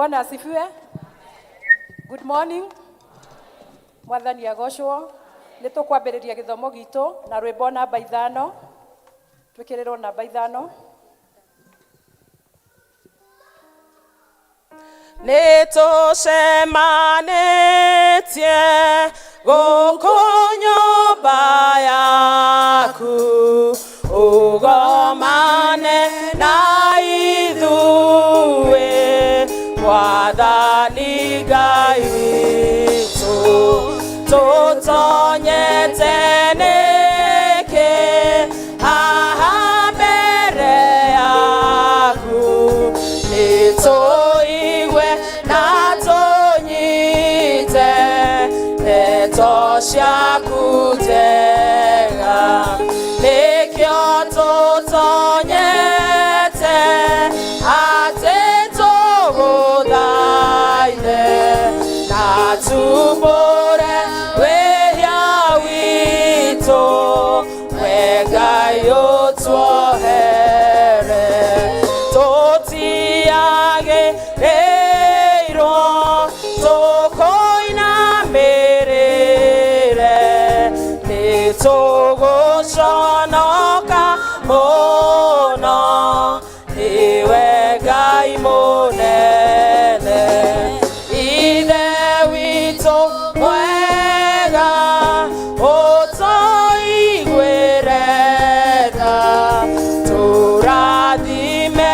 Bwana asifiwe. Good morning. Mwathani agocwo. Nitukwambiriria githomo gitu na rwimbo namba 5. Twikirirwo namba 5. Nitucemanĩtie gũkũ nyũmba yaku, ũgomane na ithuĩ, Mwathani Ngai witũ. Tũtonyete nĩkĩ haha mbere yaku, nĩtũigue na tũnyite ndeto ciaku njega, nĩkĩo tũtonyete atĩ tũgũthaithe na tumbũre wĩhia witũ, we Ngai ũtuohere. Tũtiagĩrĩirwo tũkũinamĩrĩre, nĩtũgũconoka mũno, iwe Ngai mũnene. Ithe witũ mwega, ũtũiguĩre tha, tũrathime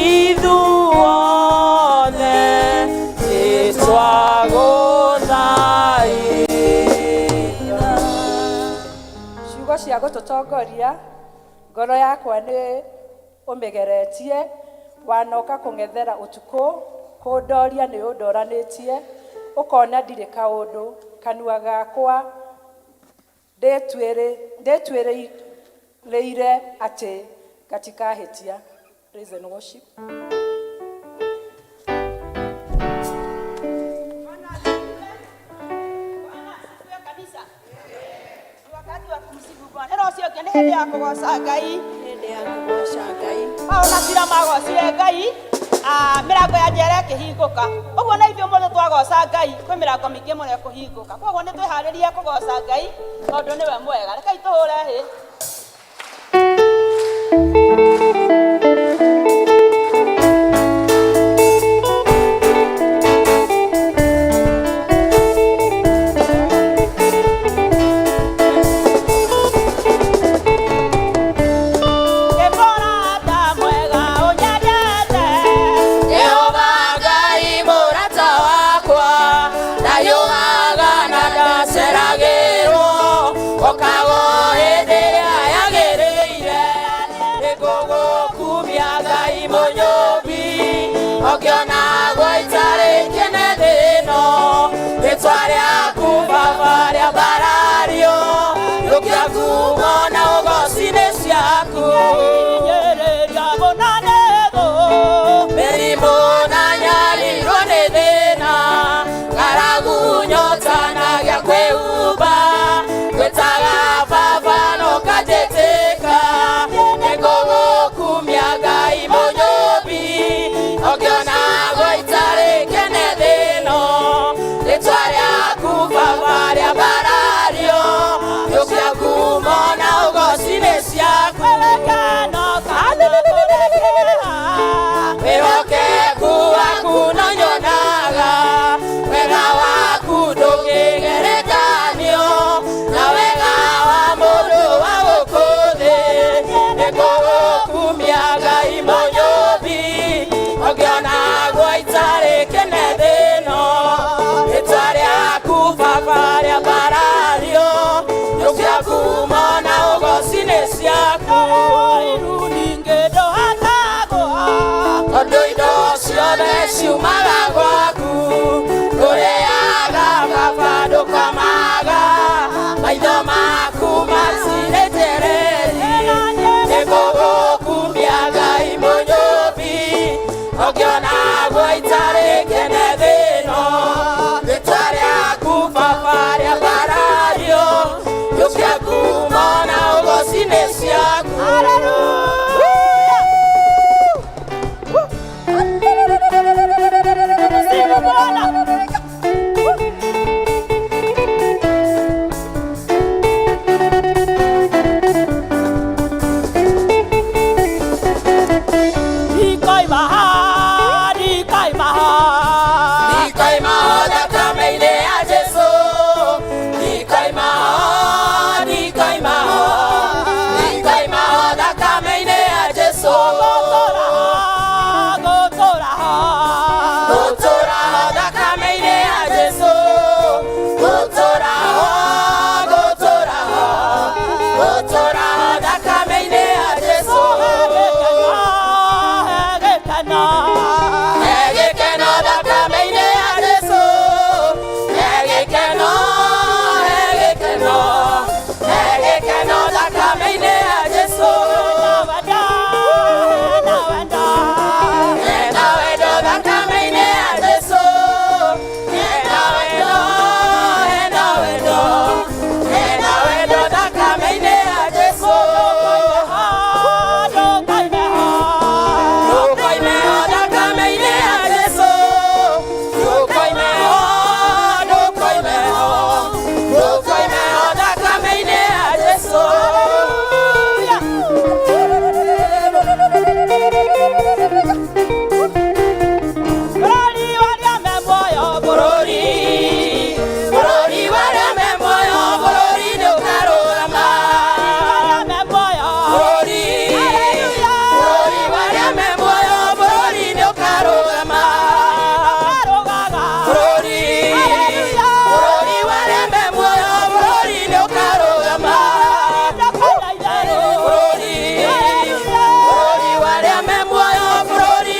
ithuothe, nĩtwagũthaitha. Ciugo cia gũtũtongoria, ngoro yakwa nĩ ũmĩgeretie, wanoka kũng'ethera ũtukũ, kũndoria nĩ ũndoranĩtie, ũkona ndirĩ kaũndũ, kanua gakwa ndĩtuĩrĩire atĩ gatikahĩtia. Praise and worship. Hĩndĩ ya kũgoca Ngai, Paulo na Sila magocire Ngai, mĩrango ya njera ĩkĩhingũka. Ũguo na ithuĩ mũthĩ twagoca Ngai, kwĩ mĩrango mĩingĩ mũno ĩkũhingũka. Koguo nĩ twĩharĩrie kũgoca Ngai, tondũ nĩwe mwega. Rekei tũhũre hĩ. Hallelujah. Bururi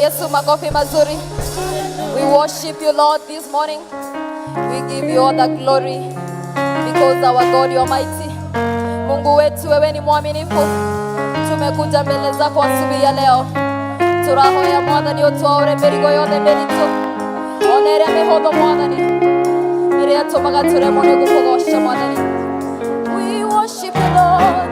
Yesu makofi mazuri. We worship you Lord this morning. We give you all the glory because our God you are mighty. Mungu wetu wewe ni mwaminifu. Tumekuja mbele zako asubuhi ya leo. Turahoya Mwathani utwaure mĩrigo yothe mĩritũ. Ona ĩrĩa mĩhũthũ Mwathani. Ĩrĩa ĩtũmaga tũremwo nĩ gũkũgoca Mwathani. We worship you Lord.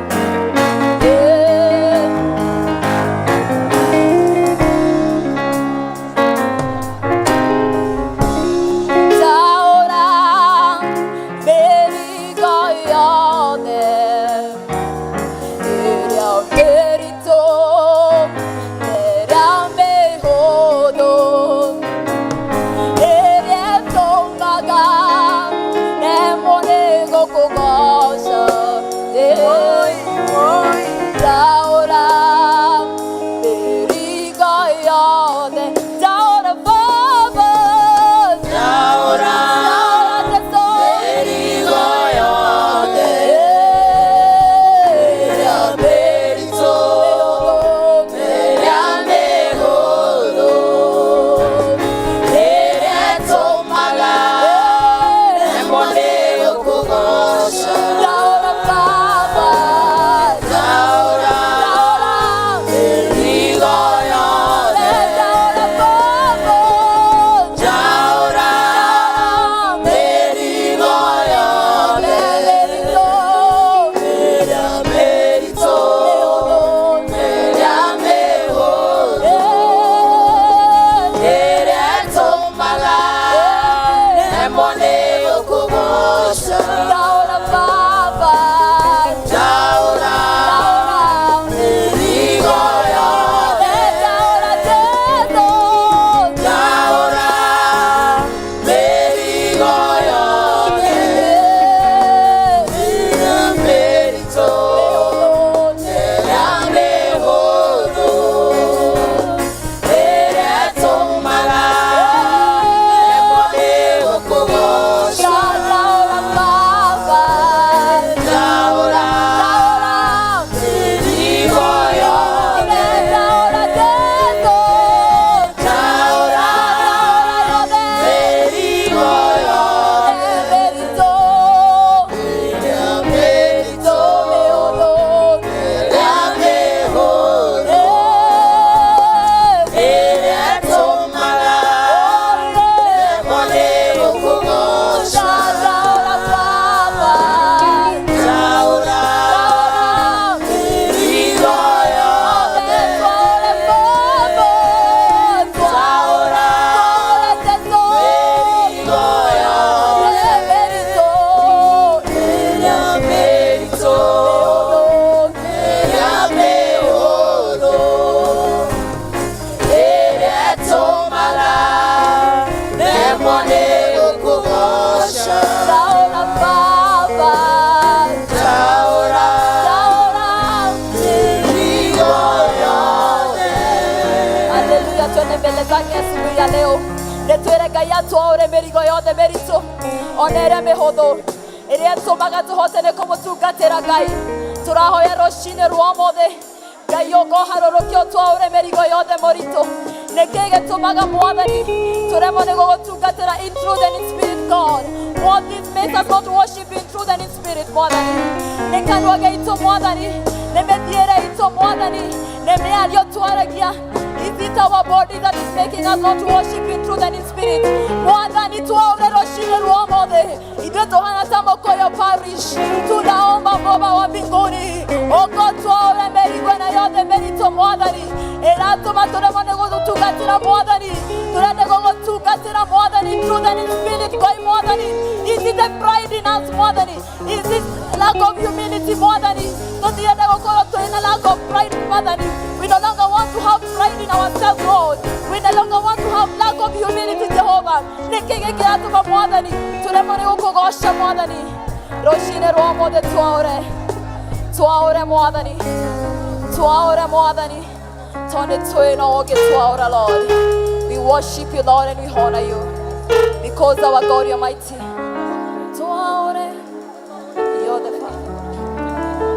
Leo netwere Ngai atwaure mĩrigo yothe mĩritũ ona ĩrĩa mĩhũthũ ĩrĩa ĩtũmaga tũhote nĩ kũmũtungatĩra Ngai. Tũrahoya rũcinĩ rwa ũmũthĩ Ngai ũkoharũrũkia ũtwaure mĩrigo yothe mĩritũ. Nĩkĩĩ gĩtũmaga Mwathani tũremwo nĩ gũgũtungatĩra in truth and in spirit God? What this makes us not worship in truth and in spirit Mwathani? Nĩ kanua gaitũ Mwathani, nĩ mĩthiĩre itũ Mwathani, nĩ mĩario twaragia. Is it our body that is making us not worship in truth and in spirit? Mwathani twaure rũcinĩ rwa ũmũthĩ ithuĩ tũhana ta Mokoyo Parish tunaomba Baba wa mbinguni ũkotwaure mĩrigo ĩno yothe mĩritũ Mwathani ĩratũma tũremwo nĩ gũgũtungatĩra Mwathani. Tũrenda gũgũtungatĩra Mwathani in truth and in spirit Ngai Mwathani. Is it a pride in us Mwathani? Is it lack of humility Mwathani? Tũtirenda gũkorwo tũrĩ na lack of pride Mwathani. We no longer want to have pride in ourselves, Lord. We no longer want to have lack of humility, Jehovah. Nĩkĩĩ gĩkĩratũma Mwathani tũremwo nĩ gũkũgoca Mwathani? Rũcinĩ rwa ũmũthĩ twaure Mwathani, twaure Mwathani, tondũ twĩ na ũgĩtwaura Lord. We worship you Lord and we honor you because our God you are mighty. Twaure, you're the Father.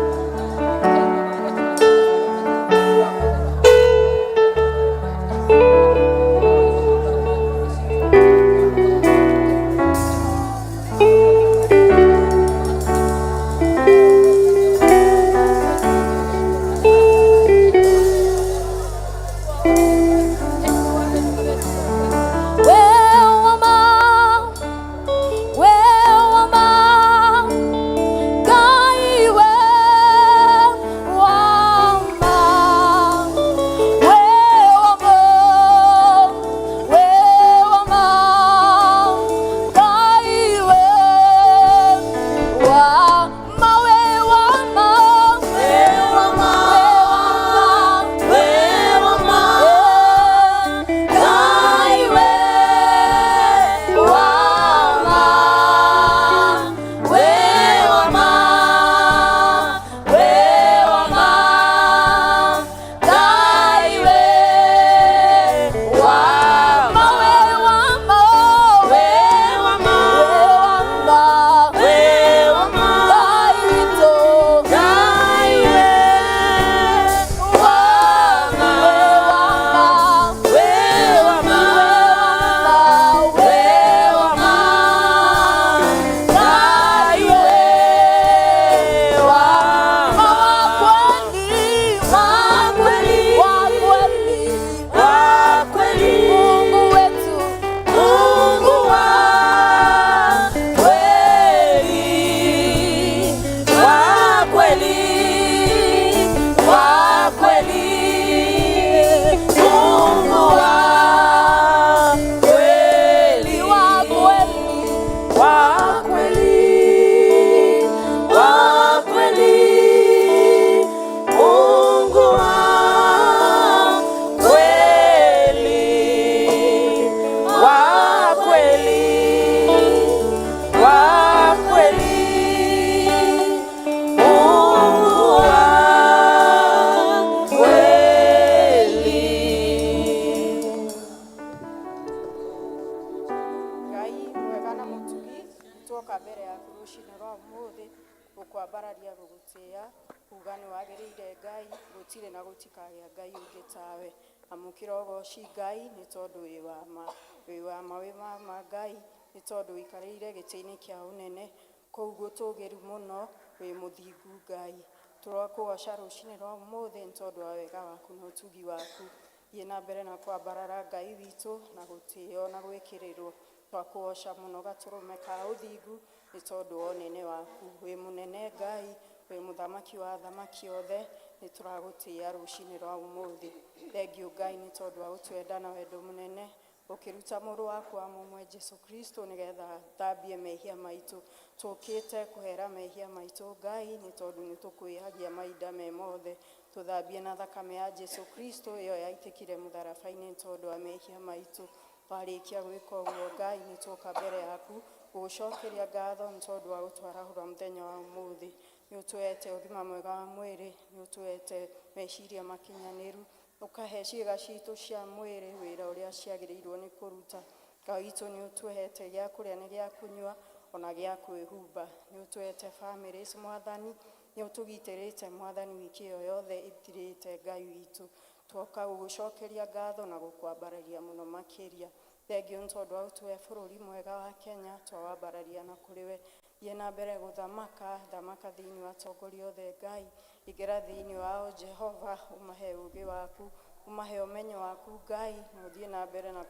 nĩ wagĩrĩire Ngai, gũtirĩ na gũtikagĩa Ngai ũngĩ tawe. Amũkĩra ũgooci Ngai nĩ tondũ wĩ wa ma Ngai, nĩ tondũ ũikarĩire gĩtĩ-inĩ kĩa ũnene kũu gũtũũgĩru mũno, wĩ mũthingu Ngai. Tũrakũgoca rũcinĩ rwa ũmũthĩ nĩ tondũ wa wega waku na ũtugi waku. Thiĩ na mbere na kwambarara Ngai witũ na gũtĩĩo na gwĩkĩrĩrwo. Twakũgoca mũno gatũrũme ka ũthingu nĩ tondũ wa ũnene waku. Wĩ mũnene Ngai, wĩ mũthamaki wa athamaki othe, nĩ tũragũtĩĩa rũcinĩ rwa ũmũthĩ. Thengiũ Ngai nĩ tondũ wa gũtwenda na wendo mũnene, ũkĩruta mũrũ waku wa mũmwe Jesũ Kristo nĩgetha athambie mehia maitũ. Tũũkĩte kũhera mehia maitũ Ngai nĩ tondũ nĩ tũkwĩhagia mahinda me mothe. Tũthambie na thakame ya Jesũ Kristo ĩyo yaitĩkire mũtharaba-inĩ nĩ tondũ wa mehia maitũ. Twarĩkia gwĩka ũguo Ngai, nĩ tũũka mbere yaku gũgũcokeria ngatho nĩ tondũ wa gũtwarahũra mũthenya wa ũmũthĩ. Nĩ ũtũhete ũgima mwega wa mwĩrĩ, nĩ ũtũhete meciria makinyanĩru, ũkahe ciĩga citũ cia mwĩrĩ wĩra ũrĩa ciagĩrĩirwo nĩ kũruta. Ngai witũ nĩ ũtũhete gĩa kũrĩa nĩ gĩa kũnyua ona gĩa kwĩhumba. Nĩ ũtũhete families Mwathani, nĩ ũtũgitĩrĩte Mwathani wiki ĩyo yothe ĩthirĩte Ngai witũ. Twoka gũgũcokeria ngatho na gũkwambararia mũno makĩria. Thengiũ nĩ tondũ wa gũtũhe bũrũri mwega wa Kenya, twawambararia na kũrĩ we. Thiĩ na mbere gũthamaka thĩinĩ wa atongoria othe Ngai, ingĩra thĩinĩ wao Jehova, ũmahe ũũgĩ waku, ũmahe ũmenyo waku Ngai, na ũthiĩ na mbere na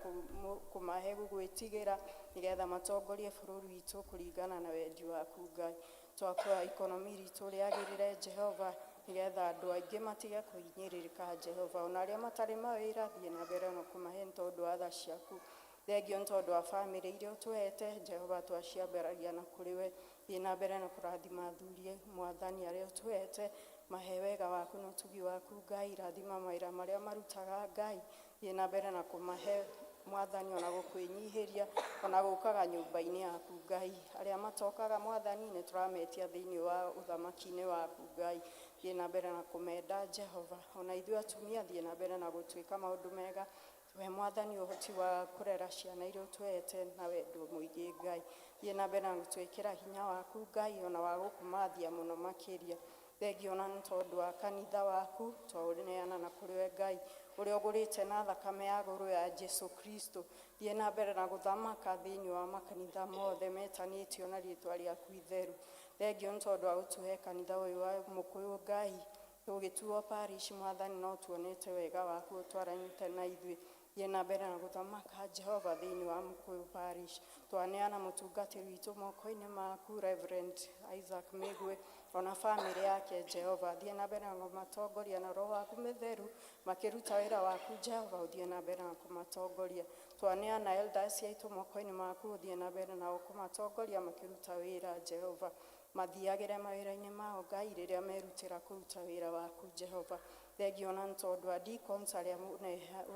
kũmahe gũgwĩtigĩra nĩgetha matongorie bũrũri witũ kũringana na wendi waku Ngai. Twakũhoya ikonomi ritũ rĩagĩrĩre Jehova, nĩgetha andũ aingĩ matige kũhinyĩrĩrĩka Jehova. Ona arĩa matarĩ mawĩra, thiĩ na mbere na kũmahe nĩ tondũ wa tha ciaku. Thengiũ nĩ tondũ wa bamĩrĩ iria ũtũhete Jehova, twaciambararia na kũrĩ we. Thiĩ na mbere na kũrathima athuri Mwathani arĩa ũtũhete, mahe wega waku na ũtugi waku Ngai. Rathima mawĩra marĩa marutaga Ngai, thiĩ na mbere na kũmahe Mwathani ona gũkwĩnyihĩria ona gũũkaga nyũmba-inĩ yaku Ngai. Arĩa matokaga Mwathani nĩ tũrametia thĩinĩ wa ũthamaki-inĩ waku Ngai. Thiĩ na mbere na kũmenda Jehova. Ona ithuĩ atumia, thiĩ na mbere na gũtwĩka maũndũ mega. Tũhe Mwathani ũhoti wa kũrera ciana iria ũtũhete na wendo mũingĩ Ngai. Thiĩ na mbere na gũtwĩkĩra hinya waku Ngai ona wa gũkũmathia mũno makĩria. Thengiũ ona nĩ tondũ wa kanitha waku, twaũneana na kũrĩ we Ngai, ũrĩa ũgũrĩte na thakame ya gũrũ ya Jesũ Kristo. Thiĩ na mbere na gũthamaka thĩinĩ wa makanitha mothe metanĩtio na rĩĩtwa rĩaku itheru. Thengiũ nĩ tondũ wa gũtũhe kanitha ũyũ wa Mũkũyũ Ngai, tũgĩtuo parish Mwathani no tuonete wega waku ũtwaranĩte na ithuĩ. Thiĩ na mbere na gũthamaka Jehova thĩinĩ wa Mũkũyũ parish. Twaneana mũtungatĩri witũ moko-inĩ maku Reverend Isaac Mĩgwe ona bamĩrĩ yake Jehova. Thiĩ na mbere na kũmatongoria na Roho waku mũtheru, makĩruta wĩra waku Jehova, ũthiĩ na mbere na kũmatongoria. Twaneana elders aitũ moko-inĩ maku, ũthiĩ na mbere na kũmatongoria makĩruta wĩra Jehova. Mathiagĩre mawĩra-inĩ mao Ngai rĩrĩa merutĩra kũruta wĩra waku Jehova. Thengiũ ona nĩ tondũ wa deacons arĩa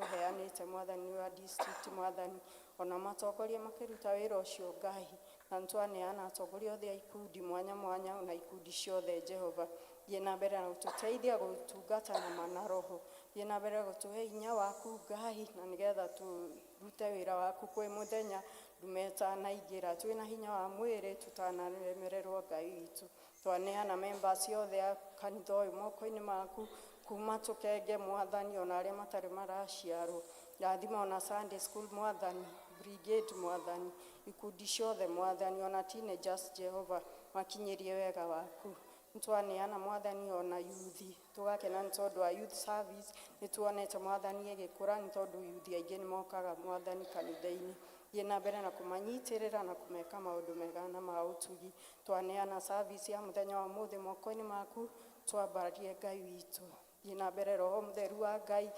ũheanĩte Mwathani wa district Mwathani, ona matongoria makĩruta wĩra ũcio Ngai. Na nĩ twaneana atongoria othe a ikundi mwanya mwanya na ikundi ciothe Jehova. Thiĩ na mbere na gũtũteithia gũtungata na Roho. Thiĩ na mbere gũtũhe hinya waku Ngai, na nĩgetha tũrute wĩra waku kwĩ mũthenya ndume ĩtanaingĩra. Twĩna hinya wa mwĩrĩ tutanaremererwo Ngai witũ. Twaneana members othe a kanitha ũyũ moko-inĩ maku, kuma tũkenge Mwathani ona arĩa matarĩ maraciarwo. Rathima ona Sunday school Mwathani, brigade Mwathani, ikundi ciothe Mwathani, ona teenagers Jehova, makinyĩrie wega waku. Nĩ twaneana Mwathani ona youth, tũgakena nĩ tondũ wa youth service. Nĩ tuonete Mwathani ĩgĩkũra nĩ tondũ youth aingĩ nĩ mokaga Mwathani kanitha-inĩ. Thiĩ na mbere na kũmanyitĩrĩra na kũmeka maũndũ mega na ma ũtugi. Twaneana service ya mũthenya wa ũmũthĩ moko-inĩ maku, twambararie Ngai witũ. Thiĩ na mbere Roho Mũtheru wa Ngai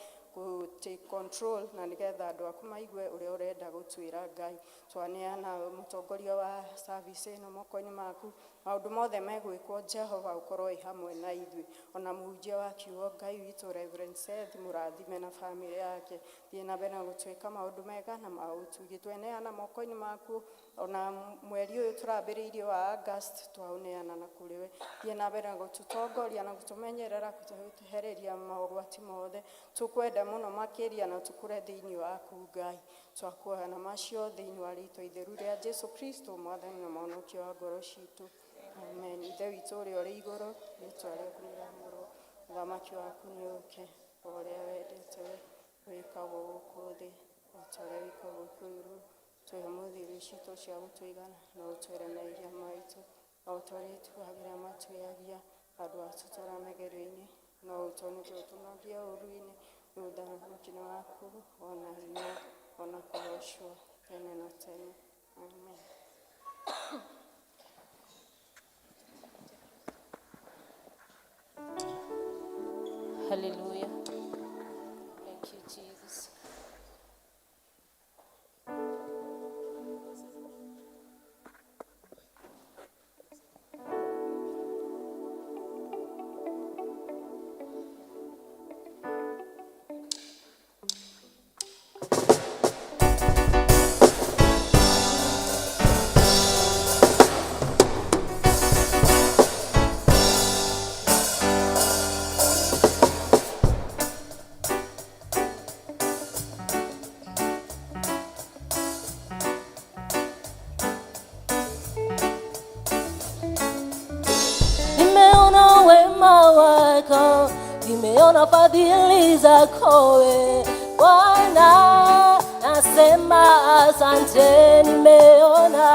take control, na nĩgetha andũ aku maigue ũrĩa ũrenda gũtwĩra Ngai. Twaneana mũtongoria wa service ĩno moko-inĩ maku, maũndũ mothe megwĩkwo Jehova ũkorwo wĩ hamwe na ithuĩ. Ona mũhunjia wa kiugo Ngai witũ Reverend Seth mũrathime na bamĩrĩ yake. Thiĩ na mbere na gũtwĩka maũndũ mega na ma ũtugi. Tweneana moko-inĩ maku, ona mweri ũyũ tũrambĩrĩirie wa August twaũneana na kũrĩ we. Thiĩ na mbere na gũtũtongoria na gũtũmenyerera, gũtũhereria maũgwati mothe. Tũkwenda mũno makĩria na tũkũre thĩinĩ waku Ngai. Twakuoya na macio thĩinĩ wa rĩĩtwa itheru rĩa Jesũ Kristo Mwathani na mũhonokia wa ngoro citũ. Amen. Ithe witũ ũrĩa ũrĩ igũrũ, rĩĩtwa rĩaku rĩamũrwo, ũthamaki waku nĩ ũke o ũrĩa wendete wĩkagwo gũkũ thĩ o ta ũrĩa wĩkagwo igũrũ. Tũhe mũthithũ citũ cia gũtũigana na ũtwĩre mehia maitũ o ta ũrĩa ituagĩra matwĩagia andũ a tũtwara magerio-inĩ no ũtũhonokie ũtũmagia ũũru-inĩ nĩ ũthamaki waku ona hinya ona kũgocwo tene na tene. Amen. Hallelujah. Thank you, Jesus. Nimeona fadhili zako Bwana, nasema asante. Nimeona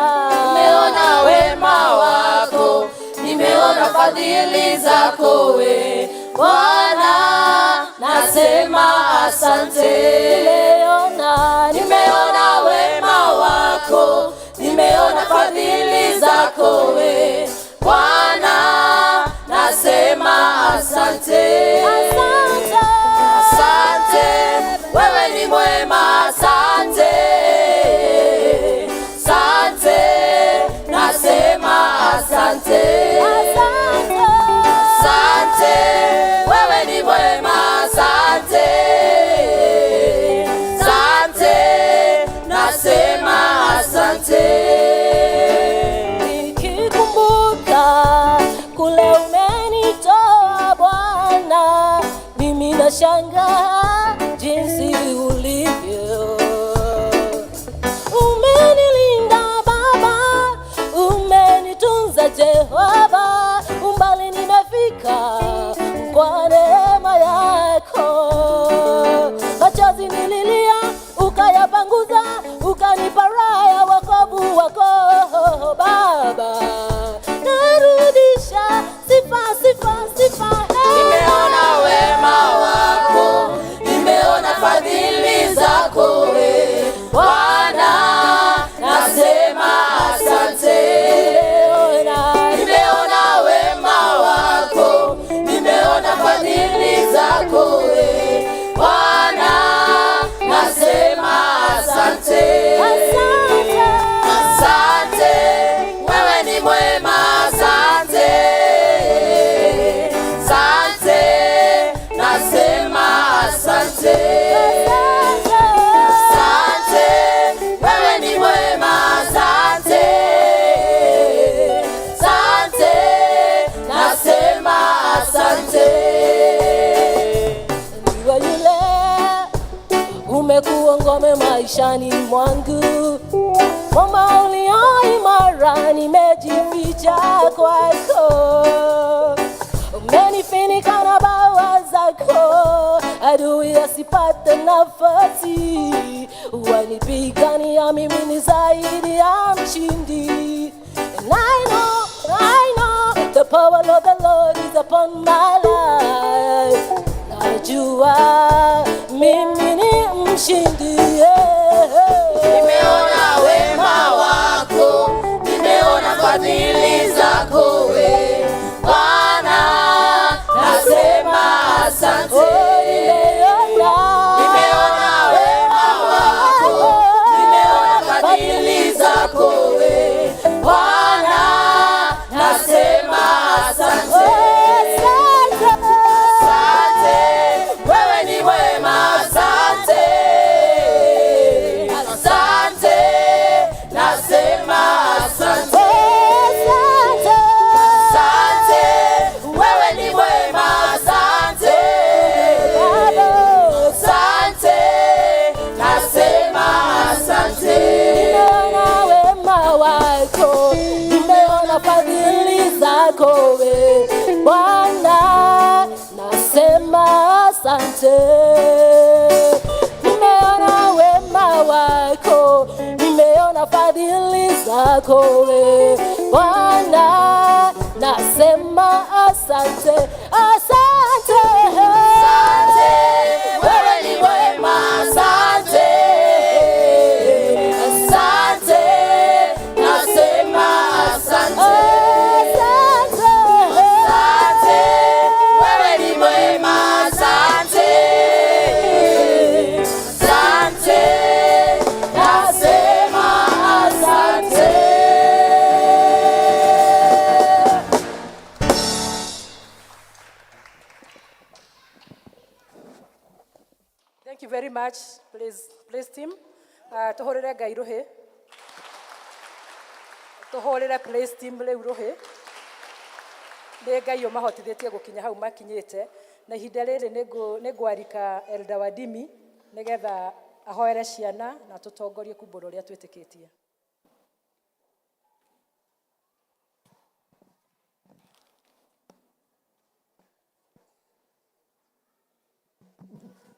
wema wako, nimeona fadhili zako Bwana, nasema asante. Nimeona wema wako, nimeona fadhili zako Bwana, nasema asante. Asante, wewe ni mwema, asante. Asante, nasema asante. Asante, wewe ni mwema, asante. Asante, nasema asante. Nikikumbuka kule umenitoa Bwana, mimi nashangaa jinsi ulivyo. Umenilinda Baba, umenitunza Jehova, umbali nimefika kwa neema yako. Machozi nililia, ukayapanguza, ukanipa raha ya wokovu wako Baba. Narudisha sifa, sifa, sifa. Nimeona wema wako, nimeona fadhili zako Bwana, nasema asante. Nimeona wema wako, nimeona fadhili zako Bwana, nasema asante. Asante, wewe ni mwema, asante. Asante, nasema asante. Asante, wewe ni mwema, asante. Asante, nasema asante. Ndiwe yule umekuwa ngome maishani mwangu, mwamba ulio imara, nimejificha kwako. Umenifunika na bawa zako, adui asipate nafasi. Wanipigania mimi ni zaidi ya mshindi. And I know the power of the Lord is upon my life. Najua mimi ni mshindi. Nimeona wema wako, nimeona fadhili zako Bwana, nasema asante. Nimeona wema wako, nimeona fadhili zako Bwana, nasema asante. asante. Nimeona wema wako, nimeona fadhili zako Bwana, nasema asante, asante. Asante, wewe ni mwema, asante. Asante, nasema asante. Asante, wewe ni mwema, asante. Asante, nasema asante. Thank you very much. Please team. Tuhorere Ngai ruhi. Tuhorere praise team rĩu ruhi. Nĩ Ngai ũmahotithĩtie gũkinya hau makinyĩte. Na ihinda rĩrĩ nĩngwarika Elder Wadimi nĩgetha ahoere ciana na tũtongorie kumbũra ũrĩa twĩtĩkĩtie.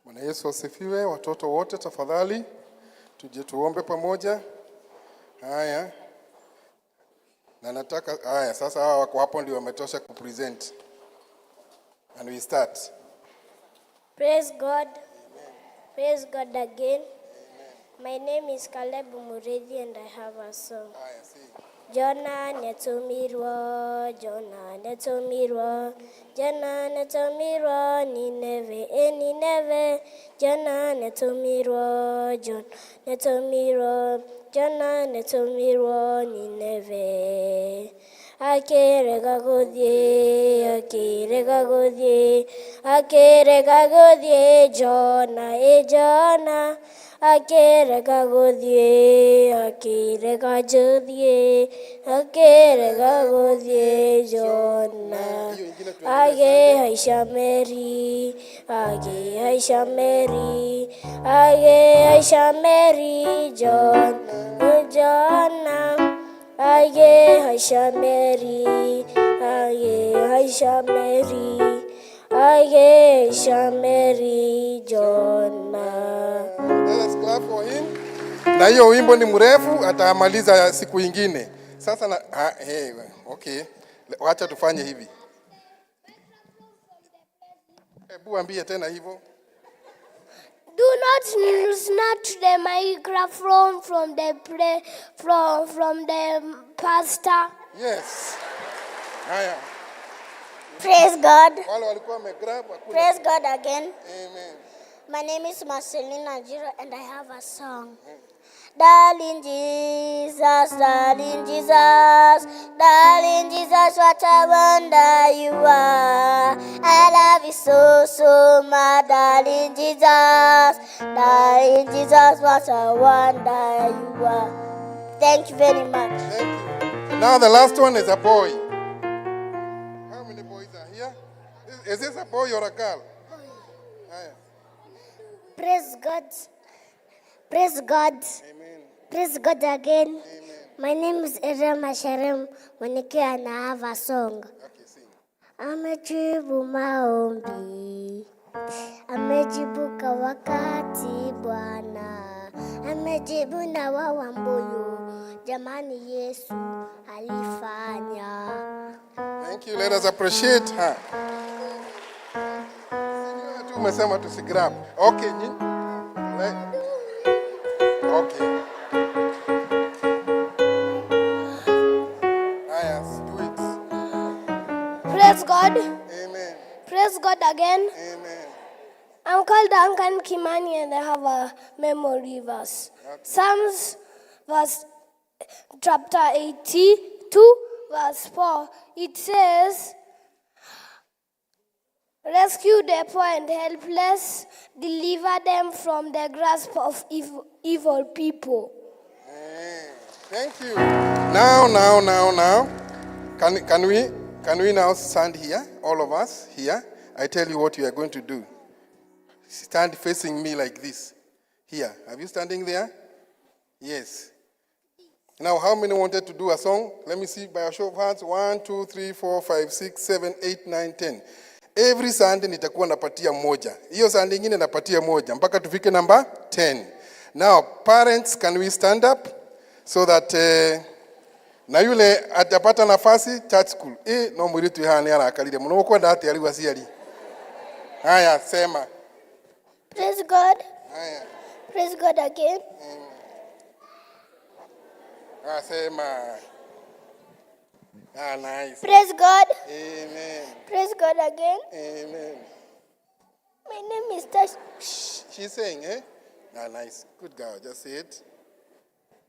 Bwana Yesu asifiwe. Watoto wote tafadhali tuje tuombe pamoja. Haya. Na nataka haya sasa hawa wako hapo ndio wametosha kupresent. And we start. Praise God. Praise God again. My name is Caleb Murithi and I have a song. Haya, see. Jona netumirwa, Jona netumirwa, Jona netumirwa, Nineve, Nineve, Jona netumirwa, Jona netumirwa, Jona netumirwa, Nineve. Akirega guthie, akirega guthie, akirega guthie, Jona, Jona. Akirega guthie, akirega juthie, akirega guthie, Jona. Age haisha Mary, age haisha Mary, age haisha Mary, Jona, Jona. Age haisha Mary, age haisha Mary, age haisha Mary, Jona. Let's clap for him. Na hiyo wimbo ni mrefu, atamaliza siku nyingine. Sasa okay. Wacha tufanye hivi. Hebu ambie tena hivyo. Do not snatch the microphone from the from the pastor. Yes. Haya. Praise God. Wale walikuwa wamegrab. Praise God again. Amen. My name is Marcelina Jiro and I have a song. Darling Jesus, darling Jesus, darling Jesus, what a wonder you are. I love you so, so much, darling Jesus, darling Jesus, what a wonder you are. Thank you very much. Thank you. Now the last one is a boy. How many boys are here? Is this a boy or a girl? Praise God. Praise God. Amen. Praise God again. Amen. My name is Erema Sharem Monike and I have a song. Okay, sing. Amejibu maombi, amejibu kwa wakati Bwana, amejibu na wawambuyu, jamani Yesu alifanya. Thank you. Let us appreciate her. Umesema tusigrab. Okay, okay. Yes, do it. Praise God. Amen. Praise God again. Amen. I'm called Duncan Kimani and I have a memory verse. Okay. Psalms chapter 82 verse 4. It says, rescue the poor and helpless, deliver them from the grasp of evil people. Thank you. Now. Can we now stand here, all of us here? I tell you what you are going to do. Stand facing me like this. Here. Are you standing there? Yes. Now, how many wanted to do a song? Let me see by a show of hands. 1, 2, 3, 4, 5, 6, 7, 8, 9, 10. Every Sunday nitakuwa napatia moja. Hiyo Sunday nyingine napatia moja mpaka tufike number 10. Now, parents, can we stand up so that na yule atapata nafasi church school. No mwiritu hani arakarire muno kwenda ati ari waciari. Haya, sema. Praise God. Haya. Praise God again. Sema. Nice. Praise God. Amen. Praise God again. Amen. My name is Tash. She's saying, eh? Nice. Good girl. Just say it.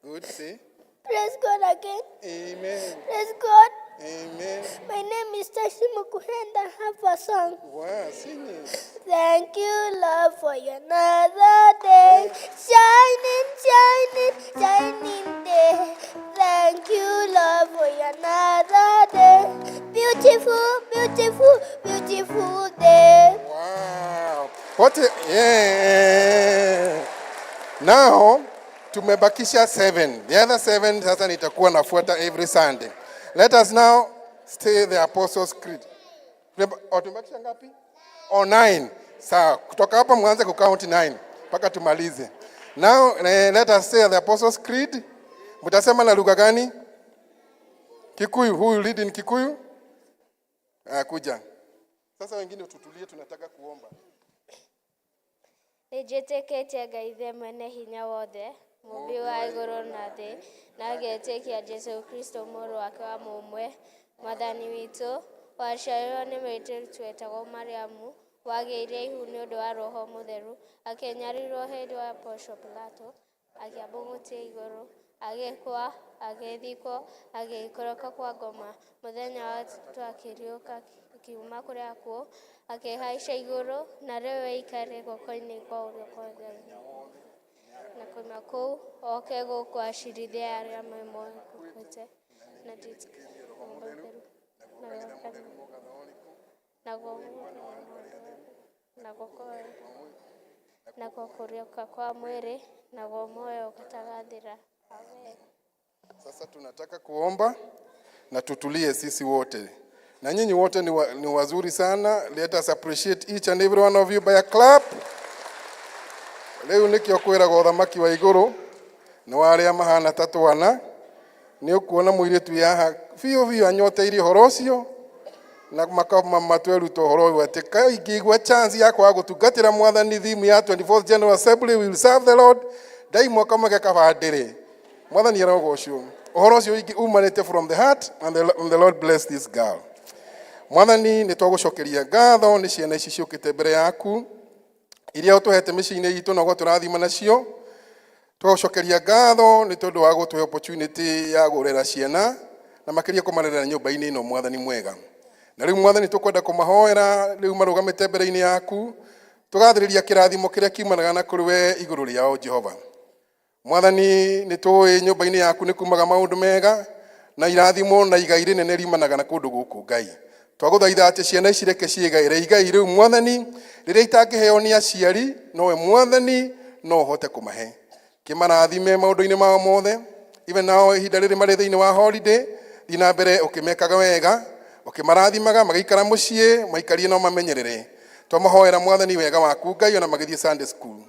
Good. Say. Praise God again. Amen. Praise God. Amen. My name is Tashi Mukuhenda. I have a song. Wow, sing it. Thank you, Lord, for another day. Shining, shining, shining day. Thank you, Lord, for another day. Beautiful, beautiful, beautiful day. Wow. Yeah. Now, tumebakisha 7. The other 7 sasa nitakuwa nafuata every Sunday. Let us now stay the Apostles' Creed. Tumebakisha ngapi? 9. Sawa, kutoka hapa mwanze count 9 mpaka tumalize. Now let us say the Apostles' Creed. Mtasema na lugha gani? Kikuyu. Who will lead in Kikuyu? Kuja. Sasa wengine tutulie, tunataka kuomba. Nĩnjĩtĩkĩtie Ngai ithe mwene hinya wothe, mũmbi wa igũrũ na thĩ, na ngetĩkia Jesũ Kristo mũrũ wake wa mũmwe, mwathani witũ, waciarirwo nĩ mwĩtĩtu wetagwo Mariamu, wagĩire ihu nĩ ũndũ wa Roho Mũtheru, akĩnyarirwo hĩndĩ wa Poncio Pilato, akĩambwo mũtĩ igũrũ, agĩkua, agĩthikwo, agĩikũrũka kwa ngoma, mũthenya wa gatatũ akĩriũka akiuma kũrĩ akuũ, akĩhaica igũrũ, na rĩu aikare guoko-inĩ kwa ũrĩo kwa Ngai. Na kuuma kũu oke gũkũ acirithie arĩa memoete na gũkũriũka kwa mwĩrĩ na gwa muoyo ũgatagathĩra. Amen. Sasa tunataka kuomba na tutulie sisi wote. Na nyinyi wote ni wazuri sana. Let us appreciate each and every one of you by a clap. Leo nikio kwera go thamaki wa iguru ni waria mahana tatwana ni ukuona muiritu yaha biu anyoteire horo cio na makoma matweru to horo watika igigwa chance yakwa gutungatira mwathani thimu ya 24th General Assembly. We will serve the Lord dai mwaka mwaka kabadire mwathani arogocio horo cio umanite from the heart and the Lord bless this girl. Mwathani ni twagucokeria ngatho ni ciana ici ciukite mbere yaku iria utuhete miciini itu no guturathima nacio. Twagucokeria ngatho ni tondu wa gutuhe opportunity ya gurera ciana na makiria kumarera nyumba-ini ino mwathani mwega. Na riu mwathani tukwenda kumahoera riu marugamite mbere-ini yaku tugathiriria kirathimo kiria kiumanaga na kuri we iguru riao Jehova. Mwathani ni tuwe nyumba-ini yaku ni kumaga maundu mega na irathimo na igai rinene riumanaga na kundu guku Ngai. Twaguthaitha ati ciana ici reke ciigaire igai riu mwathani riria itangiheo ni aciari nowe mwathani no uhote kumahe kimarathime maundu-ini mao mothe even nao ihinda riri mari thiini wa holiday thina mbere ukimekaga wega ukimarathimaga magaikara mucii maikarie no mamenyerere. Twamahoera mwathani wega waku Ngai ona magithie Sunday school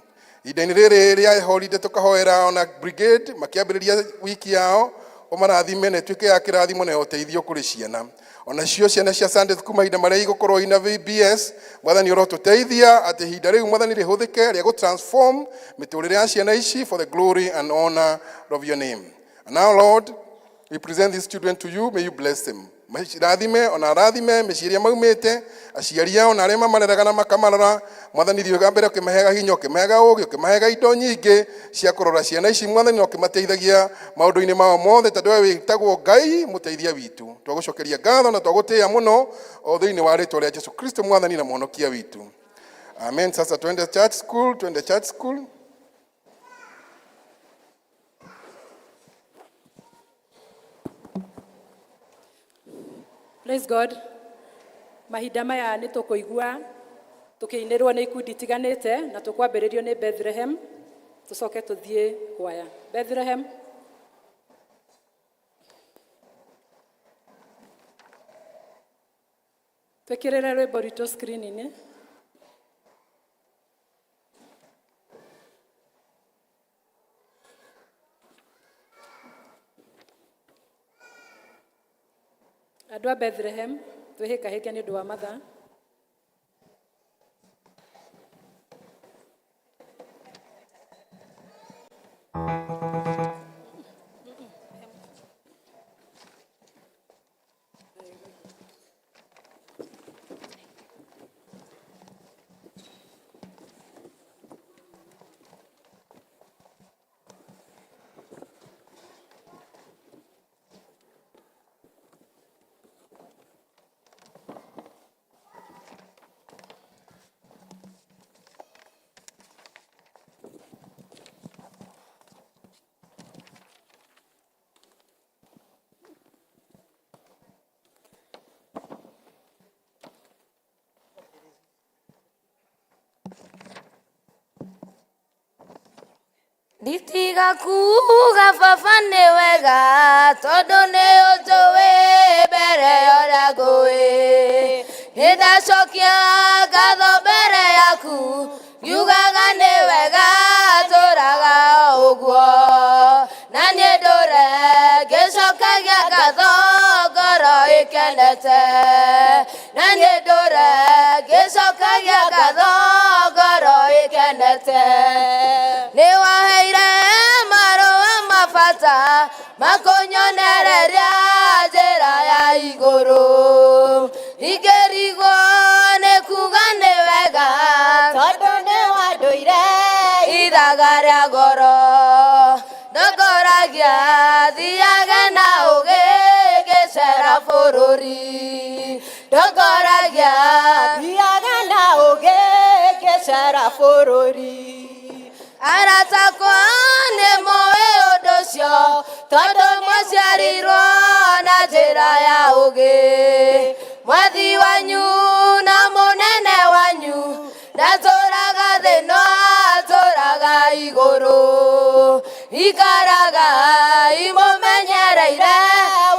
ihinda-ini riri ria holiday tukahoera ona brigade makiambiriria wiki yao umarathime na tuike ya kirathimo na uteithio kuri ciana ona cio ciana cia Sunday school mahinda maria igukorwo ina VBS mwathani urotuteithia ati hinda riu mwathani rihuthike ria transform miturire ya ciana ici for the glory and honor of your name. And now Lord, we present these children to you. May you bless them. Mahirathime ona rathime meciria maumite aciari ao na aria mamareraga na makamarora mwathani thiuga mbere ukimahega hinya ukimahega ugi ukimahega indo nyingi cia kurora ciana ici mwathani ukimateithagia maundu-ini mao mothe tondu we witagwo Ngai muteithia witu. Twagucokeria ngatho na twagutia muno o thiini wa ritwa ria Jesu Kristo mwathani na muhonokia witu. Amen. Sasa twende church school. Praise God. Mahinda maya nĩ tũkũigua tũkĩinĩrwo nĩ ikundi itiganĩte na tũkwambĩrĩrio nĩ Bethlehem. Tũcoke tũthiĩ kwaya. Bethlehem. Twekirira rwimbo rwitũ screen-inĩ. Andũ a Bethlehem, twĩhĩkahĩke nĩ ũndũ wa mathaa. Nditiga kuga baba nĩ wega tondũ nĩ ũnjũĩ mbere ya ũrĩa ngũĩ. Nĩndacokia ngatho mbere yaku ngiugaga nĩ wega tũraga ũguo. Na niĩ ndũre ngĩcokagia ngatho ngoro ĩkenete. Na niĩ ndũre ngĩcokagia ngatho ngoro ĩkenete. Nĩwaheire marũa mabata makũnyonereria njĩra ya igũrũ. Ingĩrigwo nĩ kuga nĩ wega tondũ nĩ wandũire ithaga rĩa goro. Ndongoragia thiage na ũgĩ ngĩcera bũrũri. Ndongoragia thiage na ũgĩ ngĩcera bũrũri. Aratakwa nĩ mũĩ ũndũ ũcio tondũ mũciarirwo na njĩra ya ũgĩ. Mwathi wanyu na mũnene wanyu ndatũraga thĩ no atũraga igũrũ. Ikaraga imũmenyereire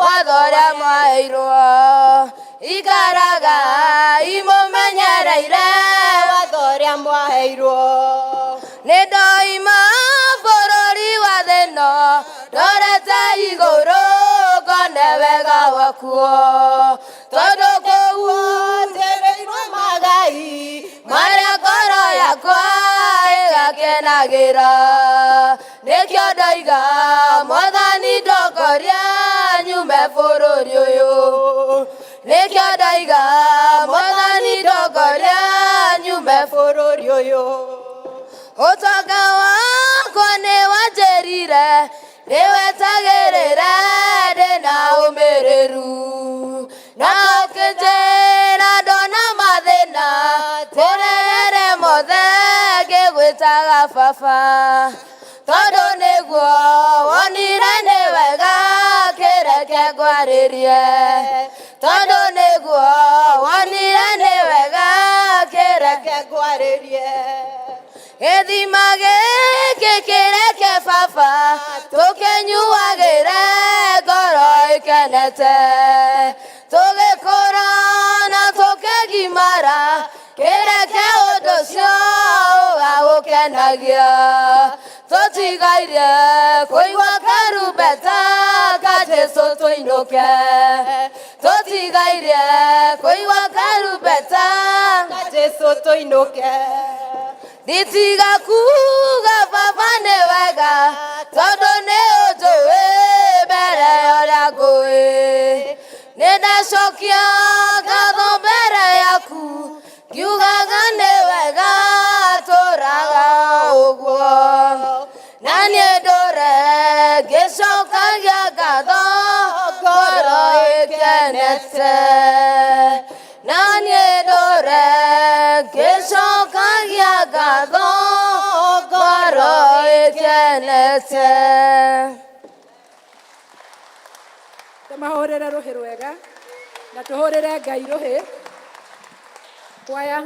watho ũrĩa mwaheirwo. Ikaraga imũmenyereire watho ũrĩa mwaheirwo. Nĩndoima bũrũri wa thĩ ĩno ndorete igũrũ ngone wega wakuo. Tondũ kũu njĩrĩirwo magai marĩa ngoro yakwa ĩgakenagĩra. Nĩkĩo ndoiga Mwathani ndongoria nyume bũrũri ũyũ. Nĩkĩo ndoiga Mwathani ndongoria nyume bũrũri ũyũ. Ũtonga wakwa nĩ wanjĩrire ndĩwetagĩrĩre ndĩna ũmĩrĩru. Na ũkĩnjĩra ndona mathĩna tũrehere mothe ngĩgwĩtaga baba. Tondũ nĩguo wonire nĩ wega kĩreke ngwarĩrie. Tondũ nĩguo wonire nĩ wega kĩreke ngwarĩrie. Gĩthima gĩkĩ kĩreke baba tũkĩnyuagĩre ngoro ĩkenete. Tũgĩkũra na tũkĩgimara kĩreke ũndũ ũcio ũgagũkenagia. Tũtigaire kũigua karumbeta ka Jesũ tũinũke. Tũtigaire kũigua karumbeta ka Jesũ tũinũke. Nditiga kuga baba nĩ wega tondũ nĩ ũnjũĩ mbere ya ũrĩa ngũĩ. Nĩndacokia ngatho mbere yaku ngiugaga nĩ wega tũraga ũguo. Na niĩ ndũre ngĩcokagia ngatho ngoro ĩkenete. Na niĩ ndũre ngĩcokagia ngatho ngoro ĩkenete. Tũmahũrĩre rũhĩ rwega na tũhũrĩre Ngai rũhĩ. Kwaya.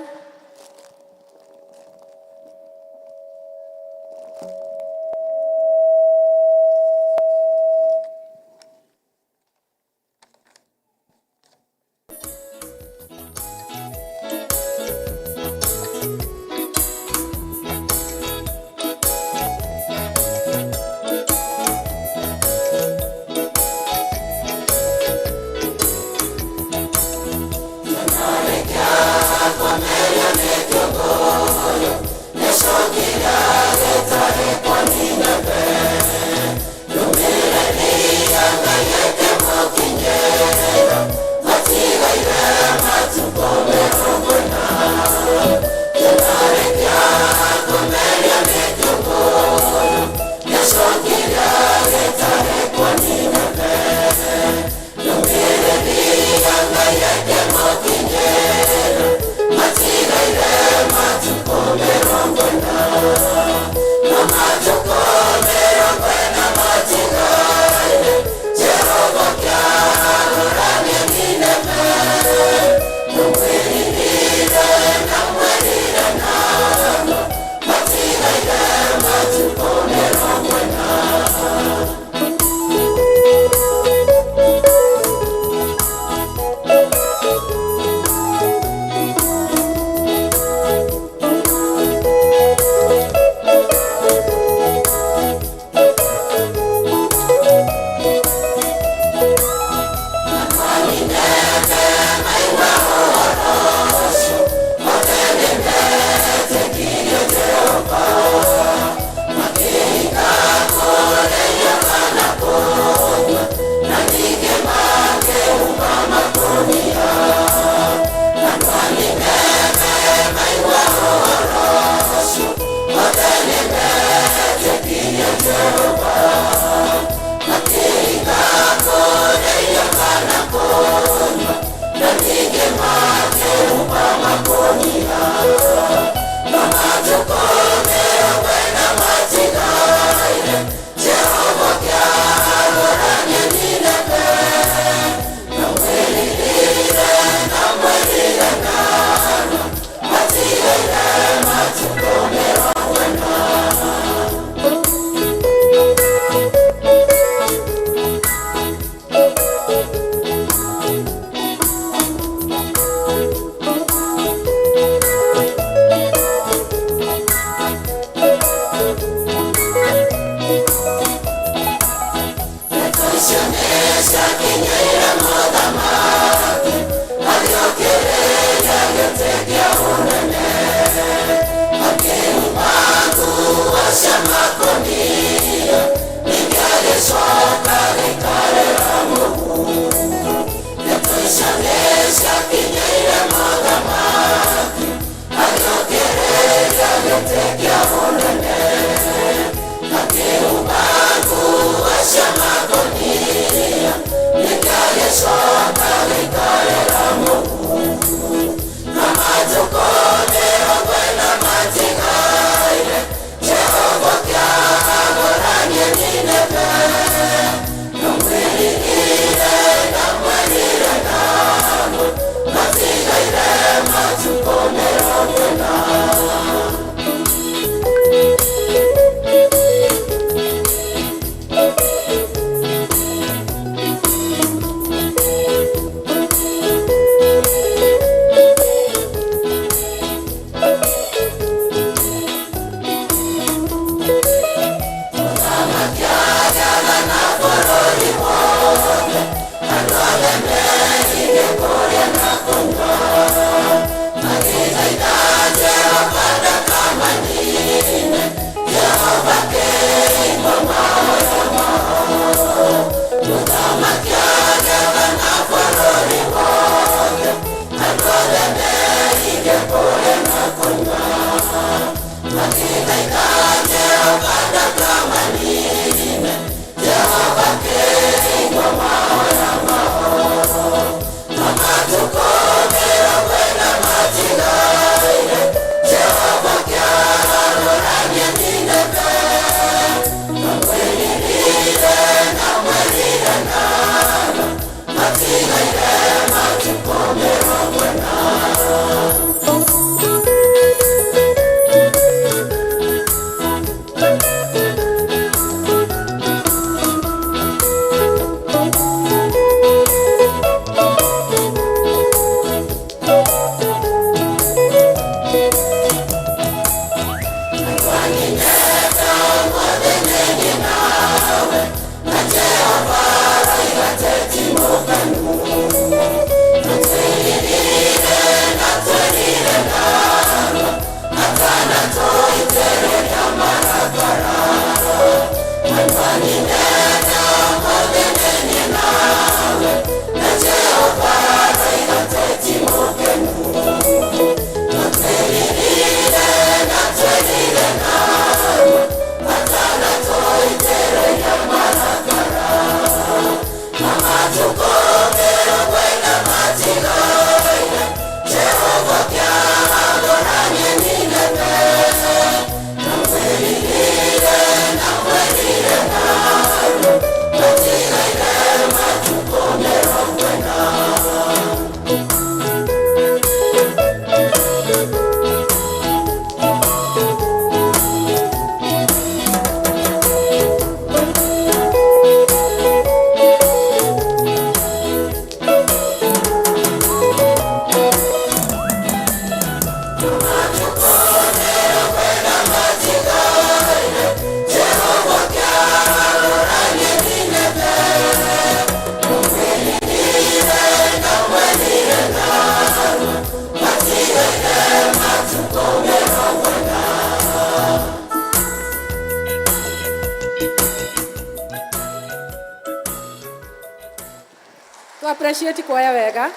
To appreciate kwaya wega,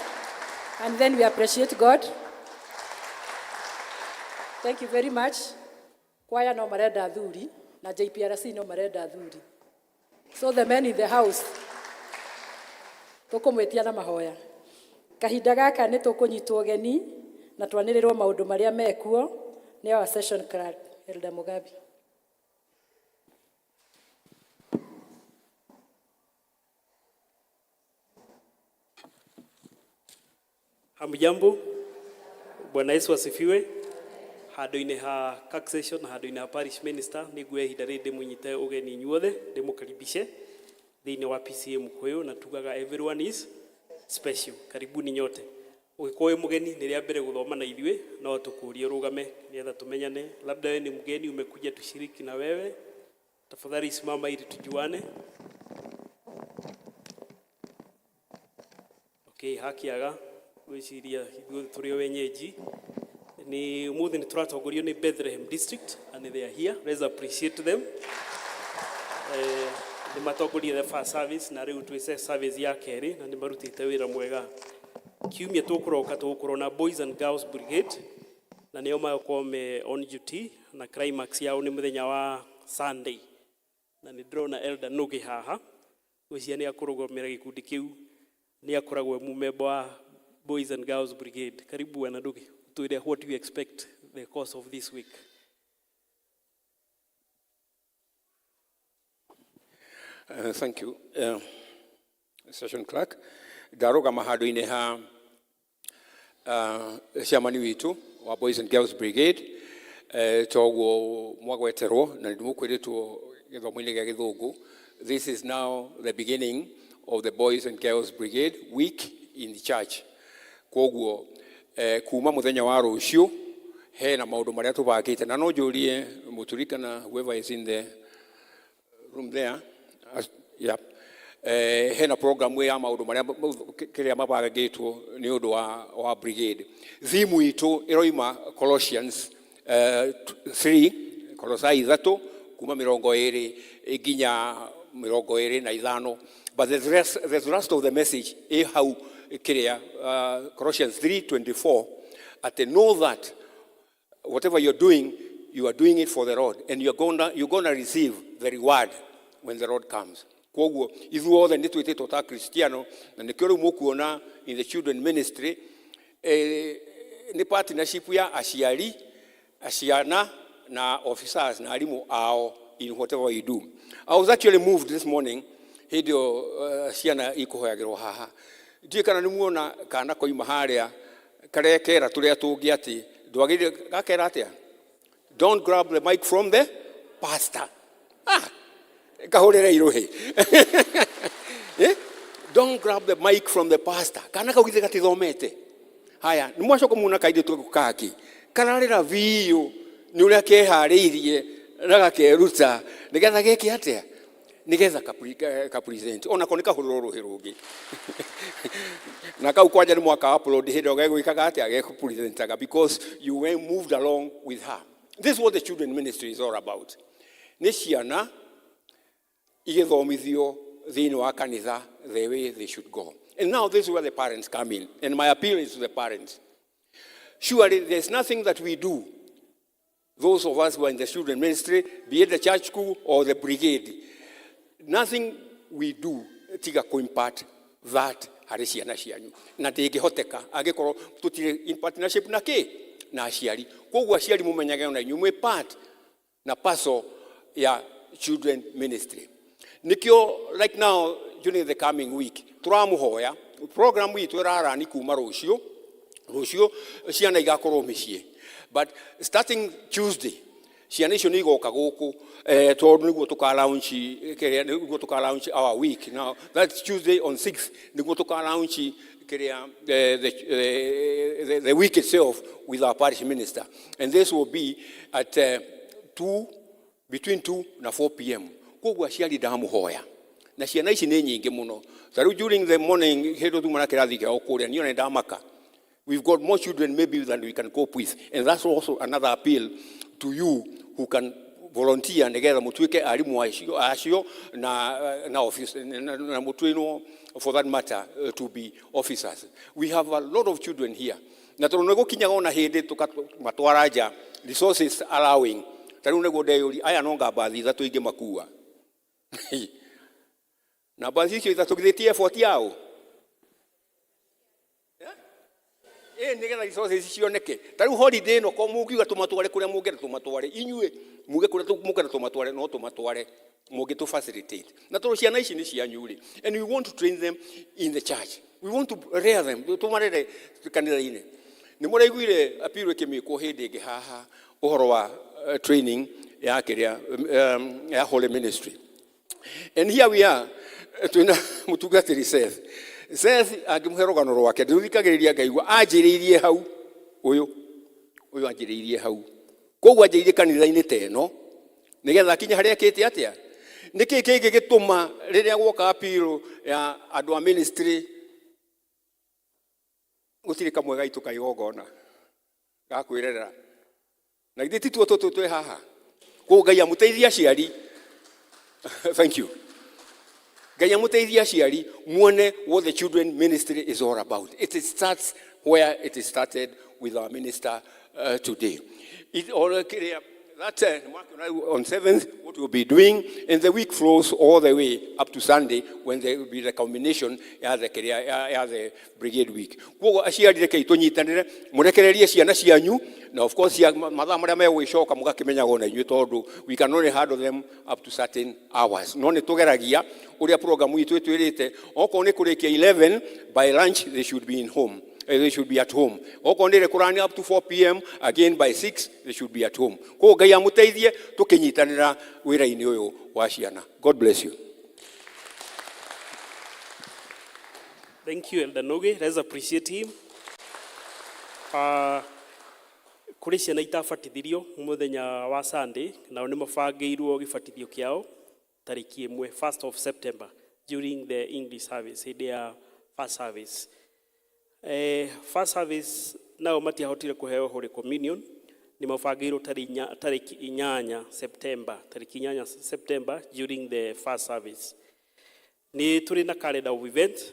and then we appreciate God. Thank you very much. Kwaya no marenda athuri, na JPRC no marenda athuri. So the men in the house, tukumwetia na mahoya. Kahinda gaka nĩ tũkũnyitwo geni na twanĩrĩrwo maũndũ marĩa mekuo nĩ our session clerk Elder Mugabi. Hamjambo, Bwana Yesu asifiwe. Handũ-inĩ ha CAC session na handũ-inĩ ha parish minister nĩguo ihinda rĩrĩ ndĩmũnyite ũgeni inyuothe ndĩmũkaribishe thĩinĩ wa PCA Mũkũyũ na tugaga everyone is special. Karibuni nyote. Ũgĩkorwo mũgeni nĩ rĩa mbere gũthoma na ithuĩ no tũkũrie rũgame nĩgetha tumenyane. Labda wewe ni mgeni umekuja tushiriki na wewe. Tafadhali simama ili tujuane. Okay, hakiaga gwĩciria ithuĩ tũrĩ wenyeji. Ni umuthi ni turatongorio ni Bethlehem district and they are here. Let's appreciate them. Ni matongoria the first service na rĩu twĩse service ya kerĩ na ni marutĩte wĩra mwega. Kiumia tũkũroka na Boys and Girls Brigade na nio magakorwo me on duty na climax yao ni muthenya wa Sunday na ni ndrona Elder Nugi haha gwĩciria nĩ akũrũgamĩrĩra gĩkundi kĩu nĩ akoragwo member wa Boys and Girls Brigade. Karibu Bwana Nugi, tueleze what do you expect the course of this week? Thank you, Session Clerk. Ndarũgama handũ-inĩ ha ciamani witũ wa Boys and Girls Brigade toguo mwagweterwo na ndĩmũkwĩrĩtwo gĩthomo-inĩ gĩa Gĩthũngũ. This is now the beginning of the Boys and Girls Brigade week in the church. Koguo kuma muthenya wa rũciũ hena maũndũ marĩa tũbakĩte na no njũrie mũturikana whoever is in the room there. Yeah. Hena program ya maũndũ marĩa kĩrĩa mabagĩtwo nĩ ũndũ wa brigade. Thimu itũ ĩroima Colossians 3 Kolosai 3 kuma 20 nginya 25. But the rest of the message how Colossians 3:24 know that whatever you're doing, you are doing it for the Lord, and you're gonna receive the reward when the Lord comes. Koguo ithuothe nĩ twĩtĩtwo ta Kristiano na nĩkĩo rĩu mũkuona in the children ministry nĩ partnership ya aciari, aciana na officers na arimũ ao in whatever you do. I was actually moved this morning hidio ciana ikuhoyagĩrwo haha. Ndiye kana nĩ muona kana koima harĩa karekera tũrĩa tũngĩ atĩ ndwagĩrĩire gakera atĩa. Don't grab the mic from the pastor. Kahorera irohe. Don't grab the mic from the pastor. Kana kaugithe gatithomete. Haya, nĩ mwacoka muona kaide twekukaki. Kararĩra biũ nĩ ũrĩa keharĩirie na gakeruta nĩgetha geke atĩa. Nigetha kapresent ona ko nikahurwo ruhi rungi na kau kwanja ni mwaka upload hindo gegwikaga atia gekupresentaga because you were moved along with her. This is what the children ministry is all about. Ni ciana igithomithio thiini wa kanitha the way they should go. And now this is where the parents come in, and my appeal is to the parents. Surely there's nothing that we do, those of us who are in the children ministry, be it the church school or the brigade, nothing we do tiga ko impact that harĩ ciana cianyu na ndĩngĩhoteka angĩkorwo tũtirĩ in partnership na aciari. Koguo aciari mũmenyage na inyuĩ mwĩ part na parcel ya children ministry. Nikio like now during the coming week tũramũhoya program itũ ĩrarani kuma rũciũ ciana igakorwo mĩciĩ, but starting Tuesday ciana icio nĩ igoka gũkũ tondũ nĩguo tũka launch our week. Now that's Tuesday on 6th nĩguo tũka launch the week itself with our parish minister, and this will be at between 2 na 4 p.m. Koguo aciari ndamũhoya na ciana ici nĩ nyingĩ mũno. Tarĩu during the morning hĩndĩ tũmana kĩrathi kĩao kũrĩa niĩ ndamaka. We've got more children maybe than we can cope with, and that's also another appeal to you who can volunteer nĩgetha mũtuĩke arimũ acio na office na mũtuĩnwo for that matter to be officers. We have a lot of children here. Na tondũ nĩ gũkinyaga ona hĩndĩ tũkamatwara nja, resources allowing. Tarĩu nĩguo ndeyũri aya no nga bathi ithatũ ingĩmakua. Na bathi icio ithatũ githĩtie effort yao. Nĩgetha resources cioneke. Tarĩu holiday no ko mũngiuga tũmatware kũrĩa mũngĩenda tũmatware, inyuĩ muge kũrĩa mũngĩenda tũmatware no tũmatware mũngĩ tũ facilitate. Na tondũ ciana ici nĩ cianyu rĩ, and we want to train them in the church. We want to rear them. Tũmarere kanitha-inĩ. Nĩ mũraiguire appeal ĩkĩmĩkwo hĩndĩ ĩngĩ haha ũhoro wa training ya kĩrĩa ya Holy Ministry. And here we are twĩna mũtungatĩri Seth angĩmũhe rũgano rwake ndĩrũthikagĩrĩria ngaigua anjĩrĩirie hau ũyũ anjĩrĩirie hau. Koguo anjĩrĩirie kanitha-inĩ teno nĩgetha akinya harĩa akĩte atĩa. Nĩkĩ kĩngĩ gĩtũma rĩrĩa gwoka appeal ya andũ a ministry gũtirĩ kamwe gaitũ kaigongona gakwĩrera na ithuĩ tituo tũtũ twĩ haha. Koguo Ngai amũteithie aciari. Thank you. Ngai amũteithie aciari muone what the children ministry is all about. It starts where it is started with our minister today. It all clear. That's on 7th, what we'll be doing, and the week flows all the way up to Sunday when there will be the culmination of the brigade week. Now, of course, we can only handle them up to certain hours. No, program 11, by lunch they should be in home. They should be at home. Up to 4 p.m. Again by 6, they should be at home. God bless you. Thank you, Elder Noge. Let's appreciate him. Kuri ciana itabatithirio muthenya wa Sunday nao ni mabangĩirwo gĩbatithio kĩao tarĩki 1st of September during the English service, their first service. First service nao matiahotire kuheo Holy Communion ni mabangĩirwo tarĩki 8 September during the first service. Ni tũrĩ na calendar of events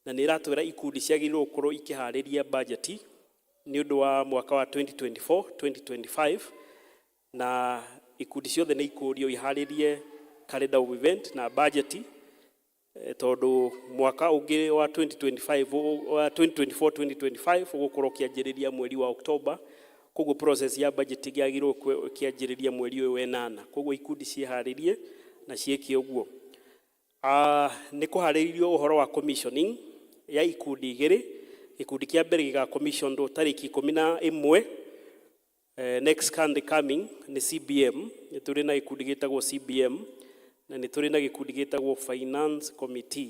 na nĩ iratwĩra ikundi ciagĩrĩirwo gũkorwo ikĩharĩria budget ni ũndũ wa mwaka wa 2024-2025 na ikundi ciothe nĩ ikũrio iharĩrie calendar of event na budget tondũ mwaka ũngĩ wa 2024-2025 ũgũkorwo kĩanjĩrĩria mweri wa October, koguo process ya budget yagĩrĩirwo kĩanjĩrĩria mweri ũyũ wa 8, koguo ikundi ciĩharĩrie na ciĩke ũguo. Nĩ kũharĩrĩrio ũhoro wa commissioning ya ikundi igĩrĩ. Ikundi kĩa mbere gĩga commission tarĩki 11 next Sunday coming ni CBM. Nĩ tũrĩ na ikundi gĩtagwo CBM na nĩ tũrĩ na gĩkundi gĩtagwo finance committee.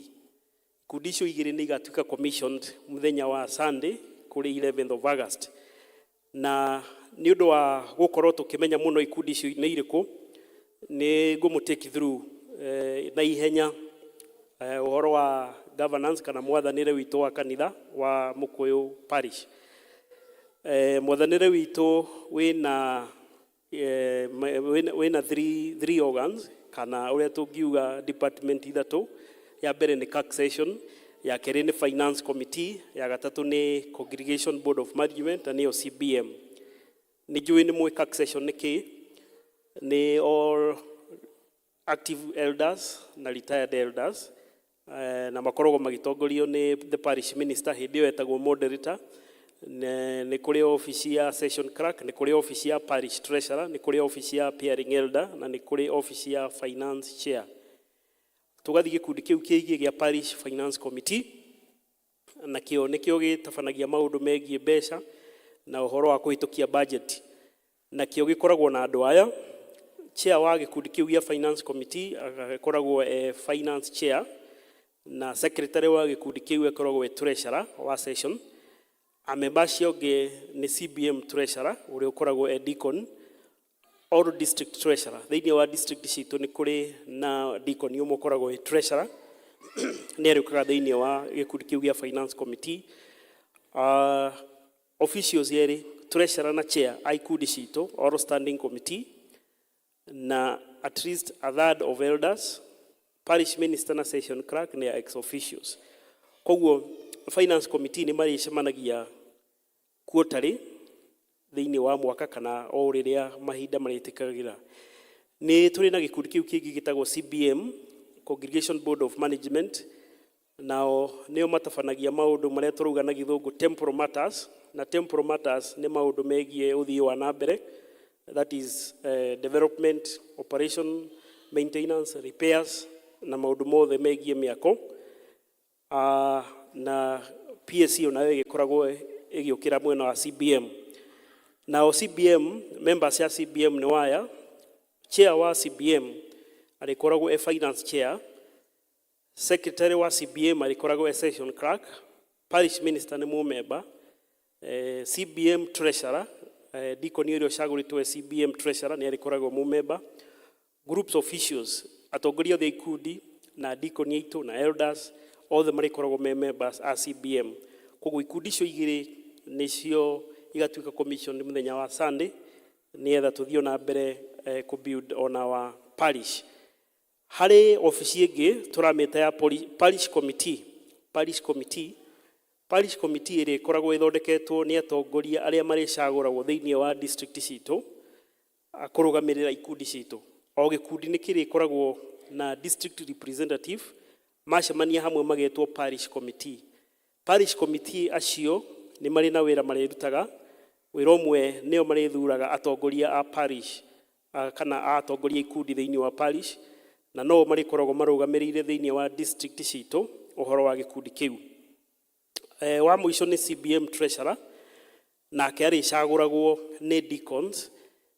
Ikundi icio igĩrĩ nĩ igatuĩka commissioned mũthenya wa Sunday kũrĩ 11th of August. Na nĩ ũndũ wa gũkorwo tũkĩmenya mũno ikundi icio nĩ irĩkũ, nĩ ngũmũtake through na ihenya ũhoro wa governance kana mwathanĩre witũ wa kanitha wa Mũkũyũ Parish. Mwathanĩre witũ wĩna three organs kana ũrĩa tũngiuga department ithatũ. Ya mbere nĩ taxation, ya kerĩ nĩ finance committee, ya gatatũ nĩ congregation board of management na nĩyo CBM. Nĩ njũĩ nĩ mwĩ taxation nĩ kĩ? Nĩ all active elders na retired elders na makoragwo magĩtongorio nĩ the parish minister, hĩndĩ ĩyo etagwo moderator. Nĩ kũrĩ office ya session clerk, nĩ kũrĩ office ya parish treasurer, nĩ kũrĩ office ya peering elder na nĩ kũrĩ office ya finance chair. Tũgathiĩ gĩkundi kĩu kĩgiĩ gĩa parish finance committee, na kĩo nĩkĩo gĩtabanagia maũndũ megiĩ mbeca na ũhoro wa kũhĩtũkia budget. Na kĩo gĩkoragwo na andũ aya. Chair wa gĩkundi kĩu gĩa finance committee akoragwo finance chair, na secretary wa gĩkundi kĩu akoragwo treasurer wa session. Amemba acio angĩ nĩ CBM treasurer ũrĩa ũkoragwo deacon, all district treasurer. Thĩinĩ wa district citũ nĩ kũrĩ na deacon ũmwe ũkoragwo treasurer, nĩ arĩũkaga thĩinĩ wa gĩkundi kĩu gĩa finance committee. Officials erĩ, treasurer na chair a ikundi citũ, all standing committee, na at least a third of elders, parish minister na session clerk nĩ ex officials. Koguo finance committee nĩ marĩcemanagia quarterly thĩinĩ wa mwaka kana o rĩrĩa mahinda marĩtĩkagĩra. Nĩ tũrĩ na gĩkundi kĩu kĩngĩ gĩtagwo CBM, congregation board of management, nao nĩo matabanagia maũndũ marĩa tũrauga na gĩthũngũ temporal matters, na temporal matters nĩ maũndũ megiĩ ũthii wa na mbere, that is development, operation, maintenance, repairs na maũndũ mothe megiĩ mĩako. Na PSC nayo ĩgĩkoragwo ĩgĩũkĩra mwena wa CBM. Nao CBM, members ya CBM nĩ waya. Chair wa CBM arĩkoragwo finance chair, secretary wa CBM arĩkoragwo session clerk, parish minister nĩ mũmemba, CBM treasurer, deacon ũrĩa ũcagũrĩtwo CBM treasurer nĩ arĩkoragwo mũmemba. Groups officials, atongoria othe ikundi na deacon aitũ na elders othe marĩkoragwo me members a CBM. Koguo ikundi icio igĩrĩ nĩcio igatuĩka commission mũthenya wa Sunday, nĩgetha tũthiĩ na mbere ku build on our parish. Harĩ office ĩngĩ tũramĩta ya parish committee. Parish committee ĩrĩa ĩkoragwo ĩthondeketwo nĩ atongoria arĩa marĩcagũragwo thĩinĩ wa district citũ kũrũgamĩrĩra ikundi citũ. O gĩkundi nĩ kĩrĩkoragwo na district representative, macemania hamwe magetwo parish committee. Parish committee acio nĩ marĩ na wĩra marĩrutaga. Wĩra ũmwe nĩo marĩthuraga atongoria a parish kana atongoria ikundi thĩinĩ wa parish, na no marĩkoragwo marũgamĩrĩire thĩinĩ wa district citũ ũhoro wa gĩkundi kĩu. Wa mũico nĩ CBM treasurer, nake arĩcagũragwo nĩ deacons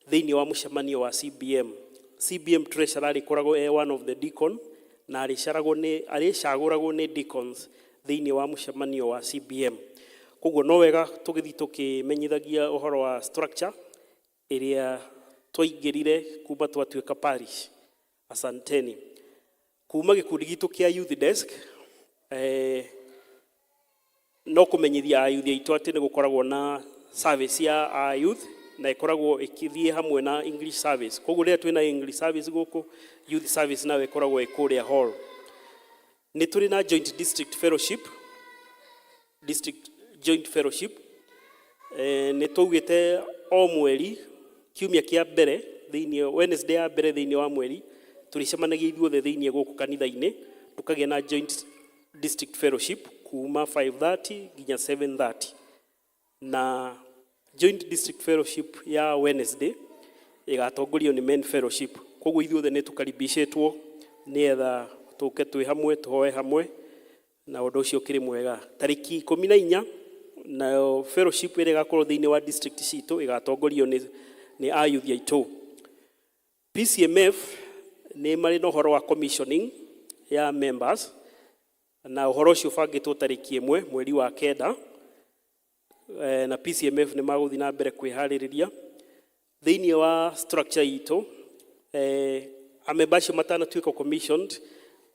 thĩinĩ wa mũcemanio wa CBM. CBM treasurer arĩkoragwo one of the deacon na arĩcagũragwo nĩ deacons thĩinĩ wa mũcemanio wa CBM. Koguo no wega tũgĩthiĩ tũkĩmenyithagia ũhoro wa structure ĩrĩa twaingĩrire kuma twatuĩka parish. Asanteni. Kuma gĩkundi gitũ kĩa youth desk, no kũmenyithia youth aitũ atĩ nĩ gũkoragwo na service ya youth na ĩkoragwo ĩkĩthiĩ hamwe na English service. Koguo rĩrĩa twĩna English service gũkũ, youth service nayo ĩkoragwo ĩkũrĩa hall. Nĩ tũrĩ na joint district fellowship. Nĩ tũugĩte o mweri kiumia kĩa mbere Wednesday ya mbere thĩinĩ wa mweri tũrĩcemanagia ithuothe thĩinĩ gũkũ kanitha-inĩ tũkagĩa na joint district fellowship kuma 5:30 nginya 7:30. Na joint district fellowship ya Wednesday ĩgatongorio nĩ men fellowship. Koguo ithuothe nĩ tũkaribicĩtwo nĩgetha tũke twĩ hamwe tũhoe hamwe na ũndũ ũcio kĩrĩ mwega. Tarĩki 14 na fellowship ĩrĩa ĩgakorwo thĩinĩ wa district citũ ĩgatongorio nĩ ayuthi aitũ. PCMF nĩ marĩ na ũhoro wa commissioning ya members, na ũhoro ũcio ũbangĩtwo tarĩki 1 mweri wa 9, na PCMF nĩ magũthiĩ na mbere kwĩharĩrĩria thĩinĩ wa structure itũ. Amemba acio matanatuĩka commissioned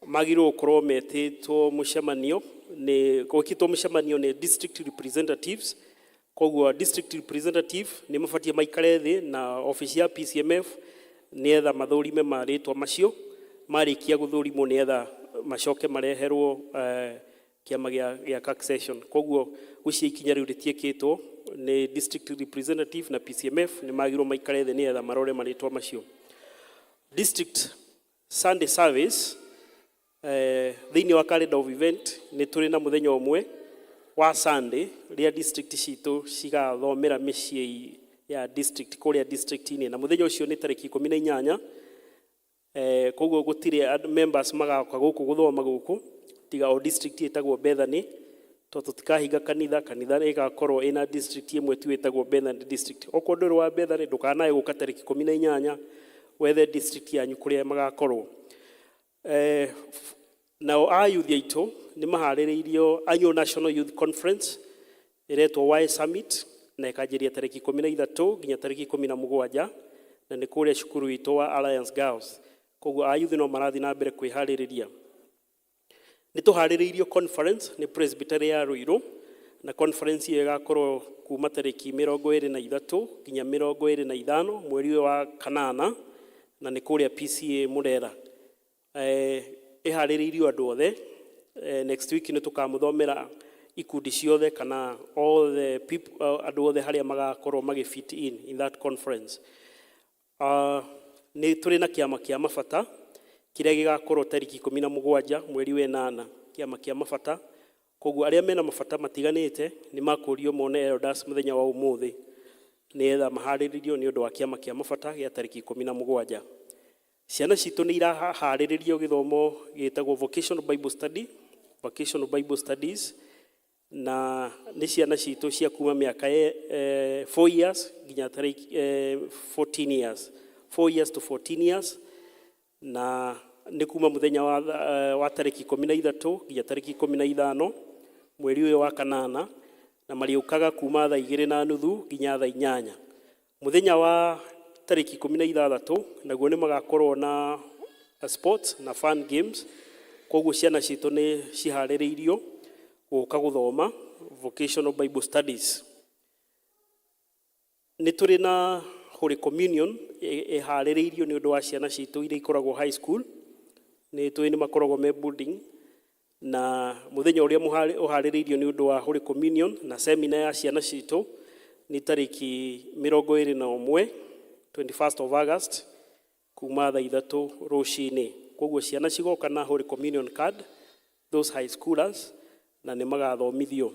magĩrĩirwo gũkorwo metĩtwo mũcemanio nĩ district representatives. Koguo district representative nĩ mabatiĩ maikare thĩ na office ya PCMF nĩgetha mathũrime marĩtwa macio, marĩkia gũthũrimwo nĩgetha macoke mareherwo kĩama gĩa CAC. Koguo gũcia ikinya rĩu rĩtiĩkĩtwo nĩ district representative na PCMF nĩ magĩrĩirwo maikare thĩ nĩgetha marore marĩtwa macio. District Sunday service, thĩinĩ wa calendar of event nĩ tũrĩ na mũthenya ũmwe wa Sunday rĩrĩa district citũ cigathomera mĩciĩ ya district kũrĩa district-inĩ, na mũthenya ũcio nĩ tarĩki 18. Koguo gũtirĩ members magoka gũkũ gũthoma gũkũ tiga o district ĩtagwo Bethany, tondũ tũtikahinga kanitha ĩgakorwo ĩna district ĩmwe tu ĩtagwo Bethany district. Okorwo ndũrĩ wa Bethany ndũkanae gũka tarĩki 18 wethe district yanyu kũrĩa magakorwo. Nao ayuthi aitũ nĩ maharĩrĩirio annual National Youth Conference ĩretwo Y Summit na ĩkanjĩrĩria tarĩki 13 nginya tarĩki 17 na nĩ kũrĩa cukuru witũ wa Alliance Girls. Koguo ayuthi no marathiĩ na mbere kwĩharĩrĩria. Nĩ tũharĩrĩirio conference nĩ Presbytery ya Ruiru, na conference ĩyo ĩgakorwo kuma tarĩki 23 nginya 25 mweri wa 8 na nĩ kũrĩa PCA Murera. Ĩharĩrĩirio andũ othe. Next week nĩ tũkamũthomera ikundi ciothe kana all the people, andũ othe harĩa magakorwo magĩfit in that conference. Nĩ tũrĩ na kĩama kĩa mabata kĩrĩa gĩgakorwo tarĩki 17 mweri wa 8, kĩama kĩa mabata. Koguo arĩa mena mabata matiganĩte nĩ makũrio mone elders mũthenya wa ũmũthĩ nĩgetha maharĩrĩrio nĩ ũndũ wa kĩama kĩa mabata gĩa tarĩki 17. Ciana citũ nĩ iraharĩrĩrio gĩthomo gĩtagwo vocational Bible studies, na nĩ ciana citũ cia kuma mĩaka 4 years nginya tarĩki 14 years, 4 years to 14 years, na nĩ kuma mũthenya wa tarĩki 13 nginya tarĩki 15 mweri ũyũ wa 8, na marĩũkaga kuma thaa 2:30 nginya thaa 8. Mũthenya wa tarĩki 16 naguo nĩ magakorwo na sports na fun games. Koguo ciana citũ nĩ ciharĩrĩirio gũka gũthoma vocational Bible studies. Nĩ tũrĩ na Holy Communion ĩharĩrĩirio nĩ ũndũ wa ciana citũ iria ikoragwo high school. Nĩ tũĩ nĩ makoragwo me boarding, na muthenya uria uhaririirio ni undu wa Holy Communion na seminar ya ciana citũ ni tariki 21 21st of August kuma thaa 3 rũcinĩ. Koguo ciana cigoka na Holy Communion card, those high schoolers, na nĩ magathomithio.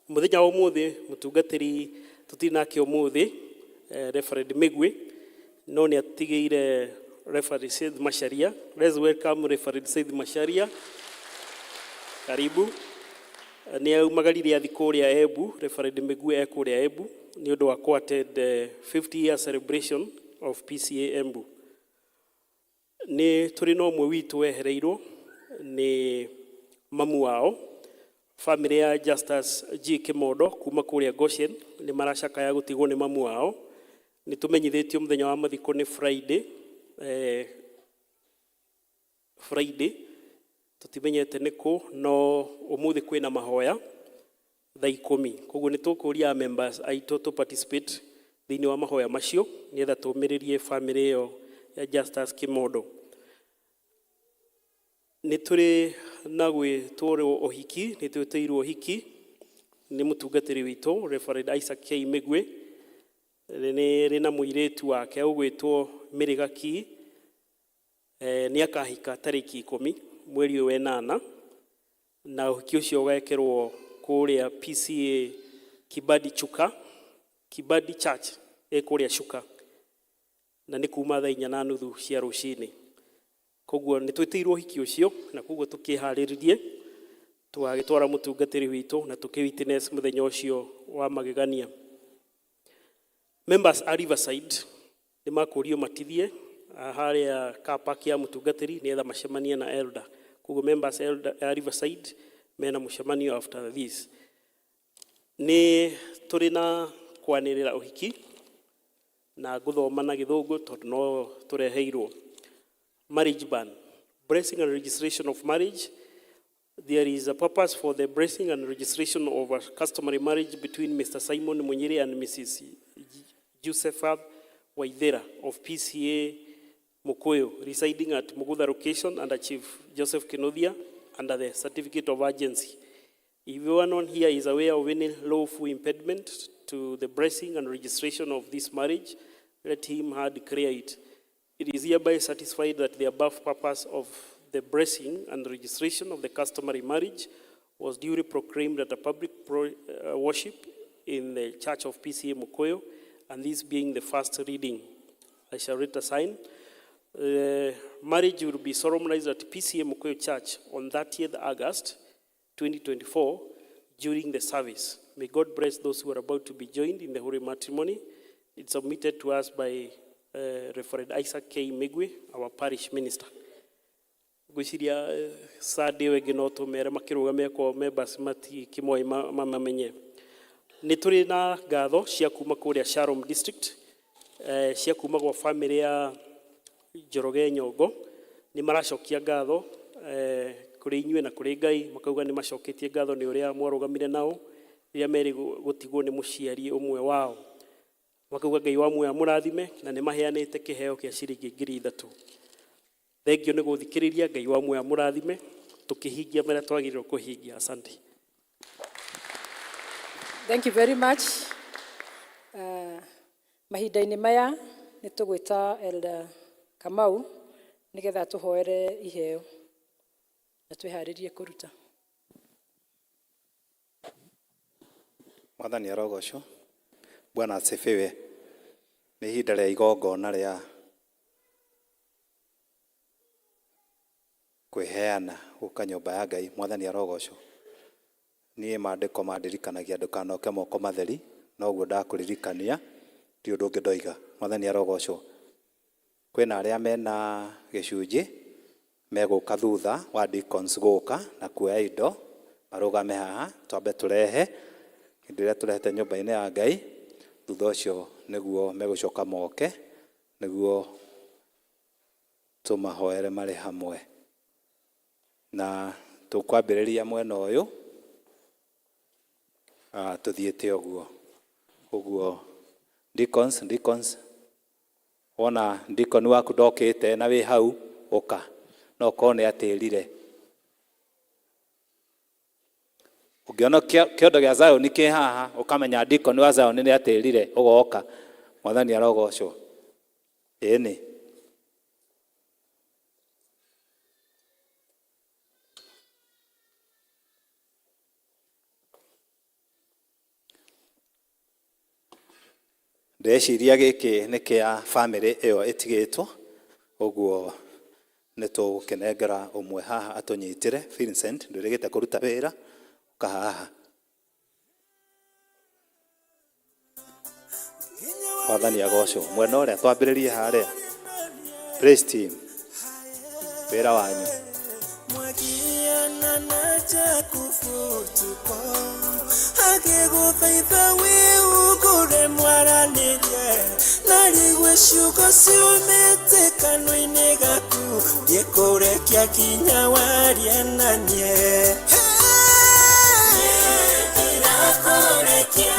Muthenya wa ũmũthĩ mũtungatĩri tũtirĩ nake ũmũthĩ, Reverend Migwi, no nĩ atigĩire Reverend Said Masharia. Let's welcome Reverend Said Masharia. Karibu. Nĩ aumagarire athi kũrĩa Embu, Reverend Migwi kũrĩa Embu nĩ ũndũ wa attend 50-year celebration of PCA Embu. Nĩ tũrĩ na ũmwe witũ wehereirwo nĩ mamu wao, family ya Justus G. Kimodo kuma kũrĩa Goshen, nĩ maracakaya gũtigwo nĩ mamu wao. Nĩ tũmenyithĩtio mũthenya wa mathiko nĩ Friday, tũtimenyete nĩkũ, no ũmũthĩ kwĩna mahoya thaa 10. Koguo nĩ tũkũria members aitũ to participate thĩinĩ wa mahoya macio nĩgetha tũmĩrĩrie family ĩyo ya Justus Kimodo. Nĩ tũrĩ na gwĩtũrwo ũhiki, nĩ twĩtĩirwo ũhiki nĩ mũtungatĩri witũ Reverend Isaac K. Migwi. Nĩ na mũirĩtu wake ũgwĩtwo Mĩrĩgaki, nĩ akahika tariki 10 mweri wa 8, na ũhiki ũcio ũgekerwo kũrĩa PCA Kibadi Church kũrĩa Chuka, na nĩ kuma thaa 4:30 cia rũcinĩ. Koguo nĩ twĩtĩirwo ũhiki ũcio, na koguo tũkĩharĩrĩrie twagĩtwara mũtungatĩri witũ na tũkĩ-witness mũthenya ũcio wa magegania. Members a Riverside nĩ makũrio matithie harĩa car park ya mũtungatĩri nĩgetha macemanie na elder. Koguo members a Riverside mena mũcemanio after this. Nĩ tũrĩ na kwanĩrĩra ũhiki na gũthoma na gĩthũngũ tondũ no tũreheirwo. Marriage ban, blessing and registration of marriage. There is a purpose for the blessing and registration of a customary marriage between Mr. Simon Munyiri and Mrs. Josepha Waithera of PCA Mukoyo, residing at Mugudha location under Chief Joseph Kinodia under the certificate of agency. If anyone here is aware of any lawful impediment to the blessing and registration of this marriage, let him declare it. It is hereby satisfied that the above purpose of the blessing and registration of the customary marriage was duly proclaimed at a public worship in the Church of PCA Mukoyo, and this being the first reading. I shall read a sign. Marriage will be solemnized at PCA Mukoyo Church on 30th August 2024 during the service. May God bless those who are about to be joined in the holy matrimony. It's submitted to us by Reverend Isaac K. Migwi, our parish minister. Gwiciria Sunday wege no tumere makĩrũgamia kwa members mati kimoi mamamenye. Nĩ tũrĩ na ngatho cia kuma kũrĩa Shalom district, cia kuma kwa family ya Njoroge Nyongo. Nĩ maracokia ngatho kũrĩ inyuĩ na kũrĩ Ngai, makauga nĩ macoketie ngatho nĩ ũrĩa mwarũgamire nao rĩrĩa merĩ gũtigwo nĩ mũciari ũmwe wao. Makauga Ngai wa muoyo amũrathime na nĩ maheanĩte kĩheo kĩa ciringi 3,000. Thengio nĩ gũthikĩrĩria, Ngai wa muoyo amũrathime, tũkĩhingia marĩa twagĩrĩirwo kũhingia. Asante. Thank you very much. Mahinda-inĩ maya nĩ tũgwĩta Elder Kamau nĩgetha tũhoere iheo na twĩharĩrie kũruta. Mwathani arogocwo. Bwana asifiwe. Nĩ ihinda rĩa igongona rĩa kwĩheana gũka nyũmba ya Ngai. Mwathani arogocwo. Niĩ maandĩko mandirikanagia ndũkanoke moko matheri, na ũguo ndakũririkania ti ũndũ ũngĩ ndoiga. Mwathani arogocwo. Kwĩna arĩa mena gĩcunjĩ megũka thutha wa deacons gũka na kuoya indo marũgame haha twambe tũrehe hĩndĩ ĩrĩa tũrehete nyũmba-inĩ ya Ngai. Thutha ũcio nĩguo megũcoka moke nĩguo tũmahoere marĩ hamwe, na tũkwambĩrĩria mwena ũyũ tuthiĩte ũguo. Deacons wona deacon waku ndokĩte na wĩ hau ũka, no korwo nĩ atĩrire Ũngĩona kĩondo gĩa Zayoni kĩ haha ũkamenya Deacon wa Zayoni nĩ atĩrire ũgoka. Mwathani arogocwo. Ĩni. Ndeciria gĩkĩ nĩ kĩa family ĩyo ĩtigĩtwo. Ũguo nĩ tũgũkĩnengera ũmwe haha atũnyitĩre. Vincent ndũrĩgĩte kũruta wĩra kahaha. Mwathani agocwo. Mwena ũrĩa twambĩrĩrie harĩa. Praise team. Wĩra wanyu. Mwagiana na jakufutuko agĩgũthaitha wĩugũre mwaranĩrie na rĩgwe ciugo ciumĩte kanua-inĩ gaku ndĩkũrekia kinya warie na niĩ. Ndĩrakũrekia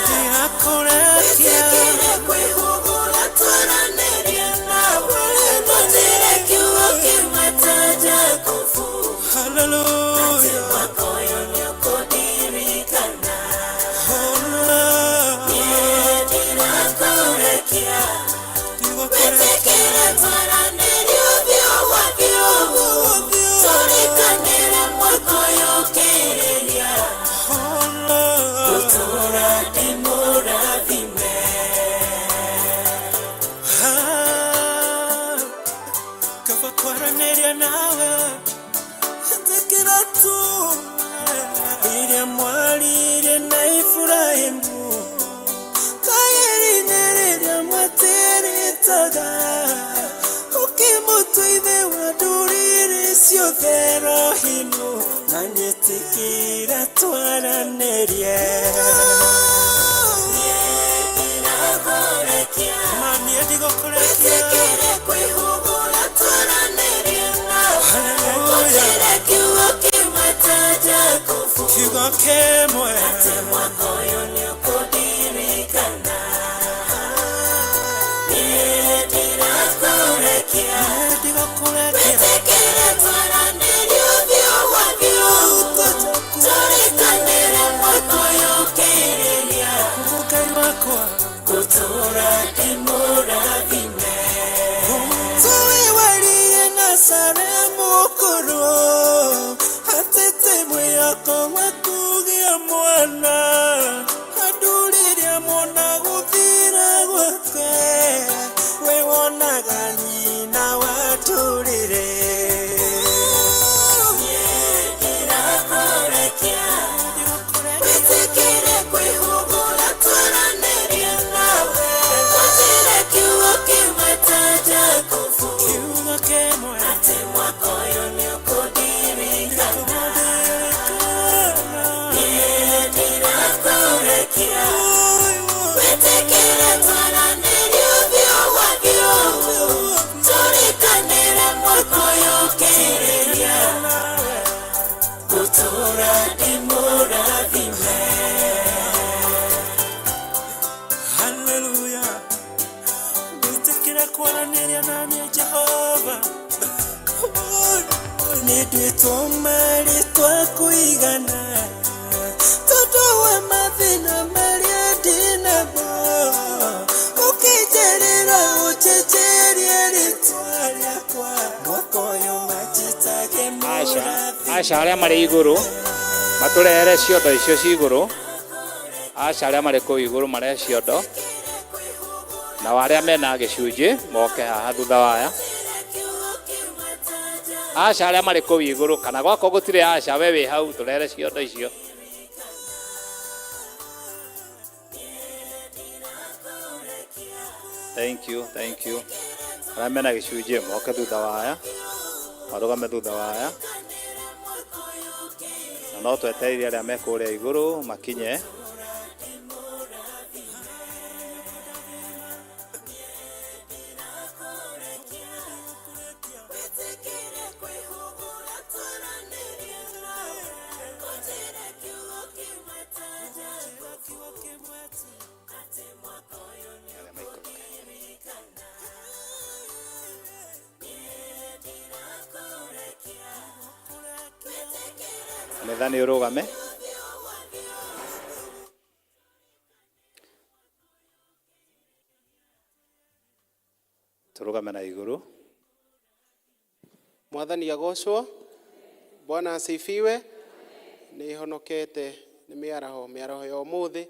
wĩtĩkĩre kwĩhũgũra twaranĩrie nawe ngũnjĩre kiugo kĩmwe ta Jakubu. Hallelujah. Makoyo ni ukudirikana. Ndĩrakũrekia wĩtĩkĩre twaranĩrie ũthiũ tũrĩkanĩre makoyo ũkĩrĩria gũtũũra ndĩmũrathime. Kaba kwaranĩria nawe wĩtĩkĩre tu iria mwarire na Ibrahimu kaĩri-inĩ rĩrĩa mwatĩrĩtaga ũkĩmũtua ithe wa ndũrĩrĩ ciothe Elohimu na nyĩtĩkĩra twaranĩrie. Niĩ ndigũkũrekia wĩtĩkĩre kwĩhũgũra twaranĩrie nawe ngũnjĩre kiugo kĩmwe ta Jakubu. Kiugo kĩmwe atĩ mwaka ũyũ nĩ ũkũndirikana. Niĩ ndirakũrekia wĩtĩkĩre twaranĩrie ũthiũ tũrĩkanĩre mwaka ũyũ ũkĩrĩria gũtũũra ndĩmũrathime. Tũwĩwarire na Salemu mũkũrũ atete mwĩhoko wa kũgĩa mwana handũ rĩrĩa mwana gũthira gwake we wonaga nyina wa ndũrĩrĩ. Ndĩrakũrekia wĩtĩkĩre kwĩhũgũra twaranĩrie nawe ngũnjĩre kiugo kĩmwe ta Jakubu. Kiugo kĩmwe atĩ mwaka ũyũ nĩ ũkũndirikana. Niĩ ndirakũrekia wĩtĩkĩre twaranĩrie ũthiũ tũrĩkanĩre mwaka ũyũ ũkĩrĩria gũtũũra ndĩmũrathime. Hallelujah. Wĩtĩkĩre kwaranĩria na niĩ Jehova. Nĩ ndwĩtwo marĩtwa kũigana tondũ wa mathĩna marĩa ndĩ namo ũkĩnjerera ũnjenjerie rĩtwa rĩakwa mwaka ũyũ manjitage mũrathime. Aca arĩa marĩ igũrũ matũrehere ciondo icio ci igũrũ. Aca arĩa marĩ kũu igũrũ marehe ciondo na arĩa mena gĩcunjĩ moke haha thutha waya. Aca arĩa marĩ kũu igũrũ kana gwakwa gũtirĩ aca we wĩ hau tũrehere ciondo icio. Thank you. Arĩa mena gĩcunjĩ moke thutha waya. Marũgame thutha waya. Na no twetereire arĩa me kũrĩa igũrũ makinye. Kanitha nĩ ũrũgame. Turugame na iguru. Mwathani agocwo. Bwana asifiwe. Nĩ honokete nĩ mĩaraho ya ũmũthĩ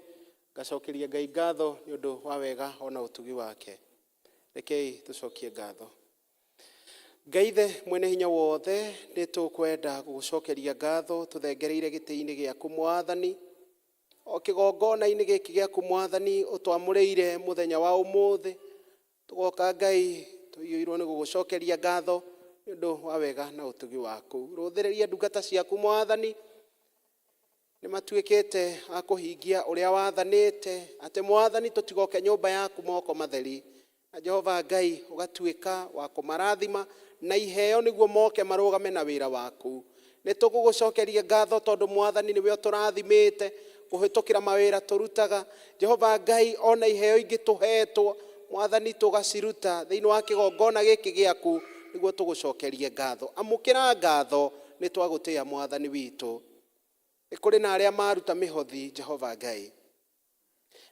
ngacokeria Ngai ngatho nĩ ũndũ wa wega ona ũtugi wake. Rekei tũcokie ngatho. Ngai Ithe mwene hinya wothe nĩ tũkwenda gũgũcokeria ngatho tũthengereire gĩtĩ-inĩ gĩaku Mwathani. O kĩgongona-inĩ gĩkĩ gĩaku Mwathani ũtwamũrĩire mũthenya wa ũmũthĩ. Tũgoka Ngai tũiyũirwo nĩ gũgũcokeria ngatho nĩ ũndũ wa wega na ũtugi waku. Rũthĩrĩria ndungata ciaku Mwathani. Nĩ matuĩkĩte a kũhingia ũrĩa wathanĩte atĩ Mwathani tũtigoke nyũmba yaku moko matheri. Na Jehova Ngai ũgatuĩka wa kũmarathima na iheo nĩguo moke marũgame na wĩra waku. Nĩ tũgũgũcokeria ngatho tondũ Mwathani nĩwe ũtũrathimĩte kũhĩtũkĩra mawĩra tũrutaga. Jehova Ngai ona iheo ingĩ tũhetwo Mwathani tũgaciruta thĩinĩ wa kĩgongona gĩkĩ gĩaku nĩguo tũgũcokerie ngatho. Amũkĩra ngatho nĩ twagũtĩĩa Mwathani witũ. Nĩ kũrĩ na arĩa maruta mĩhothi Jehova Ngai.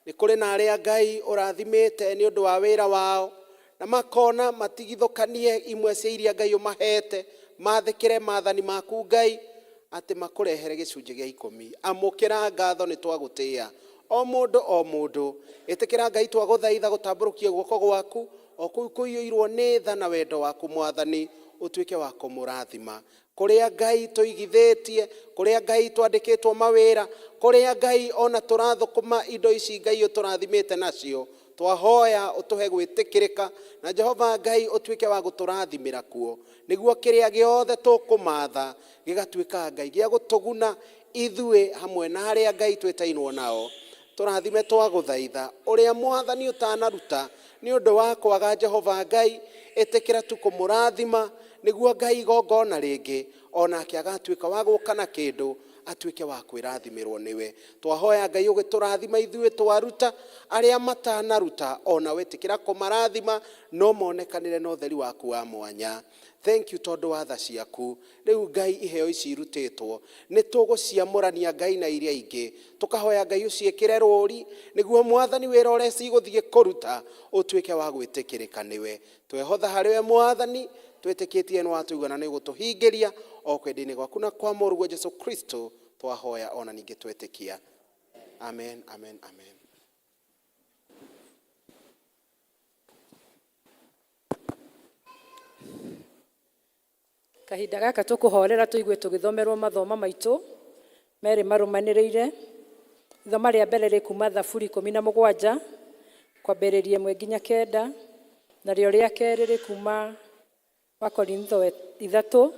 Nĩ kũrĩ na arĩa Ngai ũrathimĩte nĩ ũndũ wa wĩra wao na makona matigithũkanie imwe cia iria Ngai ũmahete mathĩkĩre maathani maku Ngai atĩ makũrehere gĩcunjĩ gĩa 10. Amũkĩra ngatho nĩ twagũtĩĩa. O mũndũ ĩtĩkĩra Ngai twagũthaitha gũtambũrũkia guoko gwaku o kũu kũiyũirwo nĩ tha na wendo waku Mwathani ũtuĩke wa kũmũrathima. Kũrĩa Ngai tũigithĩtie, kũrĩa Ngai twandĩkĩtwo mawĩra, kũrĩa Ngai ona tũrathũkũma indo ici Ngai ũtũrathimĩte nacio. Twahoya ũtũhe gwĩtĩkĩrĩka na Jehova Ngai ũtuĩke wa gũtũrathimĩra kuo. Nĩguo kĩrĩa gĩothe tũkũmatha gĩgatuĩka Ngai gĩa gũtũguna ithuĩ hamwe na arĩa Ngai twĩtainwo nao. Tũrathime twagũthaitha ũrĩa Mwathani ũtanaruta nĩ ũndũ wa kwaga Jehova Ngai ĩtĩkĩra tu kũmũrathima nĩguo Ngai igongona rĩngĩ onake agatuĩka wa gũka na kĩndũ atuĩke wa kwĩrathimirwo nĩwe. Twahoya Ngai ũgĩtũrathima ithuĩ twaruta arĩa matanaruta ona wĩtĩkĩra kũmarathima no monekanĩre na ũtheri waku wa mwanya. Thank you tondũ wa tha ciaku. Rĩu Ngai iheo ici irutĩtwo nĩ tũgũciamũrania Ngai na iria ingĩ. Tũkahoya Ngai ũciĩkĩre rũri nĩguo Mwathani wĩra ũrĩa cigũthiĩ kũruta ũtuĩke wa gwĩtĩkĩrĩka nĩwe. Twehotha harĩwe Mwathani twĩtĩkĩtie nĩ watũigana nĩ gũtũhingĩria o kwendini gwaku na kwa mũrũ Jesu Kristo twahoya ona ningĩ twĩtĩkia. Amen, amen, amen. Kahinda gaka tũkũhorera tũigue tũgĩthomerwo mathoma maitũ merĩ marũmanĩrĩire. Ithoma rĩa mbere rĩkuma Thaburi 17 kwambĩrĩria 1 nginya 9, narĩo rĩa kerĩ rĩkuma Wakorintho 3:12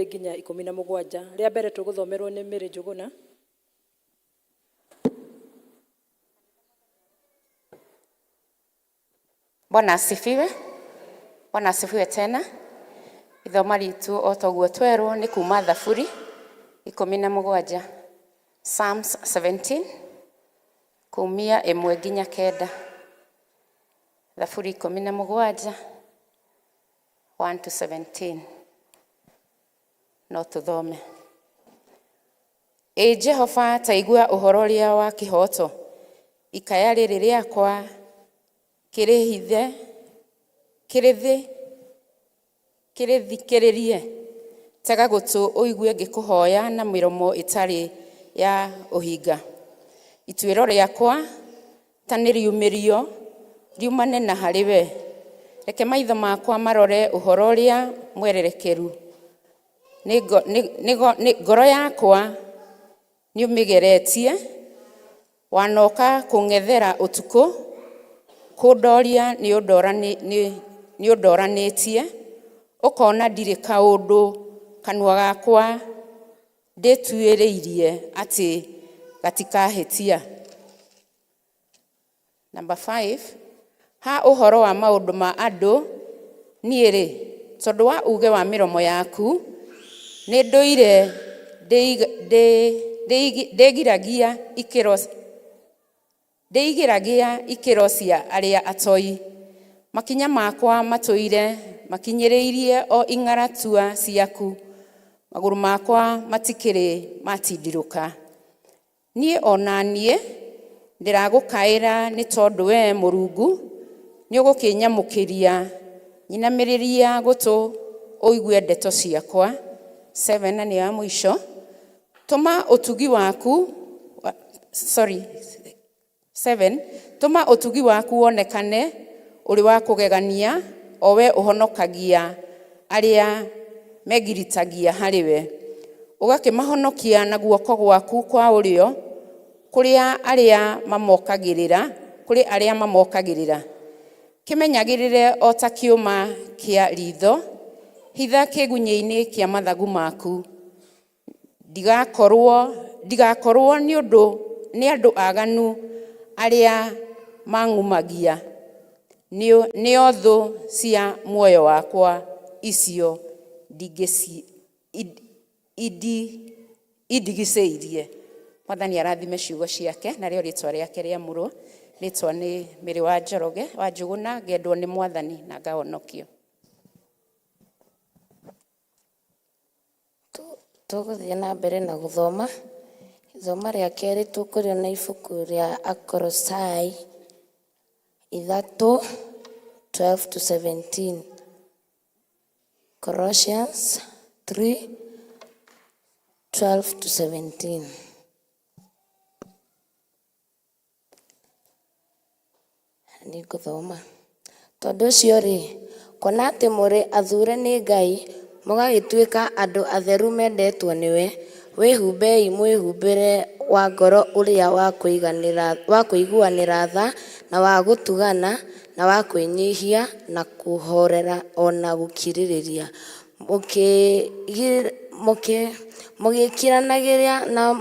nginya 17. Rĩa mbere tũgũthomerwo nĩ Mary Njũgũna. Bwana asifiwe. Bwana asifiwe tena. Ithoma ritu o toguo twerwo nĩ kuma Thaburi 17, Psalms 17 kumia 1 nginya 9. Thaburi 17 1 to 17. No tũthome. Ĩ Jehova ta igua ũhoro ũrĩa wa kĩhoto, ikaya rĩrĩ rĩakwa kĩrĩthikĩrĩrie, tega gũtũ ũigue ngĩkũhoya na mĩromo ĩtarĩ ya ũhinga. Ituĩro rĩakwa ta nĩriumĩrio riumane na harĩwe, reke maitho makwa marore ũhoro ũrĩa mwererekeru. Ngoro yakwa nĩũmĩgeretie, wanoka kũng'ethera ũtukũ, kũndoria nĩũndoranĩtie, ũkona ndirĩ kaũndũ kanua gakwa ndĩtuĩrĩirie atĩ gatikahĩtia. Number 5, ha ũhoro wa maũndũ ma andũ niĩ-rĩ, tondũ wa uge wa mĩromo yaku nĩ ndũire ndĩgiragia ikĩro cia arĩa atoi. Makinya makwa matũire makinyĩrĩirie o ing'aratua ciaku, magũrũ makwa matikĩrĩ matindirũka. Niĩ ona niĩ ndĩragũkaĩra nĩ tondũ we Mũrungu nĩ ũgũkĩnyamũkĩria nyinamĩrĩria gũtũ ũigue ndeto ciakwa. 7 na nĩ ya mũico. Tũma ũtugi waku 7 tũma ũtugi waku wonekane ũrĩ wa kũgegania, o we ũhonokagia arĩa megiritagia harĩwe, ũgakĩmahonokia na guoko gwaku kwa ũrĩo kũrĩ arĩa mamokagĩrĩra. Kĩmenyagĩrĩre o ta kĩũma kĩa ritho, hitha kĩgunyĩ-inĩ kĩa mathagu maku. Ndigakorwo nĩ andũ aganu arĩa mang'umagia, nĩo thũ cia muoyo wakwa icio indigicĩirie. Mwathani arathime ciugo ciake, narĩo rĩtwa rĩake rĩamũrwo. Rĩtwa nĩ Mĩrĩ wa Njoroge wa Njũgũna, ngendwo nĩ Mwathani na ngahonokio. Tũgũthiĩ na mbere na gũthoma. Ithomo rĩa kerĩ tũkũrĩona ibuku rĩa Akolosai 3:12-17. Colossians 3:12-17. Nĩ ngũthoma. Tondũ ũcio rĩ, kuona atĩ mũrĩ athure nĩ Ngai, mũgagĩtuĩka andũ atheru mendetwo nĩwe, wĩhumbei mwĩhumbĩre wa ngoro ũrĩa wa kũiguanĩra tha na wa gũtugana na wa kwĩnyihia na kũhorera ona gũkirĩrĩria, mũgĩkiranagĩria na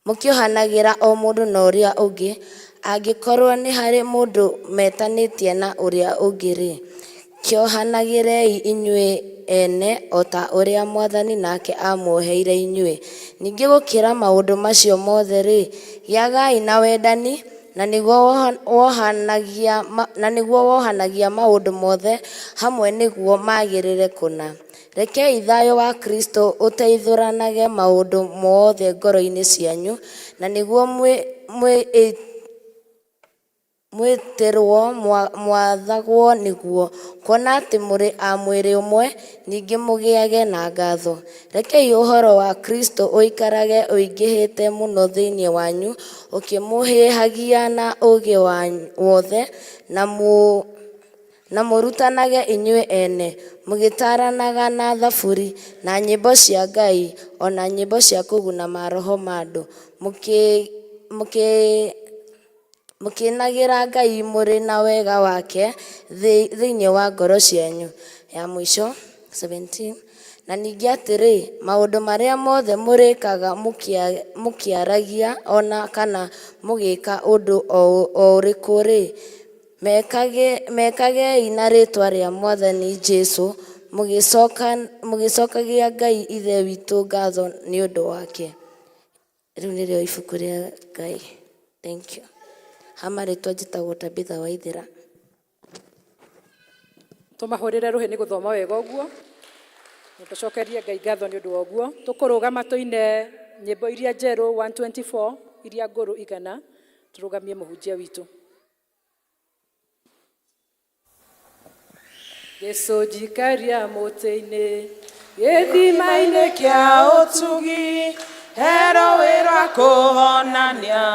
mũkĩohanagĩra o mũndũ na ũrĩa ũngĩ, angĩkorwo nĩ harĩ mũndũ metanĩtie na ũrĩa ũngĩ-rĩ, kĩohanagĩrei inyuĩ ene o ta ũrĩa Mwathani nake amuoheire inyuĩ. Ningĩ gũkĩra maũndũ macio mothe-rĩ, gĩagai na wendani, na nĩguo wohanagia maũndũ mothe hamwe nĩguo magĩrĩre kũna. Rekei thayũ wa Kristo ũteithũranage maũndũ mothe ngoro-inĩ cianyu, na nĩguo mwĩtĩrwo mwathagwo nĩguo, kuona atĩ mũrĩ a mwĩrĩ ũmwe, ningĩ mũgĩage na ngatho. Rekei ũhoro wa Kristo ũikarage ũingĩhĩte mũno thĩinĩ wanyu, ũkĩmũhĩhagia na ũũgĩ wothe, na mũrutanage inyuĩ ene, mũgĩtaranaga na thaburi na nyĩmbo cia Ngai, ona nyĩmbo cia kũguna maroho ma andũ, mũkĩnagĩra Ngai mũrĩ na wega wake thĩinĩ wa ngoro cianyu. Ya mũico 17. Na ningĩ atĩrĩ, maũndũ marĩa mothe mũrĩkaga mũkĩaragia ona kana mũgĩka ũndũ o ũrĩkũ-rĩ, mekagei na rĩtwa rĩa Mwathani Jesũ, mũgĩcokagia Ngai Ithe witũ ngatho nĩ ũndũ wake. Rĩu nĩrĩo ibuku rĩa Ngai. Thank you. Hamarĩtwa njĩtagwo Tabitha Waithĩra. Tũmahũrĩre rũhĩ nĩ gũthoma wega ũguo. Tũcokerie Ngai ngatho nĩ ũndũ wa ũguo. Tũkũrũgama tũine nyĩmbo iria njerũ 124 iria ngũrũ 100. Tũrũgamie mũhunjia witũ. Gĩcũnjikaria mũtĩ-inĩ, gĩthima-inĩ kĩa ũtugi, hero wĩra kũhonania,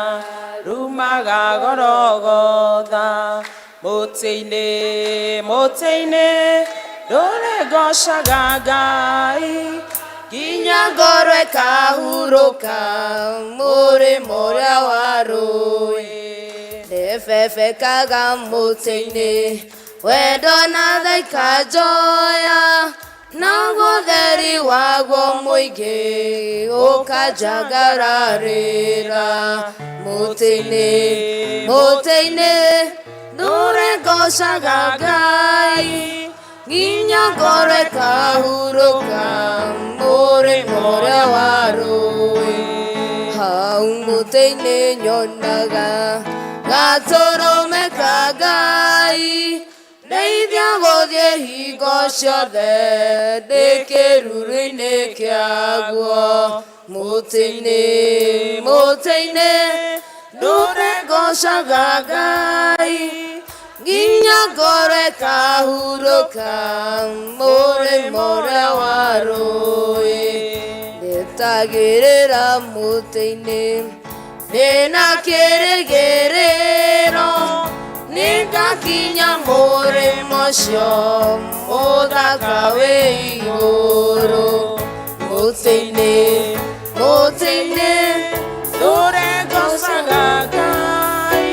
rumaga Gologotha. Mũtĩ-inĩ, ndũrĩgocaga Ngai, nginya ngoro ĩkahurũka, mũrĩmo ũrĩa wa rũĩ. Ndebebekaga mũtĩ-inĩ, wendo na tha ikanjoya, na gũtheri waguo mũingĩ ũkanjangararĩra. Mũtĩ-inĩ, ndũrĩgocaga Ngai, nginya ngoro ĩkahurũka, mũrĩmo ũrĩa wa rũĩ. Hau mũtĩ-inĩ nyonaga gatũrũme ka Ngai, ndeithia gũthiĩ hingo ciothe ndĩ kĩruru-inĩ kĩaguo. Mũtĩ-inĩ, Ndũrengocaga Ngai nginya ngoro ĩkahurũka mũrĩmo ũrĩa wa rũĩ ndetagĩrĩra mũtĩ-inĩ ndĩna kĩrĩgĩrĩro nĩngakinya mũrĩmo ũcio mũthaka wĩ igũrũ mũtĩ-inĩ ndũrengocaga Ngai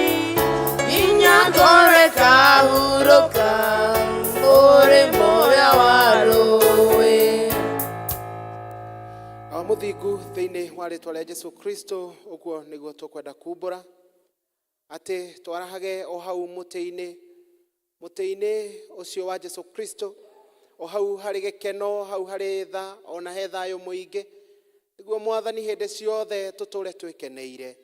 nginya ngoro ĩkahurũka mũrĩmo ũrĩa wa rũĩ. Mũthingu thĩinĩ wa rĩtwa rĩa Jesu Kristo, ũguo nĩguo tũkwenda kumbũra atĩ twarahage o hau mũtĩ-inĩ ũcio wa Jesu Kristo, o hau harĩ gĩkeno, hau harĩ tha, ona he thayũ mũingĩ, nĩguo Mwathani hĩndĩ ciothe tũtũre twĩkeneire.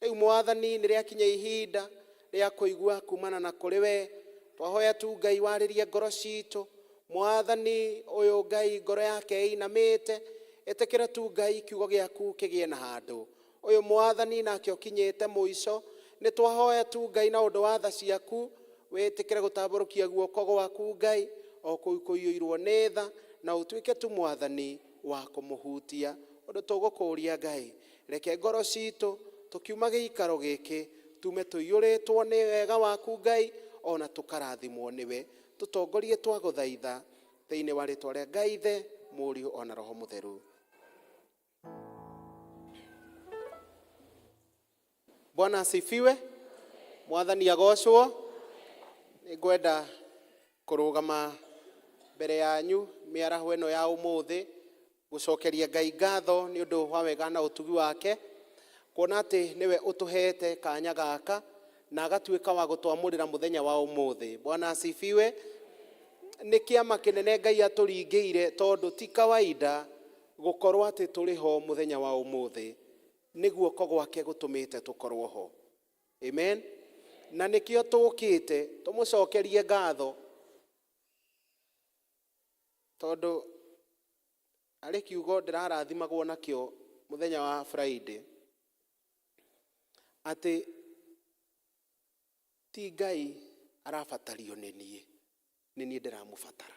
Rĩu Mwathani nĩ rĩakinya ihinda rĩa kũigua kumana na kũrĩ we. Twahoya tu Ngai warĩrie ngoro citũ. Mwathani ũyũ Ngai ngoro yake ĩinamĩte, ĩtĩkĩra tu Ngai kiugo gĩaku kĩgĩe na handũ. Ũyũ Mwathani nake ũkinyĩte mũico, nĩ twahoya tu Ngai na ũndũ wa tha ciaku, wĩtĩkĩre gũtambũrũkia guoko gwaku Ngai o kũu kũiyũirwo nĩ tha, na ũtuĩke tu Mwathani wa kũmũhutia. Ũndũ tũgũkũũria Ngai, reke ngoro citũ tũkiuma gĩikaro gĩkĩ tume tũiyũrĩtwo nĩ wega waku Ngai, ona tũkarathimwo nĩwe. Tũtongorie twagũthaitha thĩinĩ wa rĩtwa rĩa Ngai Ithe, Mũriũ ona Roho Mũtheru. Bwana asifiwe. Mwathani agocwo. Nĩngwenda kũrũgama mbere yanyu mĩaraho ĩno ya ũmũthĩ gũcokeria Ngai ngatho nĩ ũndũ wa wega na ũtugi wake, kuona atĩ nĩwe ũtũhete kanya gaka na agatuĩka wa gũtwamũrĩra mũthenya wa ũmũthĩ. Bwana asifiwe. Nĩ kĩama kĩnene Ngai atũringĩire, tondũ ti kawaida gũkorwo atĩ tũrĩ ho mũthenya wa ũmũthĩ. Nĩ guoko gwake gũtũmĩte tũkorwo ho. Amen. Na nĩkĩo tũkĩte tũmũcokerie ngatho, tondũ arĩ kiugo ndĩrarathimagwo nakĩo mũthenya wa Friday, atĩ ti Ngai arabatario nĩ niĩ ndĩramũbatara.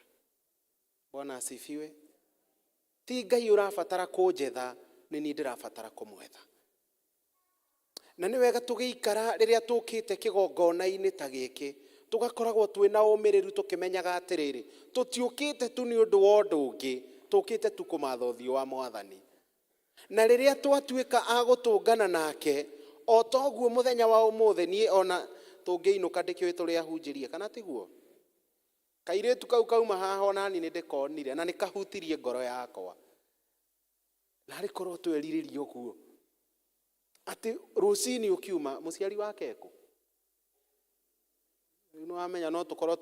Bwana asifiwe. Ti Ngai ũrabatara kũnjetha, nĩ niĩ ndĩrabatara kũmwetha. Na nĩ wega tũgĩikara rĩrĩa tũkĩte kĩgongona-inĩ ta gĩkĩ, tũgakoragwo twĩna ũmĩrĩru tũkĩmenyaga atĩrĩrĩ, tũtiũkĩte tu nĩ ũndũ wa ũndũ ũngĩ, tũkĩte tu kũmatha ũthiũ wa Mwathani. Na rĩrĩa twatuĩka agũtũngana nake, o toguo mũthenya wa ũmũthĩ niĩ ona tũngĩinũka ndĩkĩũĩ tũrĩa ahunjĩrie, kana tiguo? Kairĩtu kau kauma haha ona niĩ nĩndĩkonire na nĩkahutirie ngoro yakwa. Narĩ korwo twerirĩrie ũguo atĩ rũcinĩ ũkiuma mũciari wake kũ? Nĩ wamenya no tũkorwo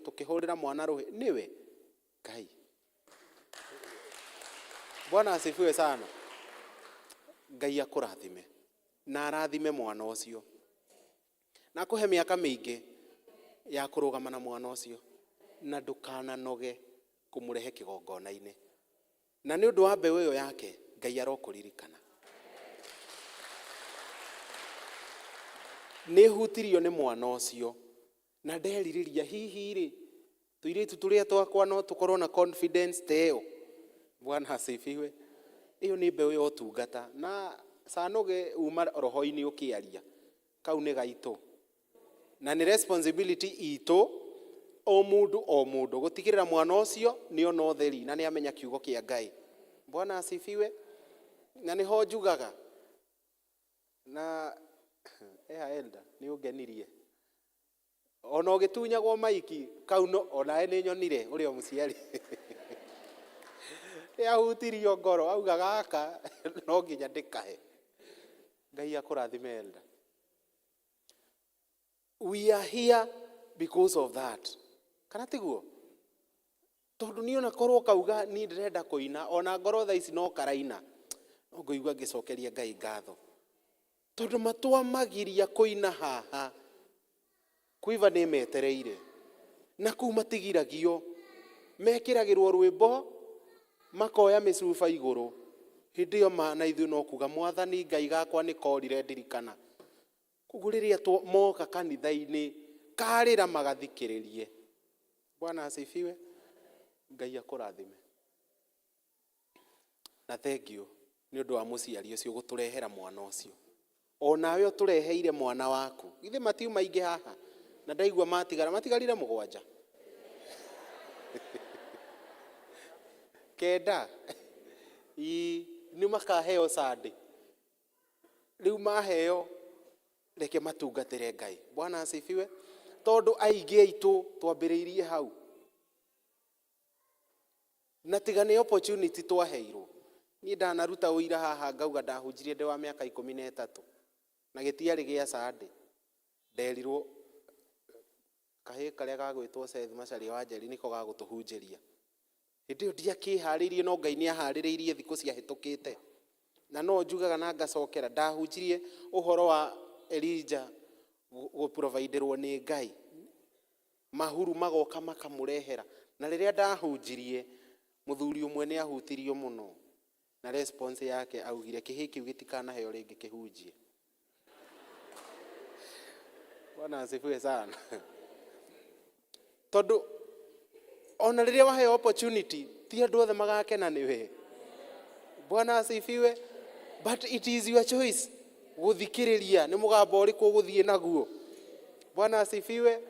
tũkĩhũrĩra mwana rũhĩ. Nĩwe Ngai. Bwana asifiwe sana. Ngai akũrathime na arathime mwana ũcio, na akũhe mĩaka mĩingĩ ya kũrũgama na mwana ũcio, na ndũkananoge kũmũrehe kĩgongona-inĩ. Na nĩ ũndũ wa mbeũ ĩyo yake Ngai arokũririkana. Nĩ hutirio nĩ mwana ũcio, na nderirĩria hihi-rĩ tũirĩtu tũrĩa twakwa no tũkorwo na confidence ta ĩyo. Bwana asifiwe. Iyo nĩ mbeũ ya ũtungata, na sanoge uma roho-inĩ ũkĩaria, kau nĩ gaitũ, na nĩ responsibility itũ o mũndũ gũtigĩrĩra mwana ũcio nĩ ona ũtheri na nĩ amenya kiugo kĩa Ngai. Bwana asifiwe. Na nĩho njugaga, na elda nĩ ũngenirie ona ũgĩtunyagwo maiki kau no onae nĩ nyonire ũrĩa mũciari yahutirio ngoro auga gaka no nginya ndĩkahe. Ngai akũrathime elda. We are here because of that, kana tiguo? Tondũ niĩ ona korwo kauga niĩ ndĩrenda kũina, ona ngoro tha ici no karaina, no ngũigua ngĩcokeria Ngai ngatho, tondũ matwamagiria kũina haha kuiva nĩ metereire, na kũu matigiragio mekĩragĩrwo rwĩmbo makoya mĩcuba igũrũ. Hĩndĩ ĩyo na ithuĩ no kuga Mwathani Ngai gakwa nĩ korire ndirikana Koguo riria moka kanitha-ini karĩra magathikĩrĩrie. Bwana asifiwe. Ngai akũrathime. Na thengio nĩ ũndũ wa mũciari ũcio gũtũrehera mwana ũcio. O nawe ũtũreheire mwana waku. Githĩ matiuma aingĩ haha? Na ndaigua matigarire mũgwanja. Kenda. Nĩ makaheo Sunday. Rĩu maheo reke matungatĩre Ngai. Bwana asifiwe. Tondũ aingĩ aitũ twambĩrĩirie hau. Na tiga nĩ opportunity twaheirwo. Niĩ ndanaruta ũira haha ngauga ndahunjirie ndĩ wa mĩaka 13 na gĩtiarĩ gĩa Sunday. Nderirwo kahĩ karĩa gagwĩtwo Seth Macharia wa Njeri niko gagũtũhunjĩria. Hĩndĩ ĩyo ndiakĩharĩirie, no Ngai nĩ aharĩrĩirie thikũ ciahĩtũkĩte. Na no njugaga na ngacokera ndahunjirie ũhoro wa Elijah gũproviderwo nĩ Ngai. Mahuru magoka makamũrehera. Na rĩrĩa ndahunjirie mũthuri ũmwe nĩ ahutirio mũno. Na response yake augire kĩhĩ kĩu gĩtikanaheo rĩngĩ kĩhunjie. Bwana asifiwe sana. Tondũ ona rĩrĩa waheo opportunity ti andũ othe magakena nĩwe. Bwana asifiwe. But it is your choice gũthikĩrĩria nĩ mũgambo ũrĩkũ gũthiĩ naguo. Bwana asifiwe.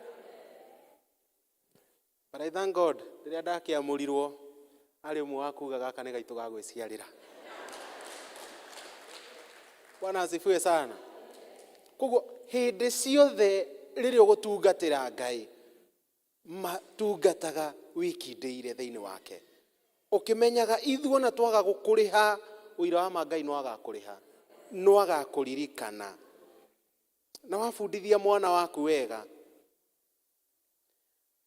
But I thank God rĩrĩa ndakĩamũrirwo arĩ ũmwe wa kuga gaka nĩ gaitũ ga gwĩciarĩra. Bwana asifiwe sana. Koguo hĩndĩ ciothe rĩrĩa ũgũtungatĩra Ngai matungataga wikindĩire thĩinĩ wake. Ũkĩmenyaga ithuona twaga gũkũrĩha ũira wa Ngai no agakũrĩha, no agakũririkana. Na wabundithia mwana waku wega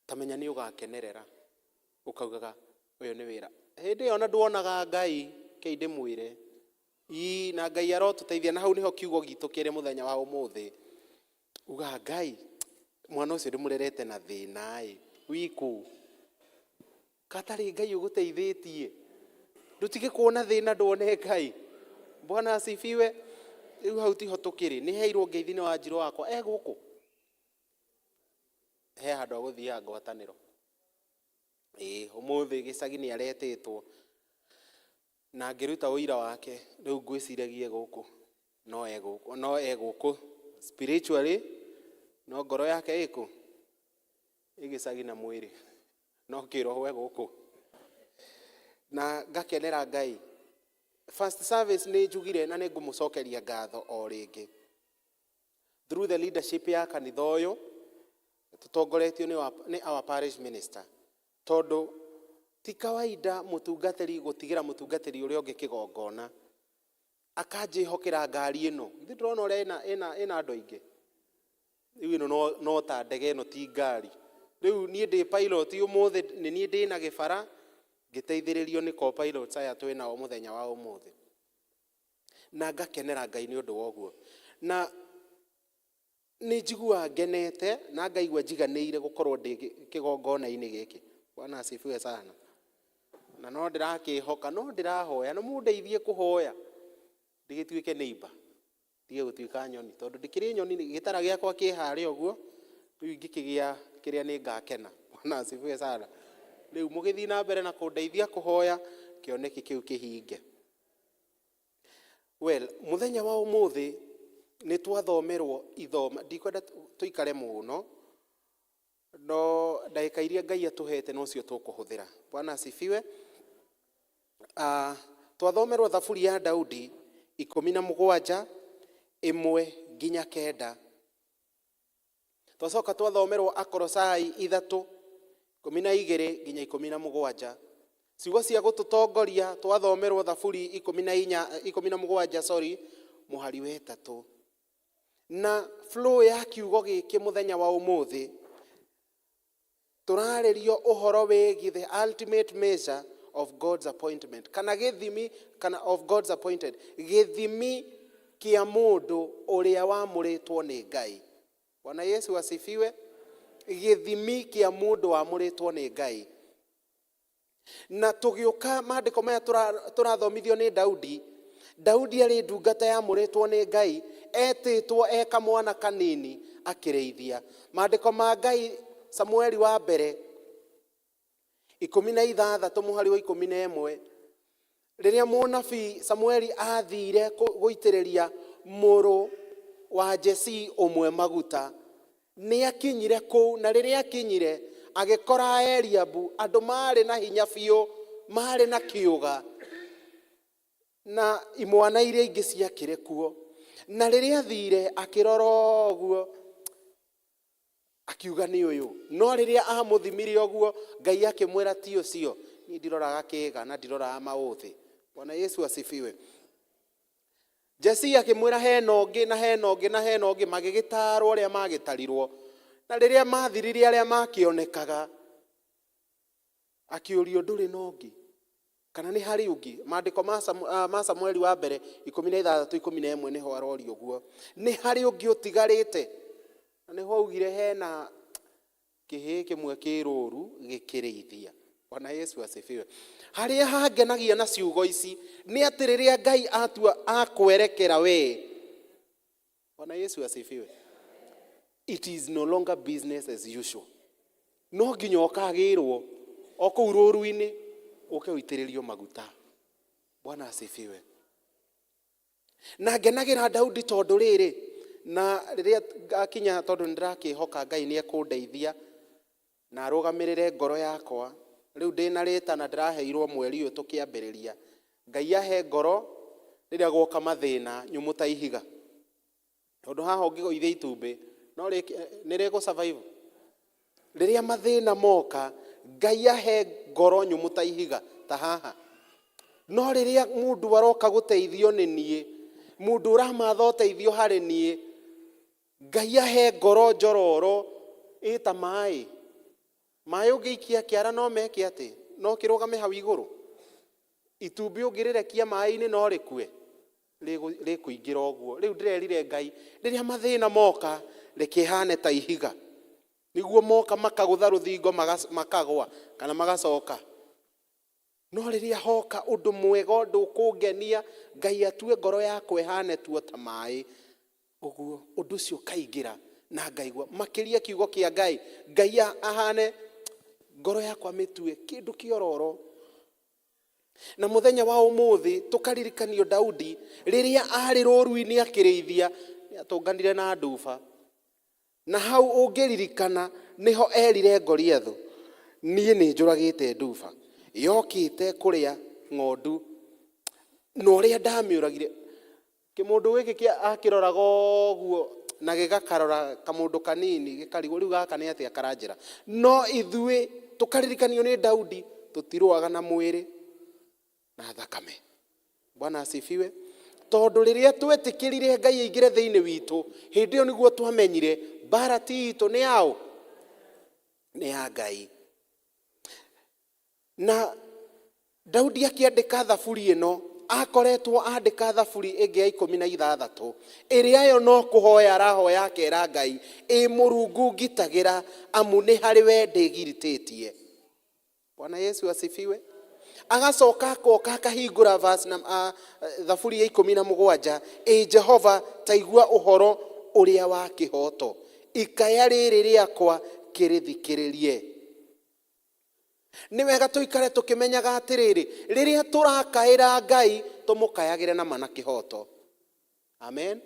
tamenya nĩ ũgakenerera ũkaugaga ũyũ nĩ wĩra. Hĩndĩ ĩyo ona nduonaga Ngai kĩndĩ mwĩre na Ngai arotũteithia. Na hau nĩho kiugo gitũ kĩrĩ mũthenya wa ũmũthĩ. Uga Ngai mwana ũcio ndĩmũrerete na thĩna wiku katarĩ Ngai ũgũteithĩtie. Ndutige kuona thĩna ndwone Ngai. Bwana asifiwe. Rĩu hau tiho tũkĩrĩ. Nĩ heirwo ngeithi-inĩ wa Njirũ wakwa gũkũ he handũ agũthiaga ngwatanĩro. Ũmũthĩ gĩcagi nĩ aretĩtwo na ngĩruta ũira wake. Rĩu ngwĩciragie gũkũ no gũkũ spiritually, no ngoro yake ĩkũ gĩcagi na mwĩrĩ no kĩroho gũkũ. Na ngakenera Ngai. First service nĩ njugire na nĩ ngũmũcokeria ngatho o rĩngĩ. Through the leadership ya kanitha ũyũ tutongoretio nĩ our parish minister. Tondũ ti kawaida mũtungatĩri gũtigĩra mũtungatĩri ũrĩa ũngĩ kĩgongona akanjĩhokera ngari ĩno. Ithuĩ ndĩrona ũrĩa ĩna andũ aingĩ. Rĩu ĩno no ta ndege ĩno ti ngari. Rĩu niĩ ndĩ pilot ũmũthĩ nĩ niĩ ndĩ na gĩbara ngĩteithĩrĩrio nĩ co-pilots aya twĩnao mũthenya wa ũmũthĩ. Na ngakenera Ngai nĩ ũndũ wa ũguo. Na nĩ njiguaga ngenete na ngaigua njiganĩire gũkorwo ndĩ kĩgongona-inĩ gĩkĩ. Bwana asifiwe sana. Na no ndĩrakĩhoka, no ndĩrahoya, no mũndeithie kũhoya ndigĩtuĩke neighbor, tige gũtuĩka nyoni. Tondũ ndĩkĩrĩ nyoni gĩtara gĩakwa kĩ harĩa ũguo, rĩu ingĩkĩgĩa kĩrĩa nĩ ngakena. Bwana asifiwe sana. Rĩu mũgĩthiĩ na mbere na kũndeithia kũhoya kĩoneki kĩu kĩhinge. Well, mũthenya wa ũmũthĩ nĩ twathomerwo ithoma. Ndikwenda tũikare mũno, no ndagĩka iria Ngai atũhete no cio tũkũhũthĩra. Bwana asifiwe. Twathomerwo thaburi ya Daudi 17 1 nginya 9. Twacoka twathomerwo Akolosai 3 12 nginya 17. Ciugo cia gũtũtongoria twathomerwo thaburi 17 mũhari wa 3. Na flow ya kiugo gĩkĩ mũthenya wa ũmũthĩ tũrarĩrio ũhoro wĩgiĩ the ultimate measure of God's appointment. Kana gĩthimi kana of God's appointed. Gĩthimi kĩa mũndũ ũrĩa wamũrĩtwo nĩ Ngai. Bwana Yesu asifiwe. Gĩthimi kĩa mũndũ wamũrĩtwo nĩ Ngai. Na tũgĩũka maandĩko maya tũrathomithio nĩ Daudi. Daudi arĩ ndungata yamũrĩtwo nĩ Ngai etĩtwo eka mwana kanini akĩrĩithia. Maandĩko ma Ngai Samueli wa mbere 16 mũhari wa 11, rĩrĩa mũnabii Samueli athire gũitĩrĩria mũrũ wa Jesi ũmwe maguta, nĩ akinyire kũu, na rĩrĩa akinyire agĩkora Eliabu, andũ marĩ na hinya biũ, marĩ na kĩũga na imwana iria ingĩ ciakĩrĩ kuo. Na rĩrĩa athire akĩrora ũguo akiuga nĩ ũyũ, no rĩrĩa amũthimire ũguo Ngai akĩmwĩra ti ũcio, niĩ ndiroraga kĩĩga na ndiroraga maũthĩ. Bwana Yesu asifiwe. Jesi akĩmwĩra hena ũngĩ na hena ũngĩ na hena ũngĩ, magĩgĩtarwo ũrĩa magĩtarirwo. Na rĩrĩa mathirire arĩa makĩonekaga, akĩũrio ndũrĩ na ũngĩ kana nĩ harĩ ũngĩ. Maandĩko ma Samueli wa mbere 16:11 nĩho arorio ũguo, nĩ harĩ ũngĩ ũtigarĩte. Na nĩho augire hena kĩhĩ kĩmwe kĩrũru gĩkĩrĩithia. Bwana Yesu asifiwe. Harĩa hangenagia na ciugo ici nĩ atĩ rĩrĩa Ngai atua akwerekera we, Bwana Yesu asifiwe, it is no longer business as usual. No nginya ũkagĩrwo o kũu rũru-inĩ ũke ũitĩrĩrio maguta. Bwana asifiwe. Na ngenagĩra Daudi tondũ rĩrĩ, na rĩrĩa akinya tondũ nĩndĩrakĩhoka Ngai nĩ ekũndeithia na arũgamĩrĩre ngoro yakwa. Rĩu ndĩna rĩtana ndĩraheirwo mweri ũyũ tũkĩambĩrĩria. Ngai ahe ngoro rĩrĩa gwoka mathĩna nyũmũ ta ihiga. Tondũ haha ũngĩgũithia itumbĩ no nĩ rĩgũ survive. Rĩrĩa mathĩna moka Ngai ahe ngoro nyũmũ ta ihiga ta haha. No rĩrĩa mũndũ aroka gũteithio nĩ niĩ, mũndũ ũramatha ũteithio harĩ niĩ, Ngai ahe ngoro njororo ĩta maĩ. Maĩ ũngĩikia kĩara no meke atĩ, no kĩrũgame hau igũrũ. Itumbĩ ũngĩrĩrekia maĩ-inĩ no rĩkue, rĩkũingĩra ũguo. Rĩu ndĩrerire Ngai rĩrĩa mathĩna moka reke hane ta ihiga, nĩguo moka makagũtha rũthingo makagwa kana magacoka. No rĩrĩa hoka ũndũ mwega, ũndũ ũkũngenia, Ngai atue ngoro yakwa ĩhane tuo ta maĩ, ũguo ũndũ ũcio kaingĩra na ngaigua makĩria kiugo kĩa Ngai. Ngai ahane ngoro yakwa mĩtue kĩndũ kĩororo. Na mũthenya wa ũmũthĩ tũkaririkanio Daudi rĩrĩa arĩ rũru-inĩ akĩrĩithia, nĩatũnganire na nduba. Na hau ũngĩririkana nĩho erire Goliathũ, niĩ nĩ njũragĩte nduba, yokĩte kũrĩa ng'ondu, na ũrĩa ndamĩũragire. Kĩmũndũ gĩkĩ akĩroraga ũguo na gĩgakarora kamũndũ kanini gĩkarigwo rĩu gaka nĩ atĩa karanjĩra. No ithuĩ tũkaririkanio nĩ Daudi tũtirũaga na mwĩrĩ na thakame. Bwana asifiwe. Tondũ rĩrĩa twetĩkĩrire Ngai aingĩre thĩinĩ witũ, hĩndĩ ĩyo nĩguo twamenyire mbara ti itũ, nĩ yaũ? Nĩ ya Ngai. Na Daudi akĩandĩka thaburi ĩno, akoretwo andĩka thaburi ĩngĩ ya 16 ĩrĩa yo no kũhoya arahoya akera Ngai, ĩ Mũrungu ngitagĩra amu nĩ harĩ we ndĩgiritĩtie. Bwana Yesu asifiwe. Agacoka akoka akahingũra verse thaburi ya 17, ĩ Jehova taigua ũhoro ũrĩa wa kĩhoto, ikaya rĩrĩ rĩakwa kĩrĩthikĩrĩrie. Nĩ wega tũikare tũkĩmenyaga atĩrĩrĩ, rĩrĩa tũrakaĩra Ngai tũmũkayagĩre na mana kĩhoto. Amen.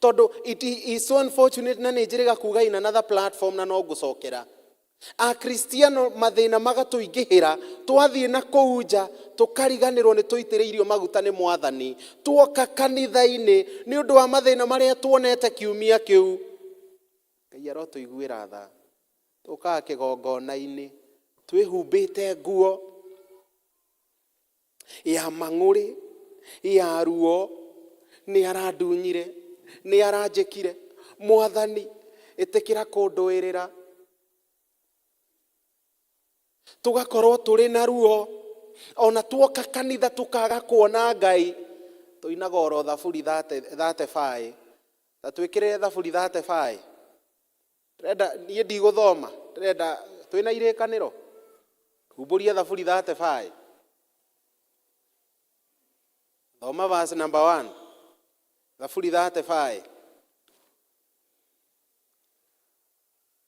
Tondũ it is so unfortunate, na nĩ njĩrĩga kuga in another platform na no ngũcokera. Akristiano mathĩna magatũingĩhĩra, twathiĩ na kũu nja tũkariganĩrwo nĩ tũitĩrĩirio maguta nĩ Mwathani. Tuoka kanitha-inĩ nĩ ũndũ wa mathĩna marĩa tuonete kiumia kĩu, Ngai arotũiguĩra tha. Tũkaga kĩgongona-inĩ twĩhumbĩte nguo ya mang'ũrĩ, ya ruo, nĩ arandunyire, nĩ aranjĩkire. Mwathani ĩtĩkĩra kũndũĩrĩra. Tugakorwo tũrĩ na ruo, ona tuoka kanitha tukaga kuona Ngai. Tũinaga oro thaburi 35, ta twĩkĩrĩre thaburi 35. Renda niĩ ndigũthoma, renda twĩna irĩkanĩro humbũria thaburi 35. Thoma verse number 1. Thaburi 35.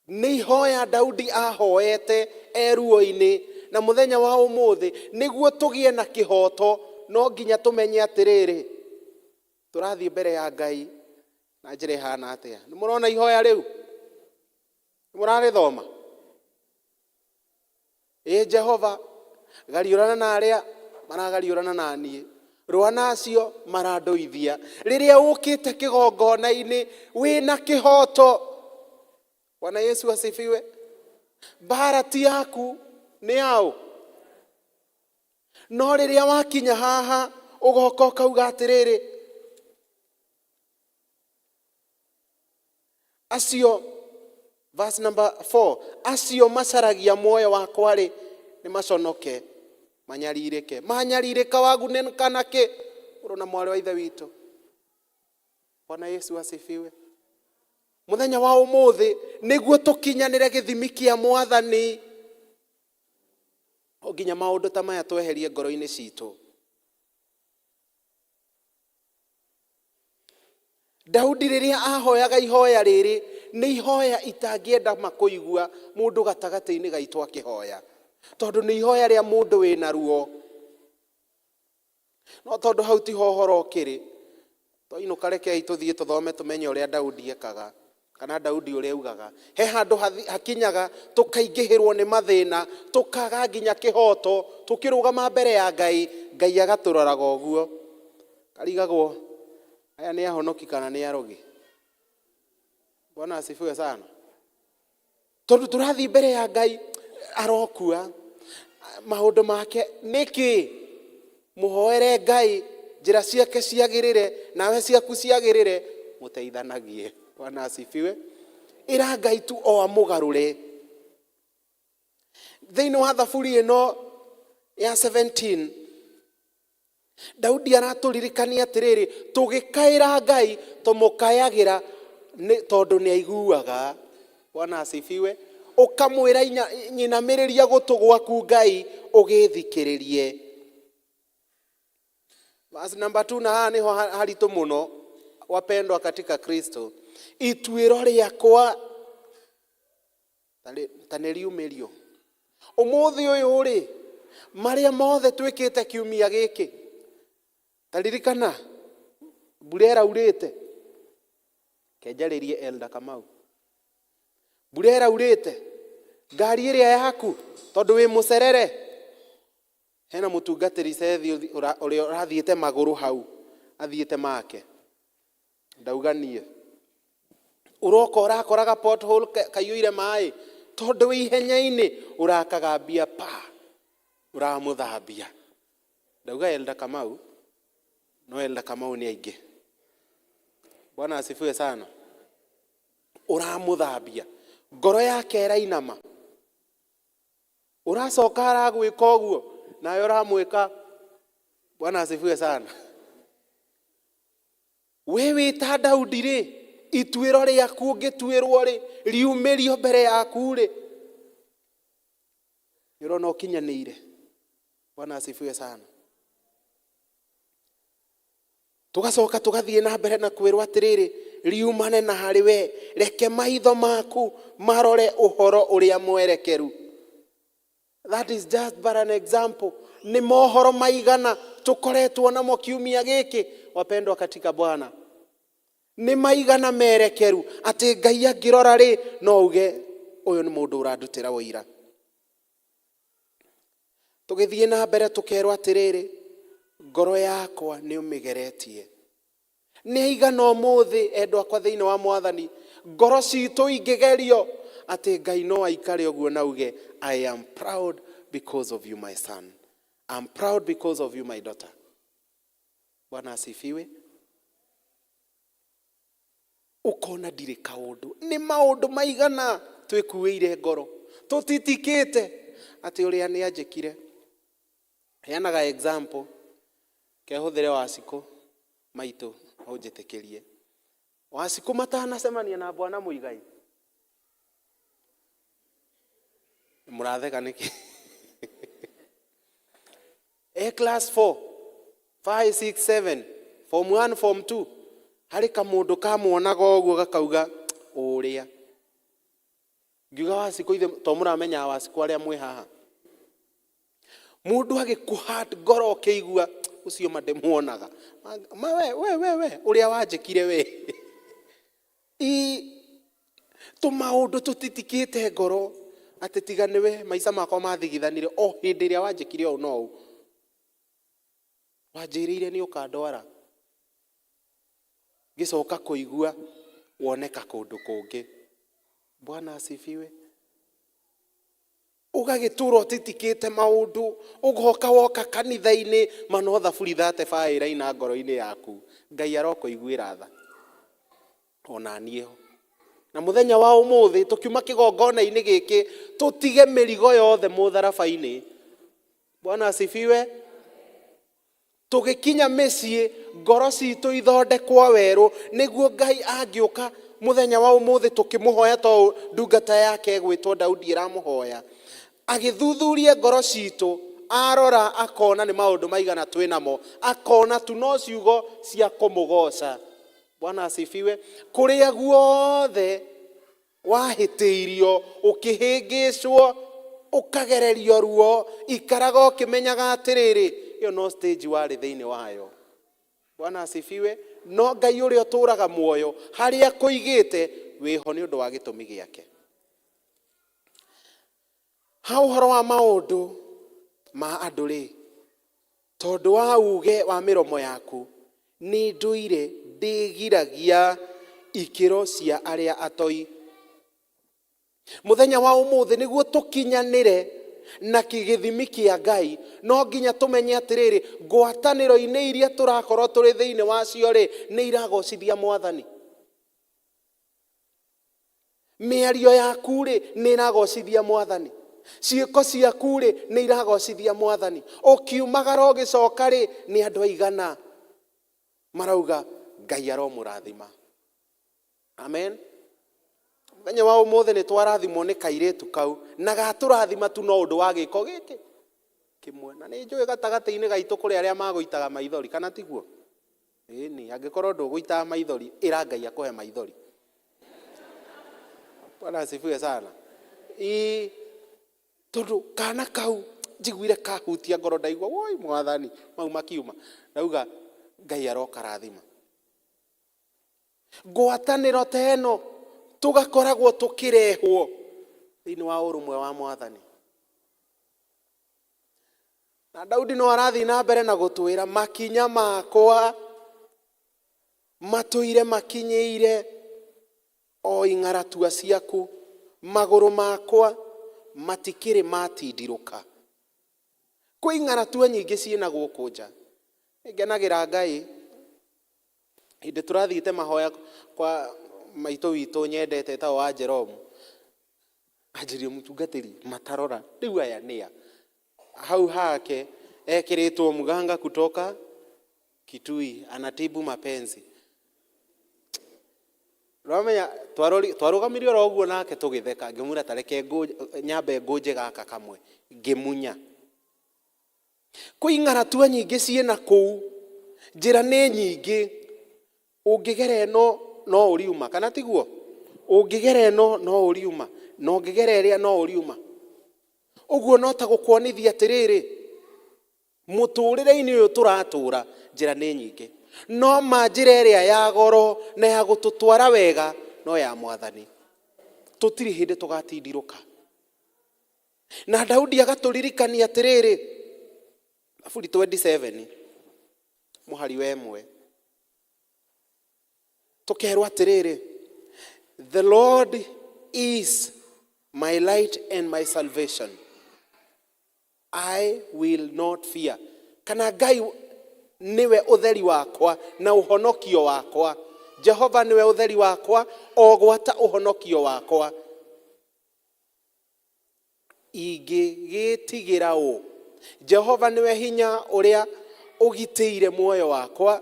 Nĩ ihoya Daudi ahoete eruo-inĩ na muthenya wa umuthi niguo tugie na kihoto, no nginya tumenye atiriri turathie mbere ya Ngai na njĩra ihana atia. Nĩ mũrona ihoya rĩu? Nĩ mũrarĩthoma? Jehova, gariũrana na arĩa maragariũrana na niĩ, rũa nacio marandoithia. Rĩrĩa ũkĩte kĩgongona-inĩ wĩna kĩhoto. Bwana Yesu asifiwe. Barati yaku nĩ yaũ? No rĩrĩa wakinya haha ũgoka ũkauga atĩrĩrĩ, acio, verse number 4, acio macaragia muoyo wakwa rĩ nĩ maconoke manyarirĩke. Manyarirĩka wagunĩka nakĩ? Mũrũ na mwarĩ wa ithe witũ. Bwana Yesu asifiwe. Muthenya wa umuthi niguo tukinyanire githimi kia Mwathani. Oginya maundu ta maya tweherie ngoro-inĩ citũ. Daudi rĩrĩa ahoyaga ihoya rĩrĩ nĩ ihoya itangĩenda makũigua mũndũ gatagatĩ-inĩ gaitũ akĩhoya, tondũ nĩ ihoya rĩa mũndũ wĩna ruo. No tondũ hau ti hohoro kĩrĩ, twainũka rekei tũthiĩ tũthome tũmenye ũrĩa Daudi ekaga, kana Daudi ũrĩa augaga. He handũ hakinyaga tũkaingĩhĩrwo nĩ mathĩna, tũkaga nginya kĩhoto, tũkĩrũgama mbere ya Ngai, Ngai agatũroraga ũguo. Karigagwo aya nĩ ahonoki kana nĩ arogi? Bwana asifiwe sana. Tondũ tũrathiĩ mbere ya Ngai arokua maũndũ make. Nĩkĩ? Mũhoere Ngai, njĩra ciake ciagĩrĩre, nawe ciaku ciagĩrĩre, mũteithanagie. Bwana asifiwe. Ĩra Ngai tu o amũgarũre. Thĩinĩ wa thaburi ĩno ya 17, Daudi aratũririkania atĩrĩrĩ, tũgĩkaĩra Ngai tũmũkayagĩra tondũ nĩ aiguaga. Bwana asifiwe. Ũkamwĩra nyinamĩrĩria gũtũ gwaku Ngai, ũgĩthikĩrĩrie. Verse number 2, na haha niho haritũ mũno, wapendwa katika Kristo. Ituĩro rĩakwa ta nĩ riumĩrio. Ũmũthĩ ũyũ rĩ, marĩa mothe twĩkĩte kiumia gĩkĩ, taririkana mbura ĩraurĩte. Kenjarĩrie Elda Kamau. Mbura ĩraurĩte. Ngari ĩrĩa yaku tondũ wĩ mũcerere, hena mũtungatĩri Sethi ũrĩa ũrathiĩte magũrũ hau, athiĩte make. Ndauga niĩ. Ũroka ũrakoraga pothole kaiyũire maĩ, tondũ wĩ ihenya-inĩ ũrakagambia pa, ũramũthambia. Ndauga Elda Kamau, no Elda Kamau nĩ aingĩ. Bwana asifiwe sana. Ũramũthambia, ngoro yake ĩrainama. Ũracoka aragwĩka ũguo, nawe ũramwĩka. Bwana asifiwe sana. We wĩta Daudi rĩ, ituĩro rĩaku ũngĩtuĩrwo rĩ, riumĩrio mbere yaku rĩ, nĩũrona ũkinyanĩire. Bwana asifiwe sana. Tugacoka tugathiĩ na mbere na kwĩrwo atĩrĩrĩ, riumane na harĩ we, reke maitho maku marore ũhoro ũrĩa mwerekeru. That is just but an example. Ni mohoro maigana tukoretwo namo kiumia gĩkĩ, wapendwa katika Bwana. Ni maigana merekeru atĩ Ngai angĩrora rĩ, no uge ũyũ nĩ mũndũ ũrandutĩra ũira. Tũgĩthiĩ na mbere tũkerwo atĩrĩrĩ, ngoro yakwa nĩ ũmĩgeretie. Nĩ aigana ũmũthĩ endwa kwa thĩinĩ wa Mwathani, ngoro citũ ingĩgerio atĩ Ngai no aikare ũguo na uge, I am proud because of you my son. I'm proud because of you my daughter. Bwana asifiwe. Ukona ndirĩ kaũndũ. Nĩ maũndũ maigana twĩkuĩire ngoro, tũtitikĩte atĩ ũrĩa nĩ anjĩkire. Heanaga example, kehũthĩre Wacikũ maitũ ũnjĩtĩkĩrie. Wacikũ matanacemania na Bwana Mũigai. Mũratheka nĩkĩ? Class 4, 5, 6, 7, Form 1, Form 2. Harĩ kamundu kamuonaga ũguo gakauga ũrĩa. Ngiuga Waciko ithe to mũramenya Waciko arĩa mwĩ haha. Mũndũ agĩkũhat ngoro ũkĩigua ũcio ma ndĩmuonaga. We ũrĩa wanjĩkire we. Tũmaũndũ tũtitikĩte ngoro atĩ tiga nĩwe maica makwa mathigithanire o hĩndĩ ĩrĩa wanjĩkire ũũ no ũũ. Wanjĩrĩire nĩ ũkandwara. Gĩcoka kũigua woneka kũndũ kũngĩ. Bwana asifiwe. Ũgagĩtũra ũtitikĩte maũndũ, ũgoka woka kanitha-inĩ manotha buri 35 iraina ngoro-inĩ yaku. Ngai arokũiguĩra tha. Ona niĩ. Na mũthenya wa ũmũthĩ tukiuma kĩgongona-inĩ gĩkĩ tũtige mĩrigo yothe mũtharaba-inĩ. Bwana asifiwe. Tũgĩkinya mĩciĩ ngoro citũ ithondekwo werũ nĩguo Ngai angĩũka mũthenya wa ũmũthĩ tũkĩmũhoya to ndungata yake gwĩtwo Daudi ĩramũhoya. Agĩthuthuria ngoro citũ arora akona nĩ maũndũ maigana twĩ namo, akona tu no ciugo cia kũmũgoca. Bwana asifiwe. Kũrĩa guothe wahĩtĩirio ũkĩhĩngĩcwo ũkagererio ruo ikaraga ũkĩmenyaga atĩrĩrĩ ĩyo no stage warĩ thĩinĩ wayo. Bwana asifiwe. No Ngai ũrĩa ũtũraga muoyo harĩa kũigĩte wĩho nĩ ũndũ wa gĩtũmi gĩake. Ha ũhoro wa maũndũ ma andũ rĩ, tondũ wa uge wa mĩromo yaku nĩ ndũire ndĩgiragia ikĩro cia arĩa atoi. Mũthenya wa ũmũthĩ nĩguo tũkinyanĩre na kĩgĩthimi kĩa Ngai no nginya tũmenye atĩrĩrĩ ngwatanĩro-inĩ iria tũrakorwo tũrĩ thĩinĩ wacio rĩ nĩ iragocithia Mwathani. Mĩario yaku rĩ nĩ iragocithia Mwathani. Ciĩko ciaku rĩ nĩ iragocithia Mwathani. Ũkiumagara ũgĩcoka rĩ nĩ andũ aigana marauga Ngai aromũrathima. Amen. Mũthenya wa ũmũthĩ nĩ twarathimwo nĩ kairĩtu kau na gatũrathima tu no ũndũ wa gĩko gĩkĩ kĩmwe. Na nĩ njũĩ gatagatĩ-inĩ gaitũ kũrĩ arĩa magũitaga maithori kana tiguo? Ĩni angĩkorwo ndũgũitaga maithori ĩra Ngai akũhe maithori. Bwana asifiwe sana. Tondũ kana kau njiguire kahutia ngoro ndaigua woi Mwathani mau makiuma. Ndauga Ngai aroka rathima. Ngwatanĩro ta ĩno tugakoragwo tukirehwo thĩinĩ wa ũrũmwe wa Mwathani. Na Daudi no arathi na mbere na gũtwĩra makinya makwa matũire makinyĩire o ing'aratua ciaku, magũrũ makwa matikĩrĩ matindirũka. Kwĩ ing'aratua nyingĩ ciĩna gũkũ nja. Ngenagĩra Ngai hĩndĩ tũrathiĩte mahoya kwa maitũ witũ nyendete ta wa Jeromu. Anjirie mũtungatĩri matarora rĩu aya nĩa. Hau hake ekĩrĩtwo mganga kutoka Kitui anatibu mapenzi. Ramenya twarũgamirio ro ũguo nake tũgĩtheka ngĩmwĩra tareke nyambe ngũnje gaka kamwe ngĩmunya. Kwĩ ing'aratua nyingĩ ciĩna kũu njĩra nĩ nyingĩ. Ũngĩgera ĩno no ũriuma kana tiguo? Ũngĩgera ĩno no ũriuma na ũngĩgera ĩrĩa no ũriuma. Ũguo no ta gũkuonithia atĩrĩrĩ mũtũrĩre-inĩ ũyũ tũratũra njĩra nĩ nyingĩ no manjĩra ĩrĩa ya goro na ya gũtũtwara wega no ya Mwathani. Tũtirĩ hĩndĩ tũgatindirũka. Na Daudi agatũririkania atĩrĩrĩ Zaburi 27 mũhari wa 1 tukerwo atĩrĩrĩ the Lord is my light and my salvation. I will not fear. Kana Ngai niwe ũtheri wakwa na ũhonokio wakwa. Jehova niwe ũtheri wakwa o gwata ũhonokio wakwa. Ingĩgĩtigĩra ũ. Jehova niwe hinya ũrĩa ũgitĩire muoyo wakwa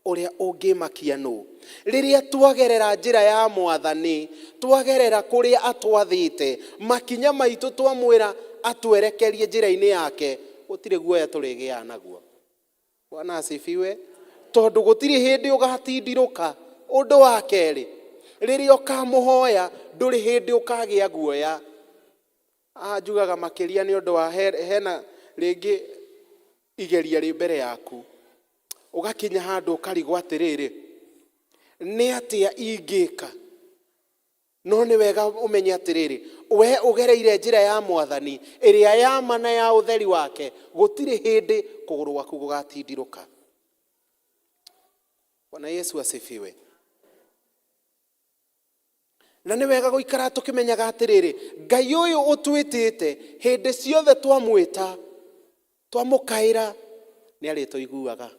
ũrĩa ũngĩmakia nũ. Rĩrĩa twagerera njĩra ya Mwathani twagerera kũrĩa atwathĩte makinya maitũ twamwĩra atwerekerie njĩra-inĩ yake gũtirĩ guoya tũrĩgĩa naguo. Bwana asifiwe. tondu gutiri hindi ugatindiruka. Undu wa keri, riria ukamuhoya nduri hindi ukagia guoya. Njugaga makiria ni undu wa hena ringi igeria ri mbere yaku, ugakinya handu ukarigwo atiriri, ni atia ingika? No ni wega umenye atiriri, we ugereire njira ya Mwathani iria ya mana ya utheri wake, gutiri hindi kuguru gwaku gugatindiruka. Bwana Yesu asifiwe. Na ni wega guikara tukimenyaga atiriri, Ngai uyu utwitite hindi ciothe twamwita twamukaira ni arituiguaga,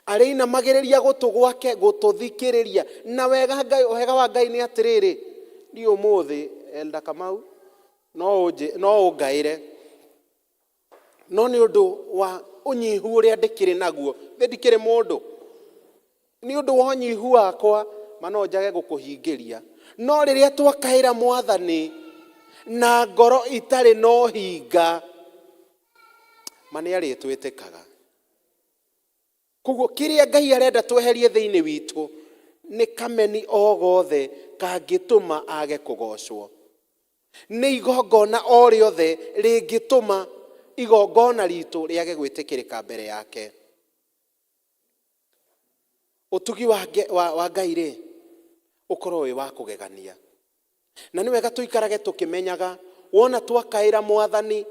arĩinamagĩrĩria gũtũ gwake gũtũthikĩrĩria. Na wega wa Ngai nĩ atĩrĩrĩ, ni ũmũthĩ Elder Kamau no ũngaĩre, no nĩ ũndũ wa ũnyihu ũrĩa ndĩkĩrĩ naguo, ndikĩrĩ mũndũ, nĩ ũndũ wa ũnyihu wakwa no njage gũkũhingĩria. No rĩrĩa twakaĩra Mwathani na ngoro itarĩ na ũhinga, nĩ arĩtwĩtĩkaga. Koguo kiria Ngai arenda tweherie thĩinĩ witũ nĩ kameni o gothe kangĩtũma age kũgocwo, nĩ igongona o rĩothe rĩngĩtũma igongona ritũ rĩage gwĩtĩkĩrĩka mbere yake. Ũtugi wa Ngai rĩ ũkorwo wĩ wa kũgegania, na nĩ wega tũikarage tũkĩmenyaga wona twakaĩra Mwathani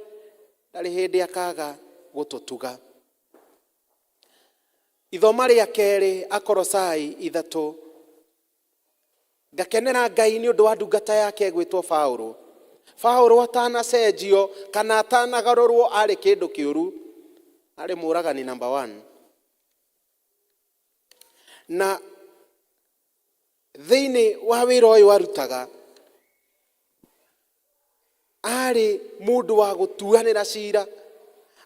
ndarĩ hĩndĩ akaga gũtũtuga. Ithoma rĩa kerĩ, Akolosai 3. Ngakenera Ngai nĩ ũndũ wa ndungata yake gwĩtwo Paulo. Paulo atanacenjio kana atanagarũrwo arĩ kĩndũ kĩũru, arĩ mũragani number 1. Na thĩinĩ wa wĩra ũyũ arutaga, arĩ mũndũ wa gũtuanĩra cira,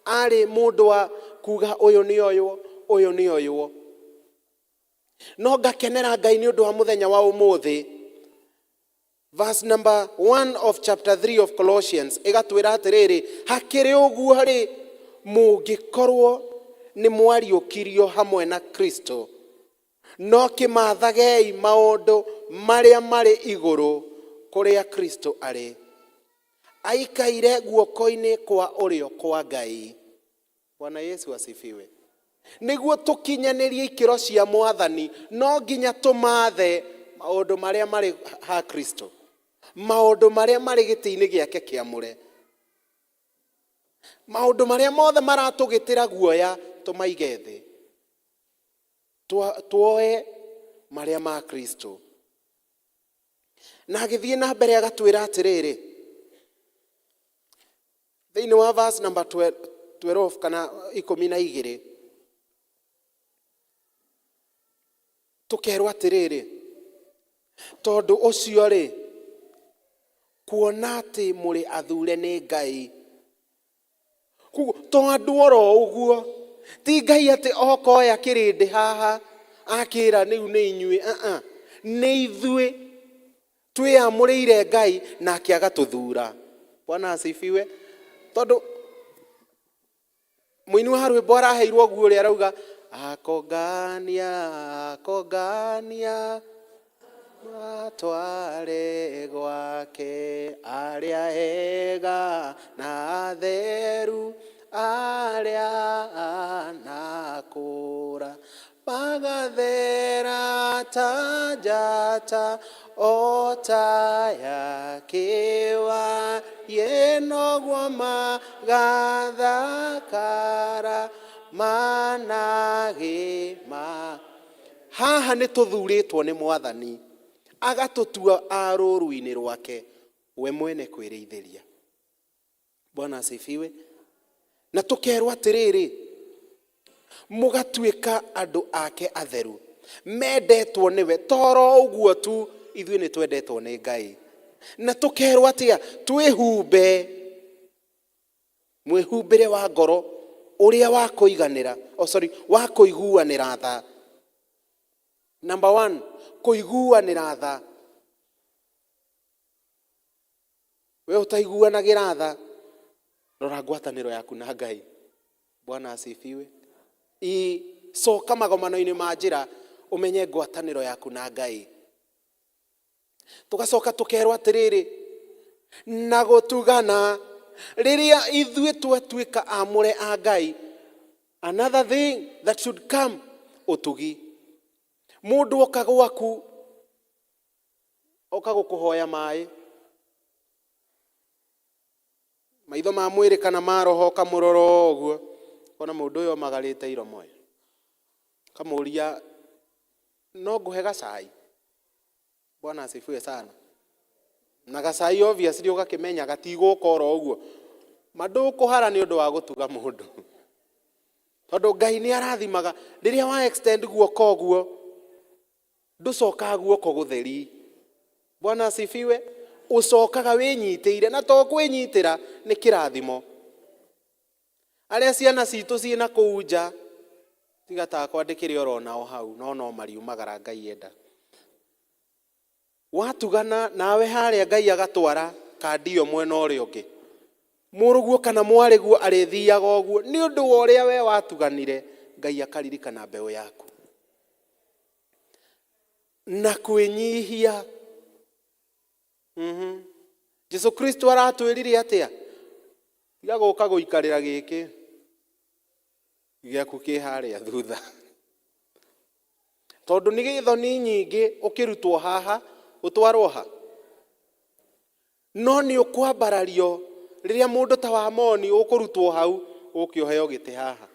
arĩ mũndũ wa kuga ũyũ nĩ oywo, ũyũ nĩ oywo. No ngakenera Ngai nĩ ũndũ wa mũthenya wa ũmũthĩ. Verse number 1 of chapter 3 of Colossians ĩgatwĩra atĩrĩrĩ, hakĩrĩ ũguo rĩ, mũngĩkorwo nĩ mwariũkirio hamwe na Kristo, no kĩmathagei maũndũ marĩa marĩ igũrũ kũrĩa Kristo arĩ, aikaire guoko-inĩ kwa ũrĩo kwa Ngai. Bwana Yesu asifiwe. Nĩguo tũkinyanĩrie ikĩro cia Mwathani, no nginya tũmathe maũndũ marĩa marĩ ha Kristo, maũndũ marĩa marĩ gĩtĩ-inĩ gĩake kĩamũre, maũndũ marĩa mothe maratũgĩtĩra guoya tũmaige thĩ, tuoe marĩa ma Kristo. Na agĩthiĩ na mbere agatwĩra atĩrĩrĩ, thĩinĩ wa verse number 12 kana 12, tukerwo atĩrĩrĩ, tondũ ũcio rĩ, kuona atĩ mũrĩ athure nĩ Ngai. To andũ oro ũguo, ti Ngai atĩ okoya kĩrĩndĩ haha akĩra nĩu nĩ inyuĩ, nĩ ithuĩ twĩamũrĩire Ngai na akĩaga tũthura. Bwana asifiwe. Tondũ mũini wa rwĩmbo araheirwo guo ũrĩa arauga, akongania matware gwake arĩa ega na atheru arĩa anakũra, magathera ta njata o ta yakĩwa, yenoguo magathakara managĩma. Haha nĩ tũthurĩtwo nĩ Mwathani, agatũtua a rũũru-inĩ rwake, we mwene kwĩrĩithĩria. Bwana asifiwe. Na tũkerwo atĩrĩrĩ, mũgatuĩka andũ ake atheru, mendetwo nĩwe, toro ũguo tu ithuĩ nĩ twendetwo nĩ Ngai. Na tũkerwo atĩa, twĩhumbe mwĩhumbĩre wa ngoro ũrĩa wa kũiganĩra, wa kũiguanĩra tha. Number 1, kũiguanĩra tha. We ũtaiguanagĩra tha, rora ngwatanĩro yaku na Ngai. Bwana asifiwe. coka magomano-inĩ ma njĩra ũmenye ngwatanĩro yaku na Ngai. Tugacoka tũkerwo atĩrĩrĩ, na gũtugana rĩrĩa ithuĩ twatuĩka amũre a Ngai. Another thing that should come, ũtugi. Mũndũ oka gwaku, oka gũkũhoya maĩ, maitho ma mwĩrĩ kana ma roho kamũroro ũguo, ona mũndũ ũyũ omagarĩte iromo, kamũria no ngũhe gacai. Bwana asifiwe sana. Na gacai obviously ũgakĩmenya gatigũka oro ũguo, mandũkũhara nĩ ũndũ wa gũtuga mũndũ. Tondũ Ngai nĩ arathimaga rĩrĩa wa extend guoko ũguo, ndũcokaga guoko gũtheri. Bwana asifiwe. Ũcokaga wĩnyitĩire, na to kwĩnyitĩra nĩ kĩrathimo. Arĩa ciana citũ ciĩna kũu nja, tiga ta kwandĩkĩre oro nao hau, no mariumagara Ngai enda. Watugana nawe harĩa Ngai agatwara kandio mwena ũrĩa ũngĩ, mũrũguo kana mwarĩguo arĩthiaga ũguo, nĩ ũndũ wa ũrĩa we watuganire, Ngai akaririkana mbeũ yaku. Na kwĩnyihia. Jesu Kristo aratwĩrire atĩa? Tiga gũka gũikarĩra gĩkĩ gĩaku kĩ harĩa thutha. Tondũ nĩ gĩthoni nyingĩ ũkĩrutwo haha ũtwarwo ha. No nĩ ũkwambarario rĩrĩa mũndũ ta wa Moni ũkũrutwo hau ũkĩoheo gĩtĩ haha.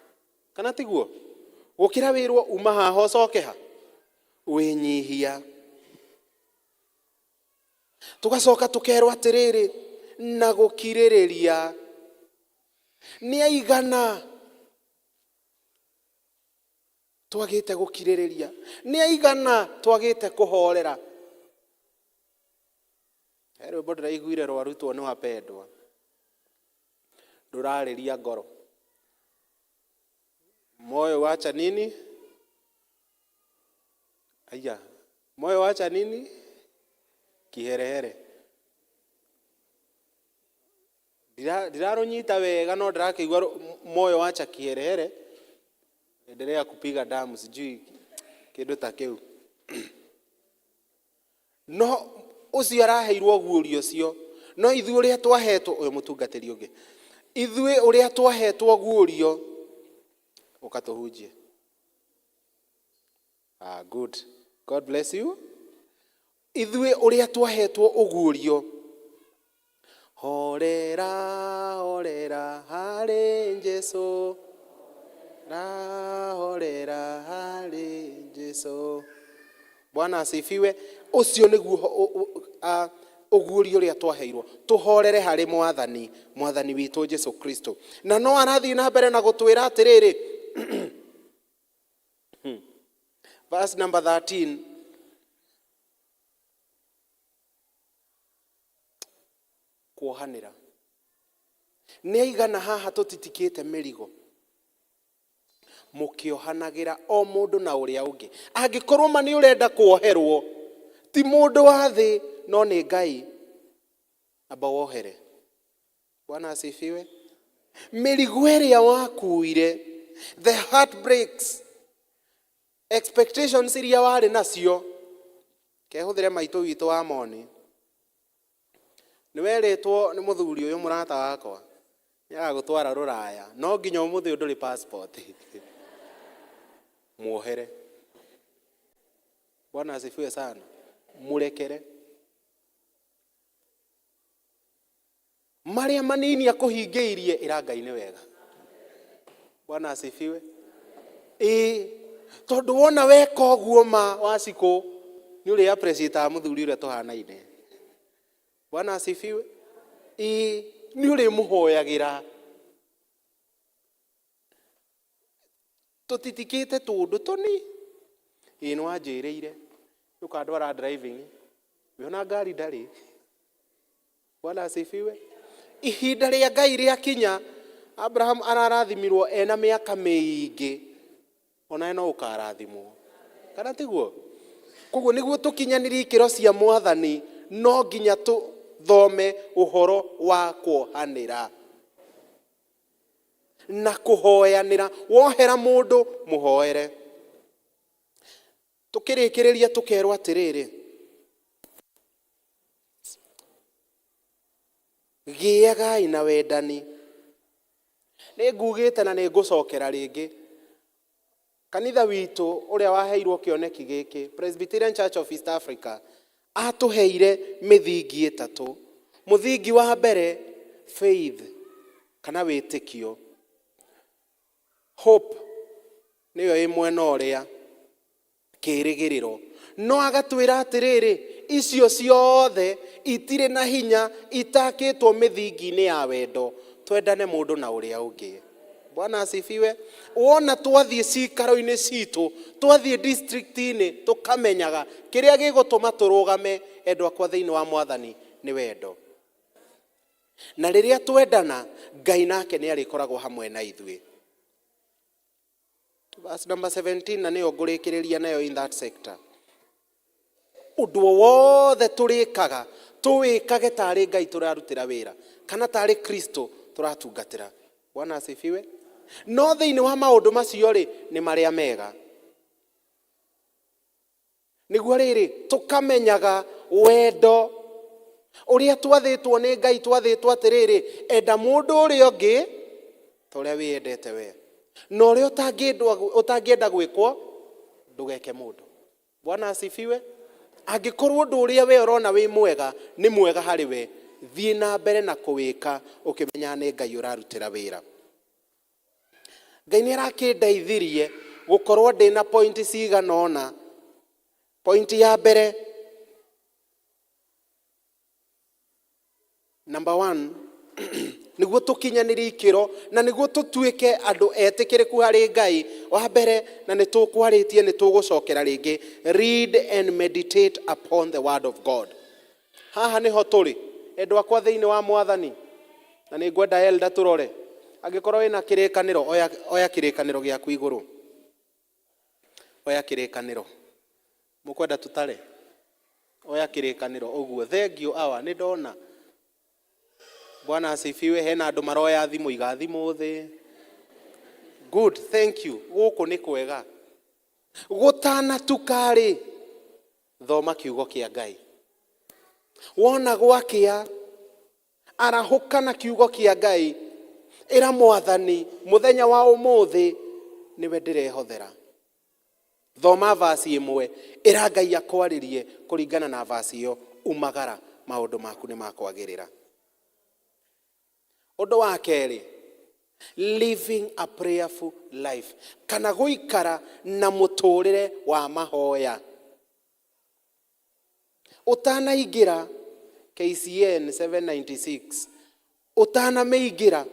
Kana tiguo? Gũkĩra wĩrwo uma haha ũcoke ha. Wĩnyihia. Tugacoka tũkerwo atĩrĩrĩ, na gũkirĩrĩria. Nĩ aigana twagĩte gũkirĩrĩria? Nĩ aigana twagĩte kũhorera? He rwĩmbo ndĩraiguire rwarutwo nĩ Wapendwa, ndũrarĩria ngoro. Moyo wacha nini? Aya, moyo wacha nini? Kiherehere. Ndirarũnyita wega, no ndirakĩigua moyo wacha kiherehere. Endelea kupiga damu, sijui kĩndũ ta kĩu. No ũcio araheirwo guũrio ũcio, no ithuĩ ũrĩa twahetwo, ũyũ mũtungatĩri ũngĩ, ithuĩ ũrĩa twahetwo guũrio, ũkatũhunjie. Good. God bless you. Ithuĩ ũrĩa twahetwo ũguũrio, horera horera harĩ Jesũ, horera harĩ Jesũ. Bwana asifiwe. Ũcio nĩguo ũguũrio ũrĩa twaheirwo, tũhorere harĩ mwathani witũ Jesũ Kristo. Na no arathiĩ na mbere na gũtwĩra atĩrĩrĩ, verse number 13, kuohanĩra. Nĩ aigana haha tũtitikĩte mĩrigo, mũkĩohanagĩra o mũndũ na ũrĩa ũngĩ. Angĩkorwo ma nĩ ũrenda kuoherwo, ti mũndũ wa thĩ, no nĩ Ngai, amba wohere. Bwana asifiwe. Mĩrigo ĩrĩa wakuire, the heartbreaks, expectations iria warĩ nacio, kehũthĩre maitũ witũ wa Moni, nĩ werĩtwo nĩ mũthuri ũyũ mũrata wakwa nĩ agagũtwara Rũraya, no nginya ũmũthĩ ndũrĩ passport. Muohere. Bwana asifiwe sana. Mũrekere. Marĩa manini akũhingĩirie ĩra Ngai nĩ wega. Bwana asifiwe. Tondũ wona weka ũguo ma Wacikũ, nĩ ũrĩ appreciate mũthuri ũrĩa tũhanaine. Bwana asifiwe. Nĩ ũrĩ mũhoyagĩra. Tũtitikĩte tũndũ tũni. Nĩ wanjĩrĩire ũkandwara driving, wĩona ngari ndarĩ. Bwana asifiwe. Ihinda rĩa Ngai rĩakinya, Abraham ararathimirwo ena mĩaka mĩingĩ, ona no ũkarathimwo. Kana tiguo? Koguo nĩguo tũkinyanĩrie ikĩro cia mwathani, no nginya tũthome ũhoro wa kuohanĩra. na kuhoyanira. Wohera mundu muhoere. Tukirikiriria tukerwa atiriri, giagai na wendani. Nĩ ngugĩte na nĩ ngũcokera rĩngĩ. Kanitha witũ ũrĩa waheirwo kĩoneki gĩkĩ, Presbyterian Church of East Africa, atũheire mĩthingi ĩtatũ. Mũthingi wa mbere, faith, kana wĩtĩkio. Hope nĩyo ĩ mwena ũrĩa, kĩĩrĩgĩrĩro. No agatwĩra atĩrĩrĩ, icio ciothe itirĩ na hinya itakĩtwo mĩthingi-inĩ ya wendo. Twendane mũndũ na ũrĩa ũngĩ. Bwana asifiwe. Wona twathiĩ cikaro-inĩ citũ, twathiĩ district-inĩ, tũkamenyaga kĩrĩa gĩgũtũma tũrũgame endwa kwa thĩinĩ wa Mwathani nĩ wendo. Na rĩrĩa twendana, Ngai nake nĩ arĩkoragwo hamwe na ithuĩ. Verse number 17 na nĩyo ngũrĩkĩrĩria nayo in that sector. Ũndũ wothe tũrĩkaga, tũwĩkage tarĩ Ngai tũrarutĩra wĩra, kana tarĩ Kristo tũratungatĩra. Bwana asifiwe. No thĩinĩ wa maũndũ macio rĩ, nĩ marĩa mega. Nĩguo rĩrĩ, tũkamenyaga wendo ũrĩa twathĩtwo nĩ Ngai, twathĩtwo atĩrĩrĩ, enda mũndũ ũrĩa ũngĩ ta ũrĩa wĩendete we. Na ũrĩa ũtangĩenda gwĩkwo, ndũgeke mũndũ. Bwana asifiwe. Angĩkorwo ũndũ ũrĩa we ũrona wĩ mwega, nĩ mwega harĩ we, thiĩ na mbere na kũwĩka ũkĩmenya nĩ Ngai ũrarutĩra wĩra. Ngai nĩ arakĩndeithirie gũkorwo ndĩna point cigana ũna. Point ya mbere, number 1, nĩguo tũkinyanĩrie ikĩro na nĩguo tũtuĩke andũ etĩkĩrĩku harĩ Ngai. Wa mbere, na nĩ tũkwarĩtie, nĩ tũgũcokera rĩngĩ, read and meditate upon the word of God. Haha nĩho tũrĩ endwa kwa thĩinĩ wa Mwathani, na nĩ ngwenda elder tũrore. Angĩkorwo wĩna kĩrĩkanĩro, oya kĩrĩkanĩro gĩaku igũrũ. Oya kĩrĩkanĩro. Mũkwenda tũtare? Oya kĩrĩkanĩro ũguo. Thengiũ awa, nĩ ndona. Bwana asifiwe. Hena andũ maroya thimũ, igathimũ thĩ. Good, thank you. Gũkũ nĩ kwega. Gũtanatuka-rĩ, thoma kiugo kĩa Ngai. Wona gwakĩa, arahũka na kiugo kĩa Ngai. Ĩra Mwathani, mũthenya wa ũmũthĩ nĩwe ndĩrehothera. Thoma vasi ĩmwe, ĩra Ngai akwarĩrie kũringana na vasi ĩyo, umagara, maũndũ maku nĩ makwagĩrĩra. Ũndũ wa kerĩ, living a prayerful life, kana gũikara na mũtũrĩre wa mahoya. Ũtanaingĩra KCN 796, ũtanamĩingĩra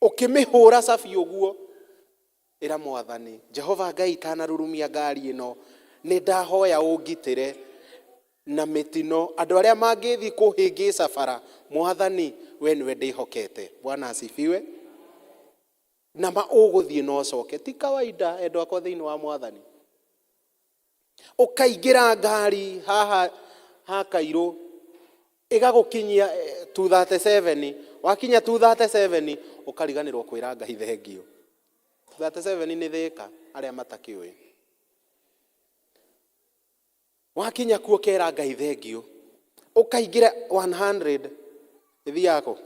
ũkĩmĩhũra cabi ũguo, ĩra Mwathani, Jehova Ngai itanarurumia ngari ĩno, nĩ ndahoya ũngitĩre na mĩtino, andũ arĩa mangĩthiĩ kũhĩngĩca bara, Mwathani we nĩwe ndĩhokete. Bwana asifiwe. Na ũgũthiĩ na ũcoke, ti kawaida endwa kwa thĩinĩ wa Mwathani. Ũkaingĩra ngari haha Kairũ, ĩgagũkinyia 237, wakinya 237 ũkariganĩrwo kwĩra Ngai thengio. 237 nĩ Thĩka, arĩa matakĩũĩ. Wakinya kuo kera Ngai thengio, ũkaingĩra 100, ithiako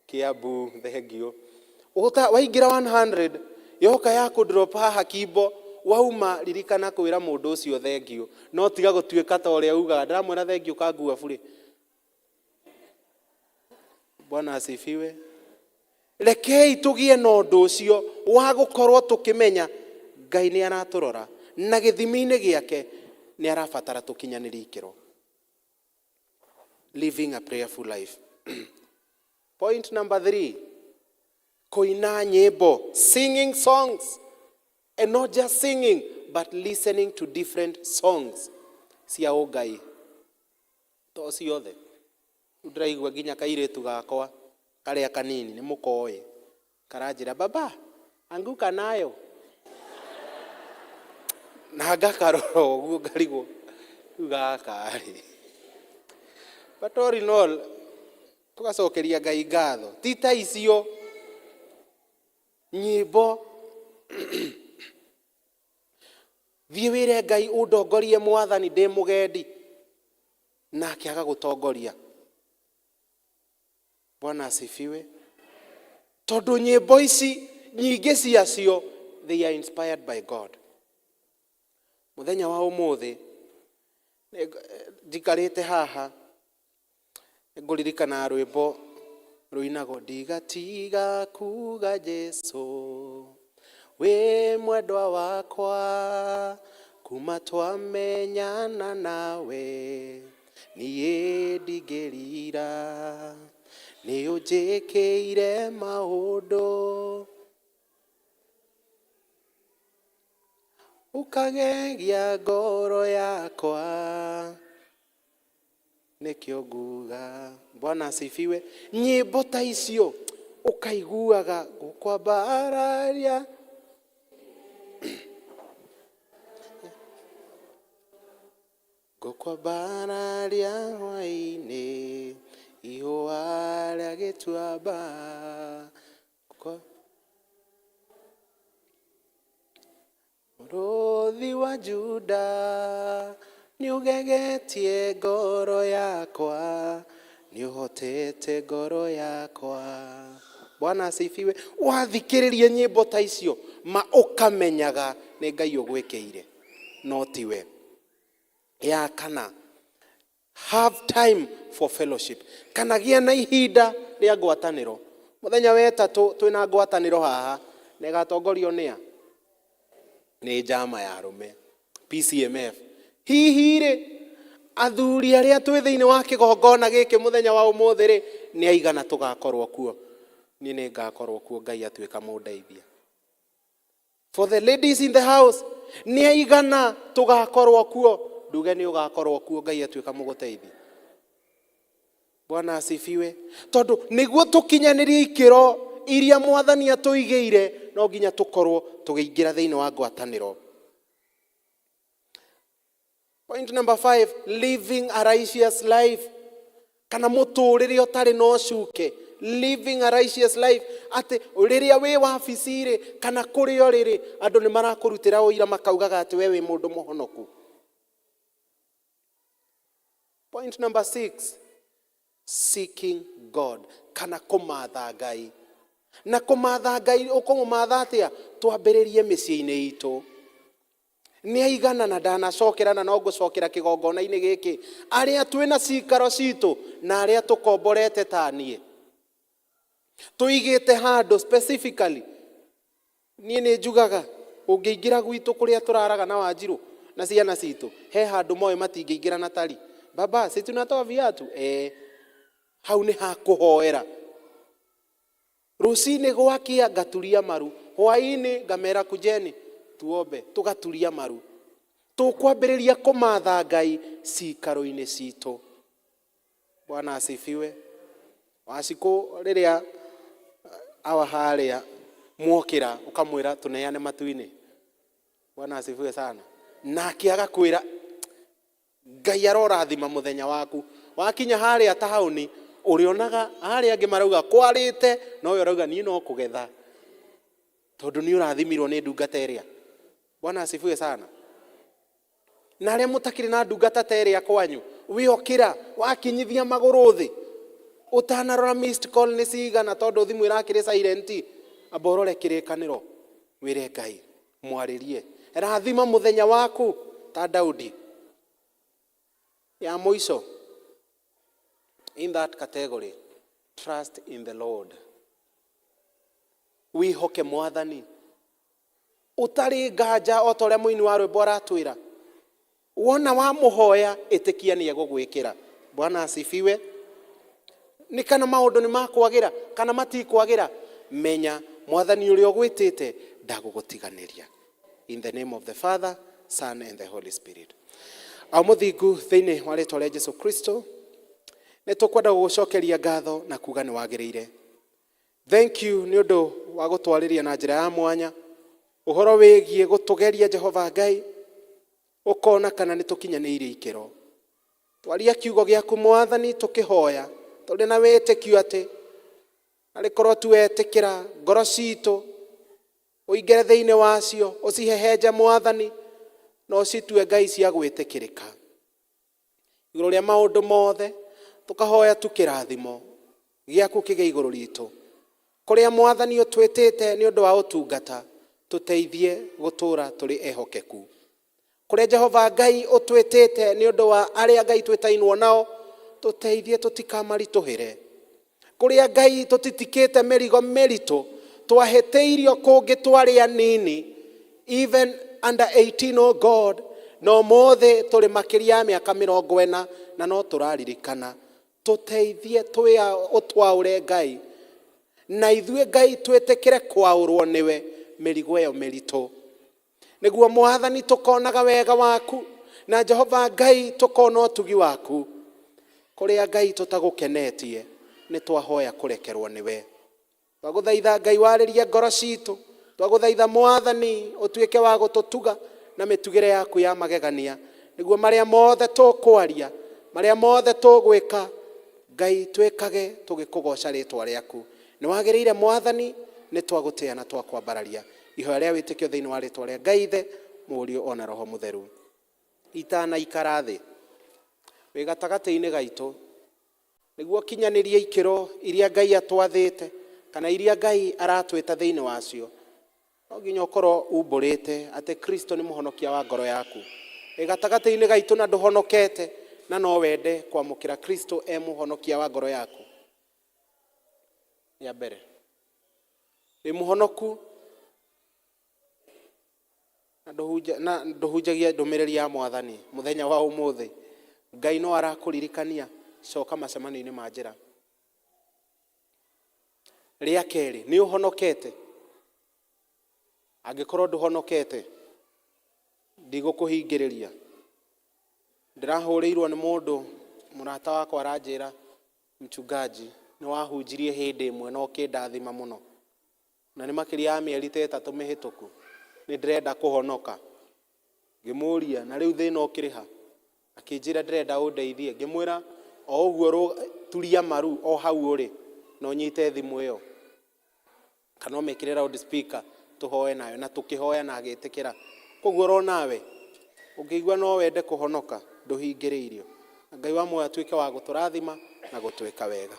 Kiambu thengio. Waingĩra 100, yoka ya kũdrop haha Kimbo, wauma ririkana kwĩra mũndũ ũcio thengio, no tiga gũtuĩka ta ũrĩa ugaga ndĩramwĩra thengio kangua bure. Bwana asifiwe. Rekei tũgĩe na ũndũ ũcio wa gũkorwo tũkĩmenya Ngai nĩ aratũrora na gĩthimi-inĩ gĩake nĩ arabatara tũkinyanĩrie ikĩro. Living a prayerful life. Point number 3, kũina nyĩmbo, singing songs, and not just singing but listening to different songs cia ũngai. To ciothe ndĩraigua nginya kairĩtu gakwa karĩa kanini nĩ mũkoĩ karanjĩra, baba anguka nayo, na ngakarora ũguo ngarigwo gaka-rĩ. But all in all, tugacokeria Ngai ngatho, ti ta icio nyimbo thiĩ wĩre Ngai ũndongorie Mwathani ndĩ mũgendi, nake agagũtongoria. Bwana asifiwe. Tondũ nyimbo ici nyingĩ ciacio, they are inspired by God. Mũthenya wa ũmũthĩ njikarĩte haha ngũririkana rwĩmbo rũinagwo, ndigatiga kuga Jesu wĩ mwendwa wakwa, kuma twamenyana nawe niĩ ndingĩrira, nĩ ũnjĩkĩire maũndũ ũkagegia ngoro yakwa, nĩkĩo nguga. Bwana asifiwe. Nyimbo ta icio ũkaiguaga gũkwambararia gũkwambararia hwaĩ-inĩ ihũa rĩa gĩtuamba, mũrũthi wa Juda nĩ ũgegetie ngoro yakwa, nĩ ũhotete ngoro yakwa. Bwana asifiwe. Wathikĩrĩrie nyĩmbo ta icio ũkamenyaga nĩ Ngai ũgwĩkĩire, no tiwe. Ya kana, have time for fellowship, kana gĩa na ihinda rĩa ngwatanĩro. Mũthenya wa Wetatũ twĩna ngwatanĩro haha, na ĩgatongorio nĩa? Nĩ njama ya arũme, PCMF. Hihi rĩ, athuri arĩa twĩ thĩinĩ wa kĩgongona gĩkĩ mũthenya wa ũmũthĩ rĩ, nĩ aigana tũgakorwo kuo? Niĩ nĩ ngakorwo kuo, Ngai atuĩka mũndeithia. For the ladies in the house, nĩ aigana tũgakorwo kuo? Nduge nĩ ũgakorwo kuo, Ngai atuĩka mũgũteithia. Bwana asifiwe. Tondũ nĩguo tũkinyanĩrie ikĩro iria Mwathani atũigĩire, no nginya tũkorwo tũgĩingĩra thĩinĩ wa ngwatanĩro. Point number 5, living a righteous life. Kana mũtũrĩre ũtarĩ na ũcuke. Living a righteous life. Atĩ rĩrĩa wĩ wabici rĩ, kana kũrĩa rĩrĩ, andũ nĩ marakũrutĩra ũira makaugaga atĩ we wĩ mũndũ mũhonoku. Point number 6, seeking God. Kana kũmatha Ngai. Na kũmatha Ngai ũkũmũmatha atĩa? Twambĩrĩrie mĩciĩ-inĩ itũ. Nĩ aigana na ndanacokera na no ngũcokera kĩgongona-inĩ gĩkĩ, arĩa twĩna cikaro citũ na arĩa tũkomborete ta niĩ, tũigĩte handũ specifically. Niĩ nĩ njugaga ũngĩingĩra gwitũ kũrĩa tũraraga na Wanjirũ na ciana citũ, he handũ moe matingĩingĩra na tari. Baba, si tunatoa viatu? Hau nĩ hakũhoera. Rũcinĩ gwakia ngaturia maru, hwaĩ-inĩ ngamera kujeni tuombe, tũgaturia maru. Tũkwambĩrĩria kũmatha Ngai cikaro-inĩ citũ. Bwana asifiwe. Wacikũ rĩrĩa awa harĩa mwokĩra ũkamwĩra tũneane matu-inĩ. Bwana asifiwe sana. Nake agakwĩra Ngai arorathima mũthenya waku. Wakinya harĩa taũni ũrĩonaga harĩa angĩ marauga kwarĩte, no ũyũ arauga niĩ no kũgetha, tondũ nĩ ũrathimirwo nĩ ndungata ĩrĩa. Bwana asifiwe sana. Na arĩa mũtakĩrĩ na ndungata ta ĩrĩa kwanyu, wĩokĩra wakinyithia magũrũ thĩ, ũtanarora missed call nĩ cigana, tondũ thimũ ĩrakĩrĩ silent, amba ũrore kĩrĩkanĩro, wĩre Ngai mwarĩrie, rathima mũthenya waku ta Daudi. Ya mũico, in that category, trust in the Lord. Wĩhoke Mwathani. Ũtarĩ nganja o ta ũrĩa mũini wa rwĩmbo aratwĩra. Wona wa mũhoya ĩtĩkia nĩ egũgwĩkĩra. Bwana asifiwe. Nĩ kana maũndũ nĩ makwagĩra kana matikwagĩra, menya Mwathani ũrĩa ũgwĩtĩte ndagũgũtiganĩria. In the name of the Father, Son and the Holy Spirit. Au mũthingu thĩinĩ wa rĩĩtwa rĩa Jesũ Kristo, nĩ tũkwenda gũgũcokeria ngatho na kuga nĩ wagĩrĩire. Thank you nĩ ũndũ wa gũtwarĩria na njĩra ya mwanya ũhoro wĩgiĩ gũtũgeria Jehova Ngai, ũkona kana nĩ tũkinyanĩire ikĩro. Twaria kiugo gĩaku Mwathani tũkĩhoya, tũrĩ na wĩtĩkio atĩ arĩkorwo tuetĩkĩra ngoro citũ uingere thiini wacio ucihehenje Mwathani no citue ngai cia gwitikirika iguru ria maundu mothe tukahoya tukirathimo giaku kige iguru ritu kuria Mwathani utwitite ni undu wa utungata tuteithie gutura turi ehokeku kuria Jehova Ngai utwitite ni undu wa aria Ngai twitainwo nao tuteithie tutikamarituhire kuria Ngai tutitikite merigo meritu twahiteirio kungi twari anini even under 18 oh God no mothe turi makiria miaka 40 na no turaririkana tuteithie twia utwaure Ngai na ithue Ngai twetekere kwaurwo niwe merigo yo meritu niguo Mwathani tukonaga wega waku na Jehova Ngai tukona utugi waku kuria Ngai tutagukenetie ni twahoya kurekerwo niwe twaguthaitha Ngai waririe ngoro citu twaguthaitha Mwathani utuike wa gututuga na mitugire yaku ya magegania niguo maria mothe tukwaria maria mothe tugwika Ngai twikage tugikugoca ritwa riaku ni wagiriire Mwathani ni twagutia na twakwambararia ihoya ria witikio thiini wa ritwa ria Ngai the Murio ona Roho Mutheru itana ikarathi wi gatagati-ini gaitu niguo kinyanirie ikiro iria Ngai atwathite kana iria Ngai aratwita thiini wacio no nginya ukorwo umburite ati Kristo ni muhonokia wa ngoro yaku wi gatagati-ini gaitu na nduhonokete na no wende kwamukira Kristo muhonokia wa ngoro yaku ya mbere wi muhonoku na nduhunjagia ndumiriri ya Mwathani muthenya wa umuthi Ngai no arakuririkania coka macemania-ini ma njira ria keri ni uhonokete angikorwo nduhonokete ndigukuhingiriria ndirahuriirwo ni mundu murata wakwa aranjira mchungaji ni wahunjirie hindi imwe no kindathima muno na ni makiria ya mieri 3 mihituku ni ndirenda kuhonoka ngimuria na riu thina ukiriha akinjira ndirenda undeithie ngimwira o uguo turia maru o hau uri no nyite thimu iyo kana mekire loud speaker tuhoe nayo na tukihoya na agitikira koguo ro nawe ukigwa no wende kuhonoka nduhingiriirio Ngai wa moyo atuike wa guturathima na gutwika wega.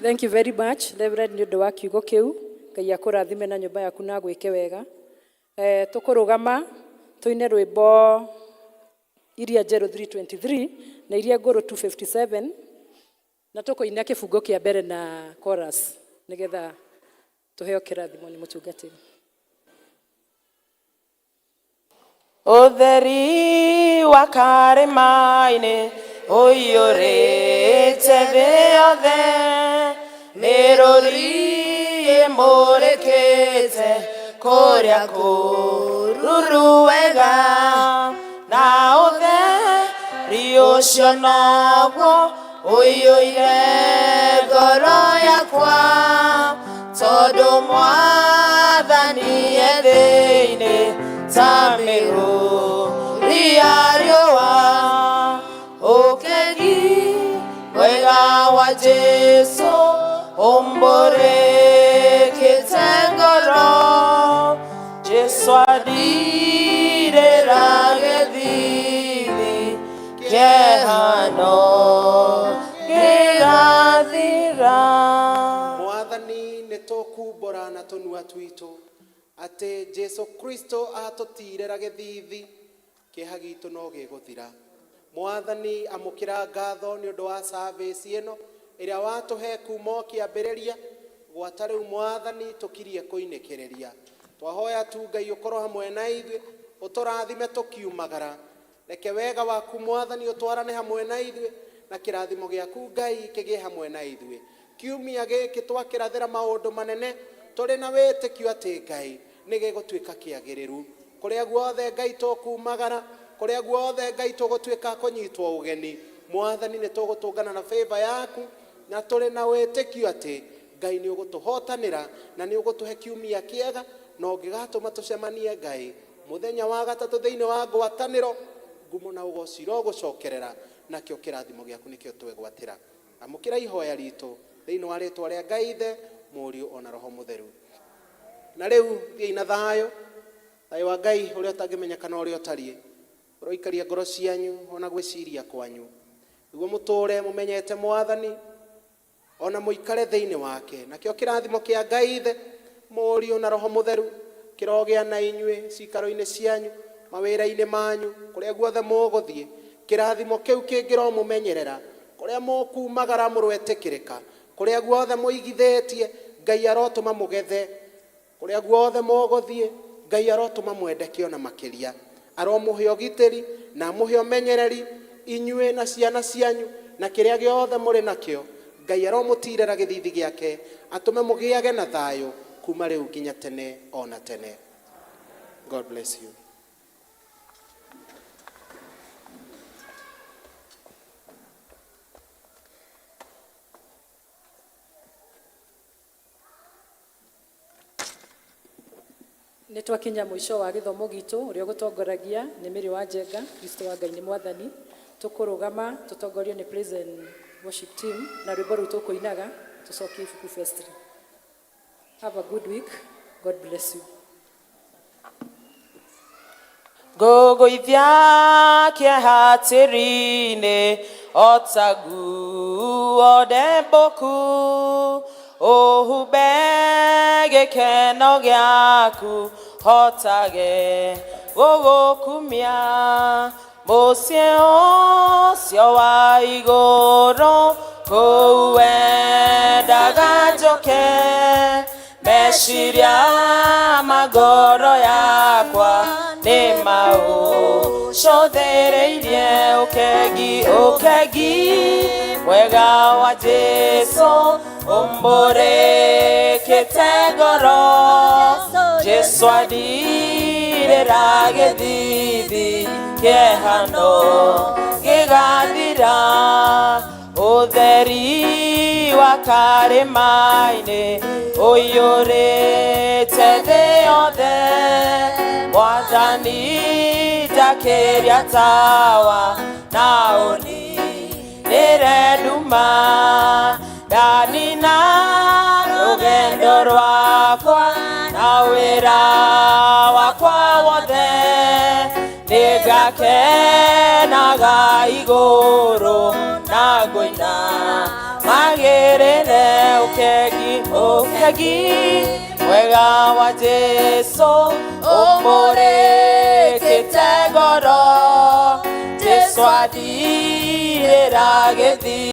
Thank you very much Reverend ni undu wa kiugo kiu Ngai akurathime na nyumba yaku na gwike wega tukurugama tuine rwimbo iria njeru 323 na iria nguru 257 na tukoina kifungo kia mbere na chorus nigetha tuheo kirathimo ni mutungatiri. Utheri wa karima-ini uiyurite thi yothe miruri imurikite kuria kururu wega na utheri ucio naguo uiyuire ngoro yakwa tondu Mwathani e thiini ta miruri ya riua ukegi wega wa Jesu umburikite ngoro Jesu adirira githithi kehano gigathira. Mwathani nitukumbura na tunua twitu ati Jesu Kristo atutirira githithi kiha gitu no giguthira. Mwathani amukira ngatho ni undu wa service ino iria watuhe kuma kiambiriria gwata riu Mwathani tukirie kuinikiriria twahoya tu Ngai ukorwo hamwe na ithuĩ uturathime tukiumagara reke wega waku Mwathani utwarane hamwe na ithuĩ na kirathimo giaku Ngai kigie hamwe na ithuĩ kiumia giki twakirathira maundu manene turi na witikio ati Ngai nige gutwika kiagiriru kuria guothe Ngai tukumagara kuria guothe Ngai tugutwika kunyitwo ugeni Mwathani ni tugutungana na favor yaku na turi na witikio ati Ngai ni ugutuhotanira na ni ugutuhe kiumia kiega no ngigatuma tucemanie Ngai muthenya wa gatatu thiini wa ngwataniro ngumo na ugociro gucokerera nakio kirathimo giaku nikio twegwatira amukira ihoya ritu thiini wa ritwa ria Ngai Ithe, Mũriũ ona Roho Mũtheru. Na riu thiai na thayo wa Ngai uria utangimenyekana uria utariĩ uroikaria ngoro cianyu ona gwiciria kwanyu niguo muture mumenyete Mwathani ona muikare thiini wake. Nakio kirathimo kia Ngai Ithe, Mũriũ na Roho Mũtheru kirogia na inyue cikaro-ini cianyu, mawira-ini manyu, kuria guothe muguthie. Kirathimo kiu kingiro mumenyerera kuria mukumagara murwetikirika, kuria guothe muigithitie Ngai arotuma mugethe, kuria guothe muguthie Ngai arotuma mwendekio na makiria. Aromuhe ugitiri na muhe umenyereri inyue na ciana cianyu na kiria giothe muri nakio. Ngai aromutirira githithi giake atume mugiage na thayo kuma riu nginya tene ona tene. God bless you. Nĩ twakinya mwisho wa gĩthomo gitu ũrĩa gũtongoragia nĩ Mary wa Njenga. Kristo wa Ngai nĩ Mwathani. Tũkũrũgama tũtongorio nĩ praise and worship team na rwĩmbo rũu tũkũinaga tũcokie ibuku festival. Have a good week. God bless you. Ngũgũithia kĩhatĩri-inĩ otaguo ndembũku, ũhumbe gĩkeno gĩaku hotage gũgũkumia mũciĩ ũcio wa igũrũ kũu wendaga njoke. Meciria magoro yakwa nĩ maũcũthĩrĩirie ũkengi mwega wa Jesu ũmbũrĩkĩte ngoro. Jesu andirĩra gĩthithi kĩehano gĩgathira, ũtheri wa karĩma-inĩ ũiyũrĩte thĩ yothe. Mwathani ndakĩria tawa na ũninĩre nduma, ndanina rũgendo rwakwa na wĩra wakwa wothe. Nĩngakenaga igũrũ na ngũina magĩrĩre ũkengi mwega wa Jesu ũmbũrĩkĩte ngoro. Jesu andirĩra gĩthithi